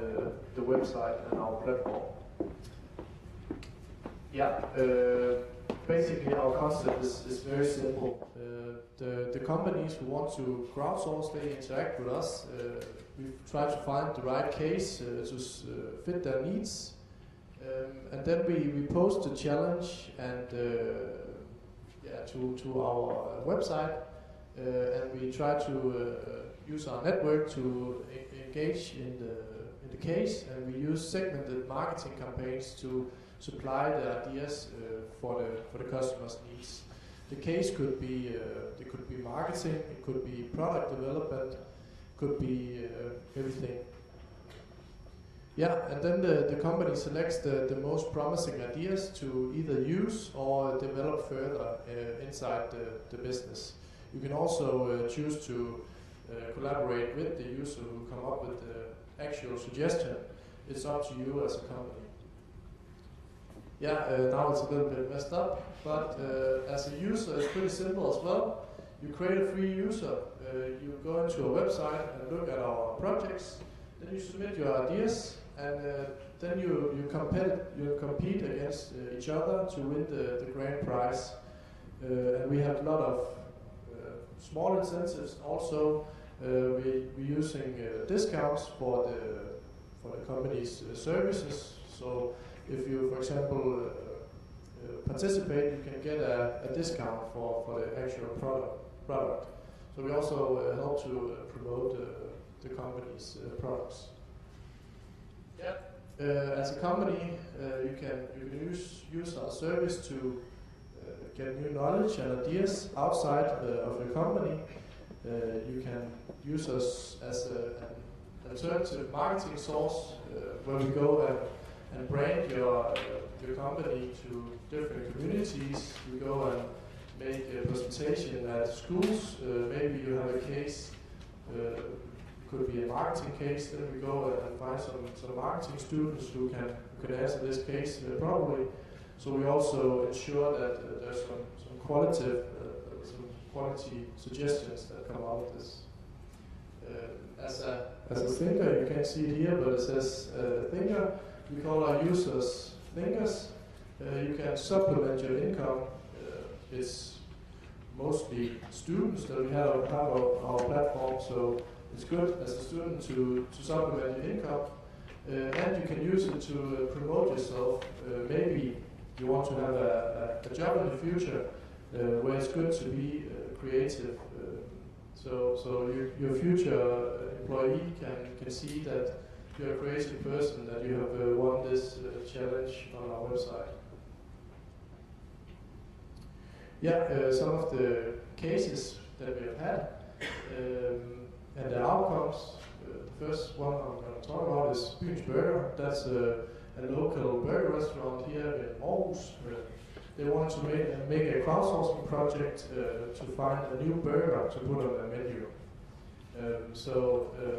the website and our platform. Yeah. Basically, our concept is very simple. The companies who want to crowdsource, they interact with us. We try to find the right case to fit their needs. And then we post the challenge and to our website. And we try to use our network to engage in the case. And we use segmented marketing campaigns to supply the ideas for the customer's needs. The case could be marketing, it could be product development, could be everything. Yeah, and then the company selects the most promising ideas to either use or develop further inside the business. You can also choose to collaborate with the user who come up with the actual suggestion. It's up to you as a company. Yeah, now it's a little bit messed up, but as a user it's pretty simple as well. You create a free user, you go into a website and look at our projects, then you submit your ideas, and then you compete against each other to win the grand prize. And we have a lot of small incentives also. We're using discounts for the company's services. So if you, for example, participate, you can get a discount for the actual product. So we also help to promote the company's products. Yeah. As a company, you can use our service to get new knowledge and ideas outside of your company. You can use us as an alternative marketing source where we go and brand your company to different communities. We go and make a presentation at schools. Maybe you have a case, could be a marketing case. Then we go and find some marketing students who can answer this case probably. So we also ensure that there's some qualitative quality suggestions that come out of this. As a thinker, you can't see it here, but it says thinker. We call our users thinkers. You can supplement your income. It's mostly students that we have on our platform, so it's good as a student to supplement your income. And you can use it to promote yourself. Maybe you want to have a job in the future where it's good to be creative. So your future employee can see that you're a creative person, that you have won this challenge on our website. Yeah, some of the cases that we have had and the outcomes. The first one I'm going to talk about is Byens Burger. That's a local burger restaurant here in Aarhus. They want to make a crowdsourcing project to find a new burger to put on their menu.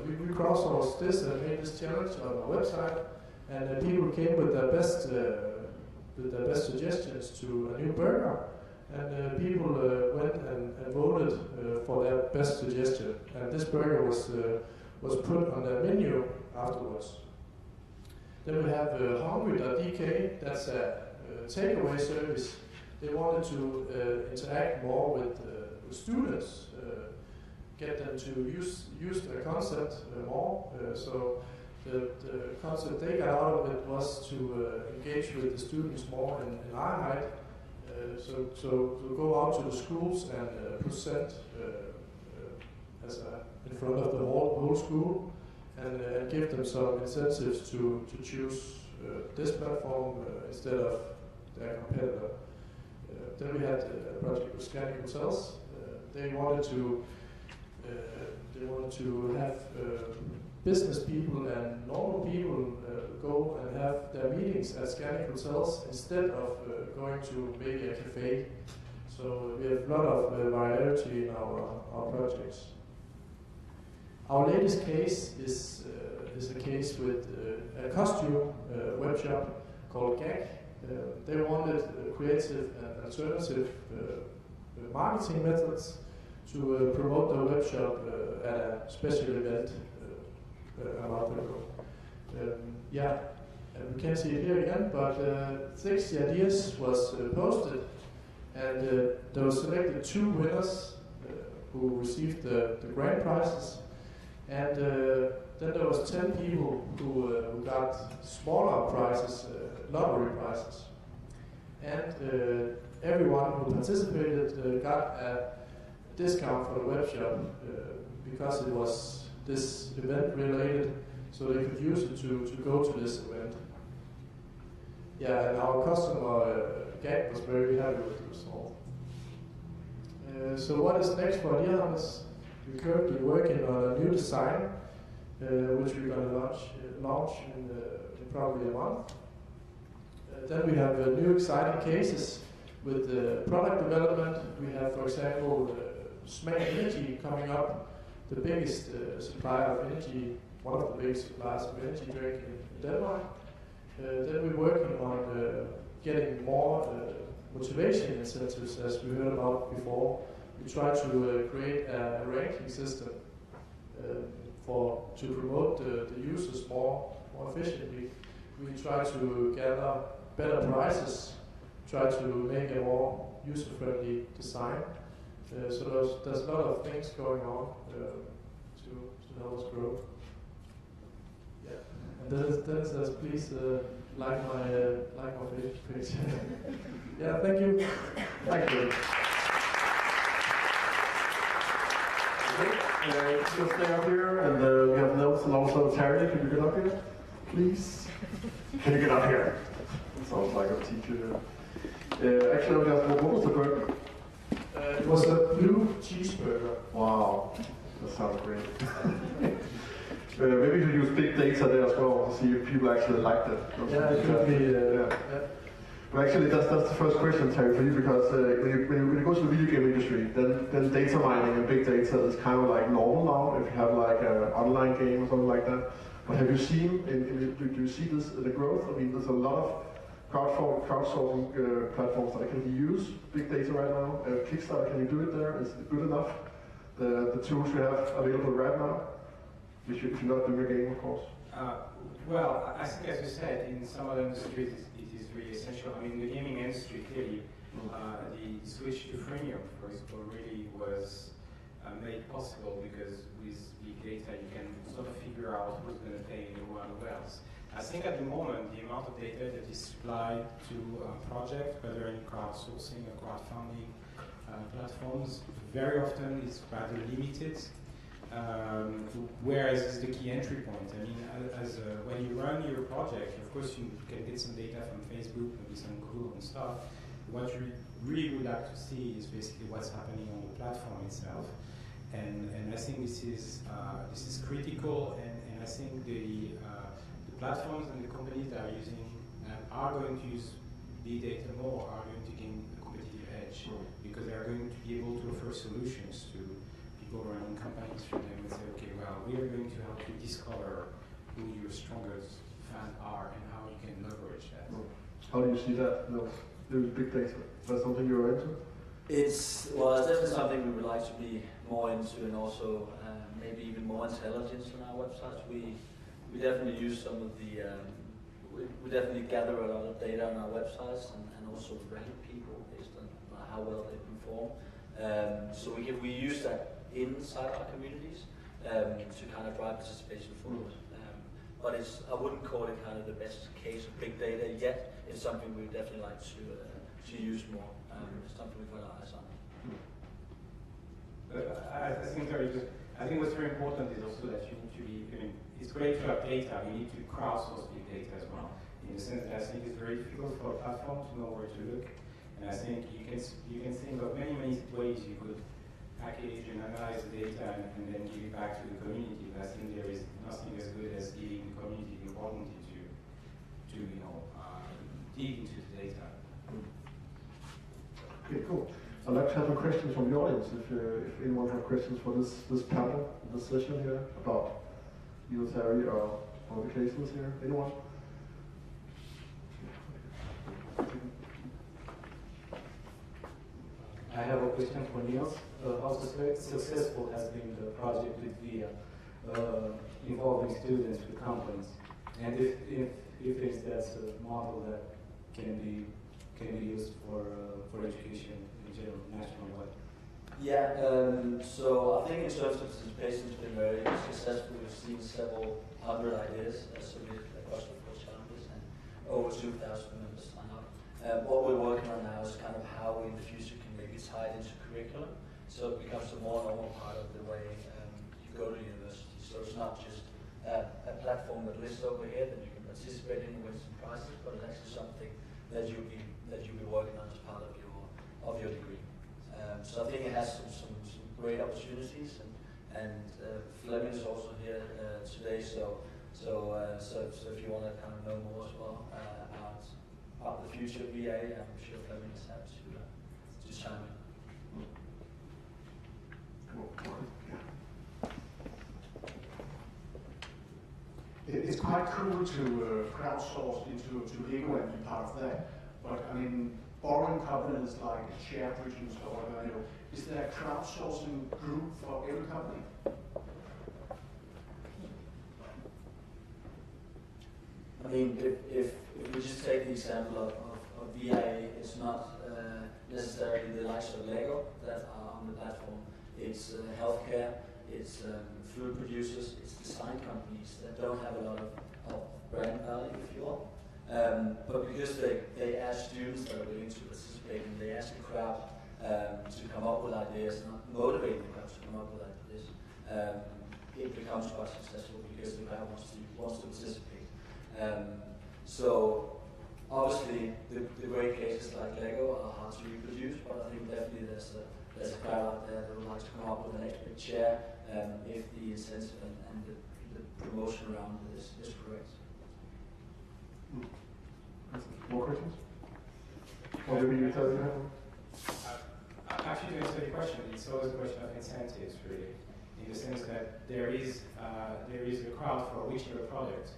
We crowdsourced this and made this challenge on our website, and people came with their best suggestions to a new burger, and people went and voted for their best suggestion, and this burger was put on their menu afterwards. Then we have Hungry.dk. That's a takeaway service. They wanted to interact more with students, get them to use the concept more. So the concept they got out of it was to engage with the students more in Ironhide. So to go out to the schools and present in front of the whole school and give them some incentives to choose this platform instead of their competitor. Then we had a project with Scandic Hotels. They wanted to have business people and normal people go and have their meetings at Scandic Hotels instead of going to maybe a cafe. So we have a lot of variety in our projects. Our latest case is a case with a costume web shop called GAG. They wanted creative and alternative marketing methods to promote their web shop at a special event a month ago. And we can't see it here again, but 60 ideas was posted, and there were selected 2 winners who received the grand prizes. And then there was 10 people who got smaller prizes, lottery prizes. And everyone who participated got a discount for the web shop because it was this event related, so they could use it to go to this event. Yeah, and our customer GAG was very happy with the result. So what is next for Liahannes? We're currently working on a new design, which we're going to launch in probably a month. Then we have new exciting cases with product development. We have, for example, Smag Energy coming up, the biggest supplier of energy, one of the biggest suppliers of energy drink in Denmark. Then we're working on getting more motivation incentives, as we heard about before. We try to create a ranking system to promote the users more efficiently. We try to gather better prices, try to make a more user-friendly design. So there's a lot of things going on to help us grow. Yeah, and then says please like my Facebook page. Yeah, thank you. Thank you. Just stay up here, and we have Nils and also Terry. Can you get up here, please? Can you get up here? Sounds like a teacher. Actually, what was the burger? It was a blue cheeseburger. Wow, that sounds great. Maybe you should use big data there as well to see if people actually liked it. Yeah, it could be. Yeah. But actually, that's the first question, Terry, for you, because when you go to the video game industry, then data mining and big data is kind of like normal now. If you have like an online game or something like that. But have you seen? Do you see this the growth? I mean, there's a lot of crowdsourcing platforms that can use big data right now. Kickstarter, can you do it there? Is it good enough? The tools you have available right now? If you're not doing a game, of course. Well, I think as you said, in some other industries it is really essential. I mean, the gaming industry clearly, the switch to freemium, for example, really was made possible because with big data you can sort of figure out who's going to pay and who else. I think at the moment the amount of data that is supplied to a project, whether in crowdsourcing or crowdfunding platforms, very often is rather limited. Whereas is the key entry point. I mean, when you run your project, of course you can get some data from Facebook, maybe some Google and stuff. What you really would like to see is basically what's happening on the platform itself. And I think this is critical, and I think the platforms and the companies that are using are going to use big data more, are going to gain a competitive edge because they are going to be able to offer solutions to people running companies for them and say, okay, well, we are going to help you discover who your strongest fans are and how you can leverage that. How do you see that? There's big data. Is that something you're into? It's definitely something we would like to be more into, and also maybe even more intelligence on our websites. We definitely use some of the, we definitely gather a lot of data on our websites and also rank people based on how well they perform. So we use that inside our communities to kind of drive participation forward. But I wouldn't call it kind of the best case of big data yet. It's something we'd definitely like to use more. It's something we've got our eyes on. I think what's very important is also that you need to be, I mean, it's great to have data, we need to crowdsource big data as well. In the sense that I think it's very difficult for a platform to know where to look. And I think you can think of many ways you could package and analyze the data and then give it back to the community. But I think there is nothing as good as giving the community the opportunity to dig into the data. Okay, cool. I'd like to have some questions from the audience. If anyone has questions for this panel, this session here about either theory or publications here. Anyone? I have a question for Niels. How successful has been the project with VIA, involving students with companies? And if you think that's a model that can be used for education in general, nationwide? Yeah, so I think in terms of participation, it's been very successful. We've seen several hundred ideas submitted across the 4 challenges and over 2,000 members sign up. What we're working on now is kind of how we in the future can maybe tie it into curriculum, so it becomes a more normal part of the way you go to university. So it's not just a platform that lists over here that you can participate in and win some prizes, but it's actually something that you'll be working on as part of your degree. So I think it has some great opportunities, and Flemming is also here today. So if you want to kind of know more as well about the future of VA, I'm sure Flemming is happy to chime in. It's quite cool to crowdsource into Lego and be part of that. But I mean, borrowing companies like ShareBridge or whatever, is there a crowdsourcing group for every company? I mean, if we just take the example of VIA, it's not necessarily the likes of Lego that are on the platform. It's healthcare, it's food producers, it's design companies that don't have a lot of brand value, if you will. But because they ask students that are willing to participate, and they ask the crowd to come up with ideas, not motivate the crowd to come up with ideas, it becomes quite successful because the crowd wants to participate. So obviously the great cases like Lego are hard to reproduce, but I think definitely there's a crowd out there that would like to come up with the next big chair if the incentive and the promotion around it is correct. More questions? Or maybe you tell me Actually, to answer the question, it's always a question of incentives, really, in the sense that there is a crowd for whichever product.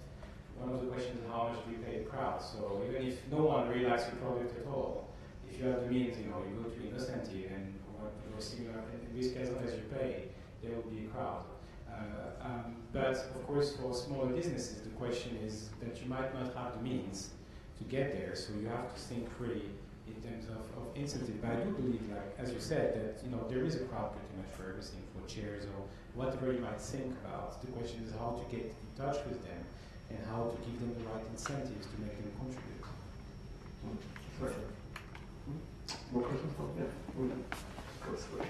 one of the questions is how much do you pay the crowd? So even if no one really likes your product at all, if you have the means, you go to an incentive and similar, in this case, as you pay, there will be a crowd. But of course, for smaller businesses, the question is that you might not have the means to get there, so you have to think really in terms of incentive. But I do believe, like as you said, that there is a crowd pretty much for everything, for chairs or whatever you might think about. The question is how to get in touch with them and how to give them the right incentives to make them contribute. Perfect. More questions? Yeah. Go straight.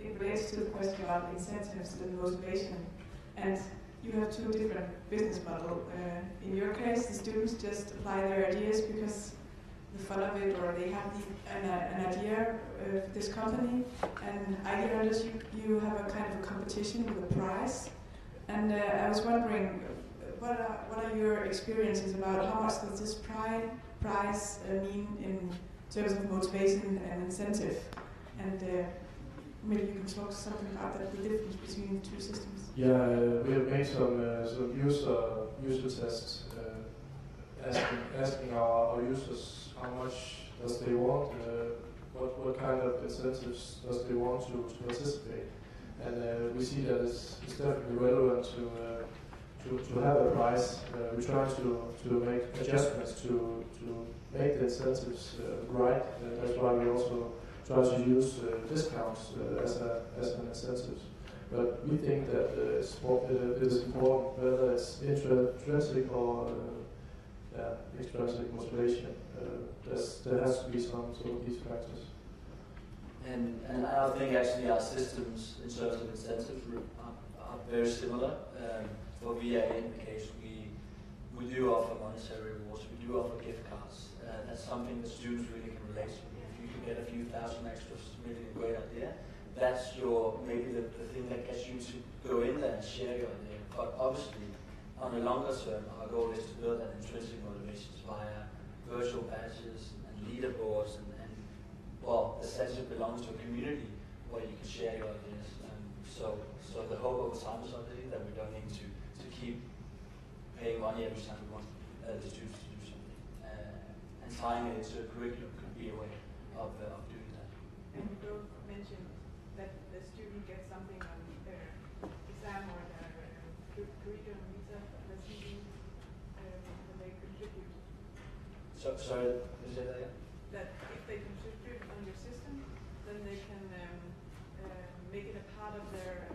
It relates to the question about incentives and motivation. And you have two different business models. In your case, the students just apply their ideas because the fun of it, or they have an idea of this company. And Ideahunters, you have a kind of a competition with a prize. And I was wondering, what are your experiences about how much does this prize mean in terms of motivation and incentive? And maybe you can talk something about that, the difference between the two systems. Yeah, we have made some user tests, asking our users how much does they want, what kind of incentives does they want to participate, and we see that it's definitely relevant to have a price. We try to make adjustments to make the incentives right. That's why we also try to use discounts as an incentive. But we think that it is important, whether it's intrinsic or extrinsic motivation. There has to be some sort of these factors. And I think actually our systems in terms of incentives are very similar. For VA in the case, we do offer monetary rewards, we do offer gift cards. That's something that students really can relate to. If you can get a few thousand extras, it's really a great idea. That's maybe the thing that gets you to go in there and share your idea. But obviously, on the longer term, our goal is to build that intrinsic motivations via virtual badges and leaderboards, and well, essentially belongs to a community where you can share your ideas. So the hope over time is obviously that we don't need to keep paying money every time we want the students to do something. And tying it into a curriculum could be a way of doing that. And you both mentioned that the student gets something on their exam or their curriculum visa that's easy when they contribute. Sorry, can you say that again? That if they contribute on your system, then they can make it a part of their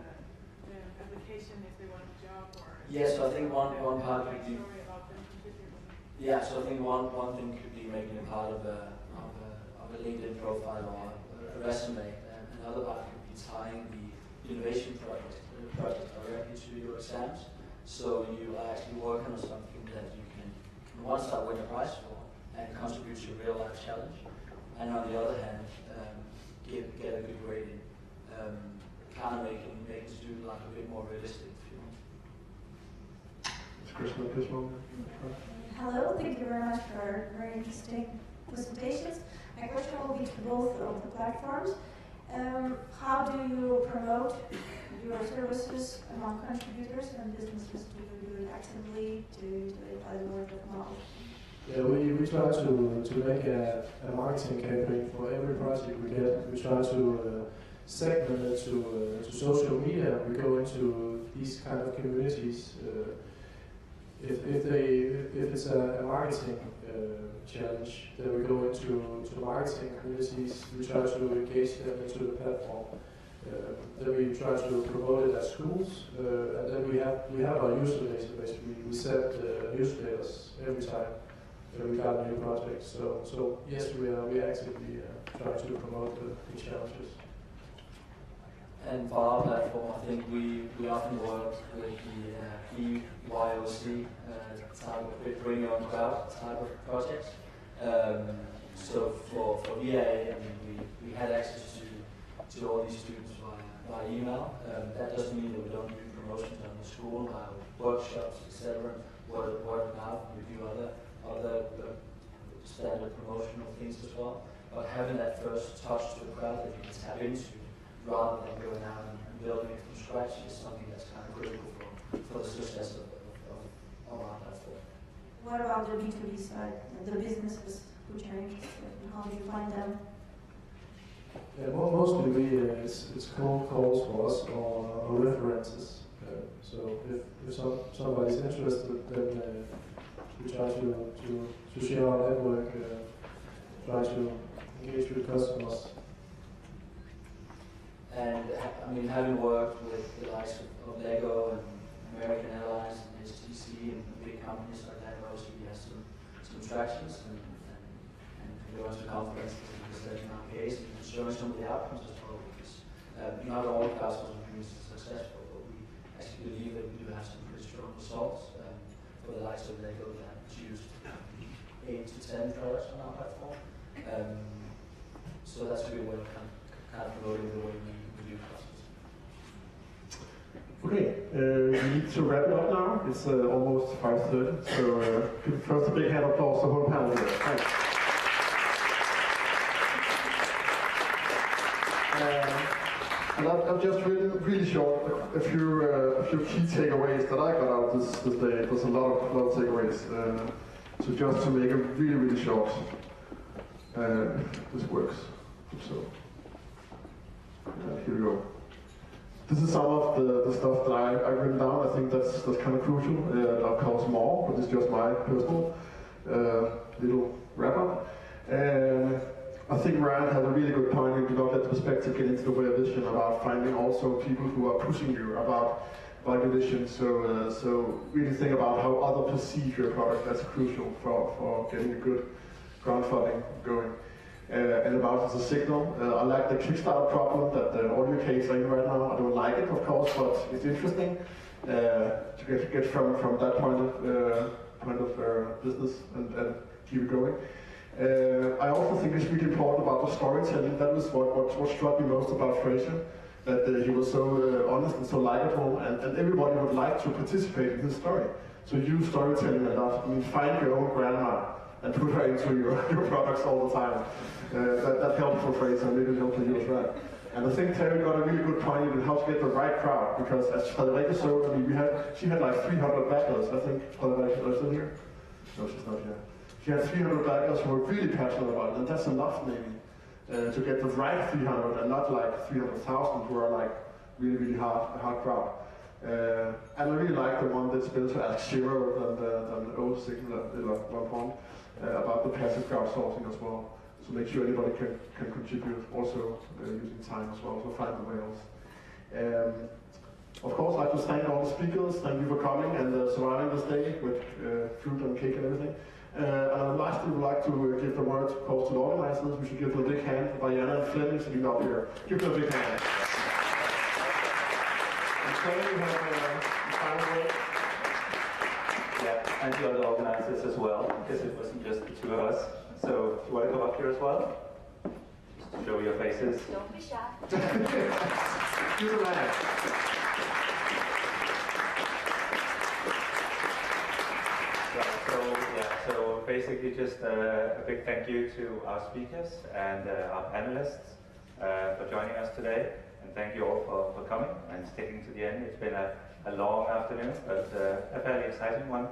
application if they want a job or. Yes, so I think one part could be. Story about them contributing. Yeah, so I think one thing could be making it part of a LinkedIn profile or a resume, and another part could be tying the innovation project directly to your exams. So you are actually working on something that you can, on one side, win a prize for and contribute to a real life challenge, and on the other hand, get a good grading, kind of making the student life a bit more realistic. Hello, thank you very much for very interesting presentations. My question will be to both of the platforms. How do you promote your services among contributors and businesses? Do you do it actively? Do you do it by the word of mouth? Yeah, we try to make a marketing campaign for every project we get. We try to segment it to social media. We go into these kind of communities. If it's a marketing challenge, then we go into marketing communities. We try to engage them into the platform. Then we try to promote it at schools, and then we have our user database. We send newsletters every time we got a new project. So yes, we actively try to promote the challenges. And for our platform, I think we often work with the EYOC type of bring your own crowd type of projects. So for VA, I mean, we had access to all these students by email. That doesn't mean that we don't do promotions on the school, workshops, etc. Word of mouth. We do other standard promotional things as well. But having that first touch to the crowd that you can tap into rather than going out and building it from scratch is something that's kind of critical for the success of our platform. What about the B2B side, the businesses which are interested? How do you find them? Yeah, mostly it's cold calls for us or references. So if somebody's interested, then we try to share our network, try to engage with customers. And I mean, having worked with the likes of Lego and American Airlines and STC and big companies like that, obviously we have some tractions and going to conferences and presenting our case and showing some of the outcomes as well, because not all crowdsourcing agreements are successful, but we actually believe that we do have some pretty strong results for the likes of Lego that choose 8 to 10 products on our platform. So that's a good way of kind of promoting the way we do crowdsourcing. Okay, we need to wrap it up now. It's almost 5:30, so first a big hand of applause to the whole panel here. Thanks. And I've just written really short a few key takeaways that I got out of this day. There's a lot of takeaways. So just to make it really short, this works. So here we go. This is some of the stuff that I've written down. I think that's kind of crucial. Of course more, but it's just my personal little wrap up. I think Ryan had a really good point when you look at the perspective, get into the way of vision about finding also people who are pushing you about your vision. So really think about how others perceive your product. That's crucial for getting a good crowdfunding going. And about the signal, I like the Kickstarter problem that the audio case are in right now. I don't like it, of course, but it's interesting to get from that point of business and keep it going. I also think it's really important about the storytelling. That was what struck me most about Fraser, that he was so honest and so likable, and everybody would like to participate in his story. So use storytelling a lot. I mean, find your own grandma and put her into your products all the time. That helped for Fraser and really helped for you as well. And I think Terry got a really good point in how to get the right crowd, because as Frederikke showed, I mean, she had like 300 backers. I think Frederikke is still here. No, she's not here. She had 300 backers who were really passionate about it, and that's enough maybe to get the right 300 and not like 300,000 who are like really hard crowd. And I really like the one that's built to ask zero than the old signal at one point about the passive crowdsourcing as well. So make sure anybody can contribute, also using time as well, so find the whales. Of course, I'd like to thank all the speakers. Thank you for coming and surviving this day with fruit and cake and everything. And lastly, we would like to give the word, of course, to the organizers. We should give them a big hand. Diana and Fleming sitting up here. Give them a big hand. And Fleming, you have a final word. Yeah, and the other organizers as well, because it wasn't just the two of us. So, if you want to come up here as well, just to show your faces. Don't be shy. Give them a hand. So basically just a big thank you to our speakers and our panelists for joining us today. And thank you all for coming and sticking to the end. It's been a long afternoon, but a fairly exciting one.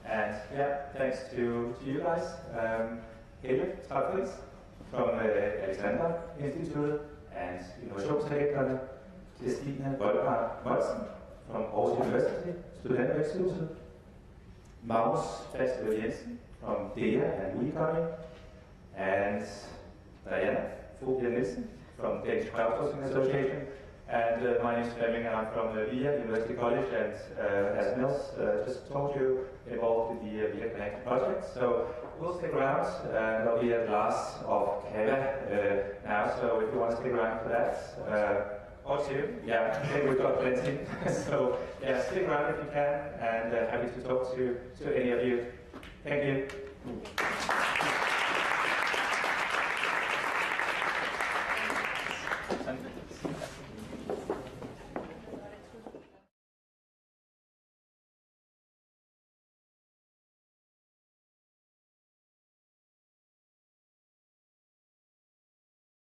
And yeah, thanks to you guys. Helle Trappels from Alexandra Institute and Innovationsteknikerne, Stine Voldemar Molsen from Aarhus University, Studentervæksthuset, Magnus Festival Jensen from DEA and WeComing, and Diana Foglia Nielsen from Danish Crowdsourcing Association. And my name is Fleming, and I'm from VIA University College, and as Niels just told you, involved in the VIA Connect project. So we'll stick around, and there'll be a glass of cava now, so if you want to stick around for that. Or two, yeah, I think we've got plenty. So yeah, stick around if you can, and happy to talk to any of you. Thank you.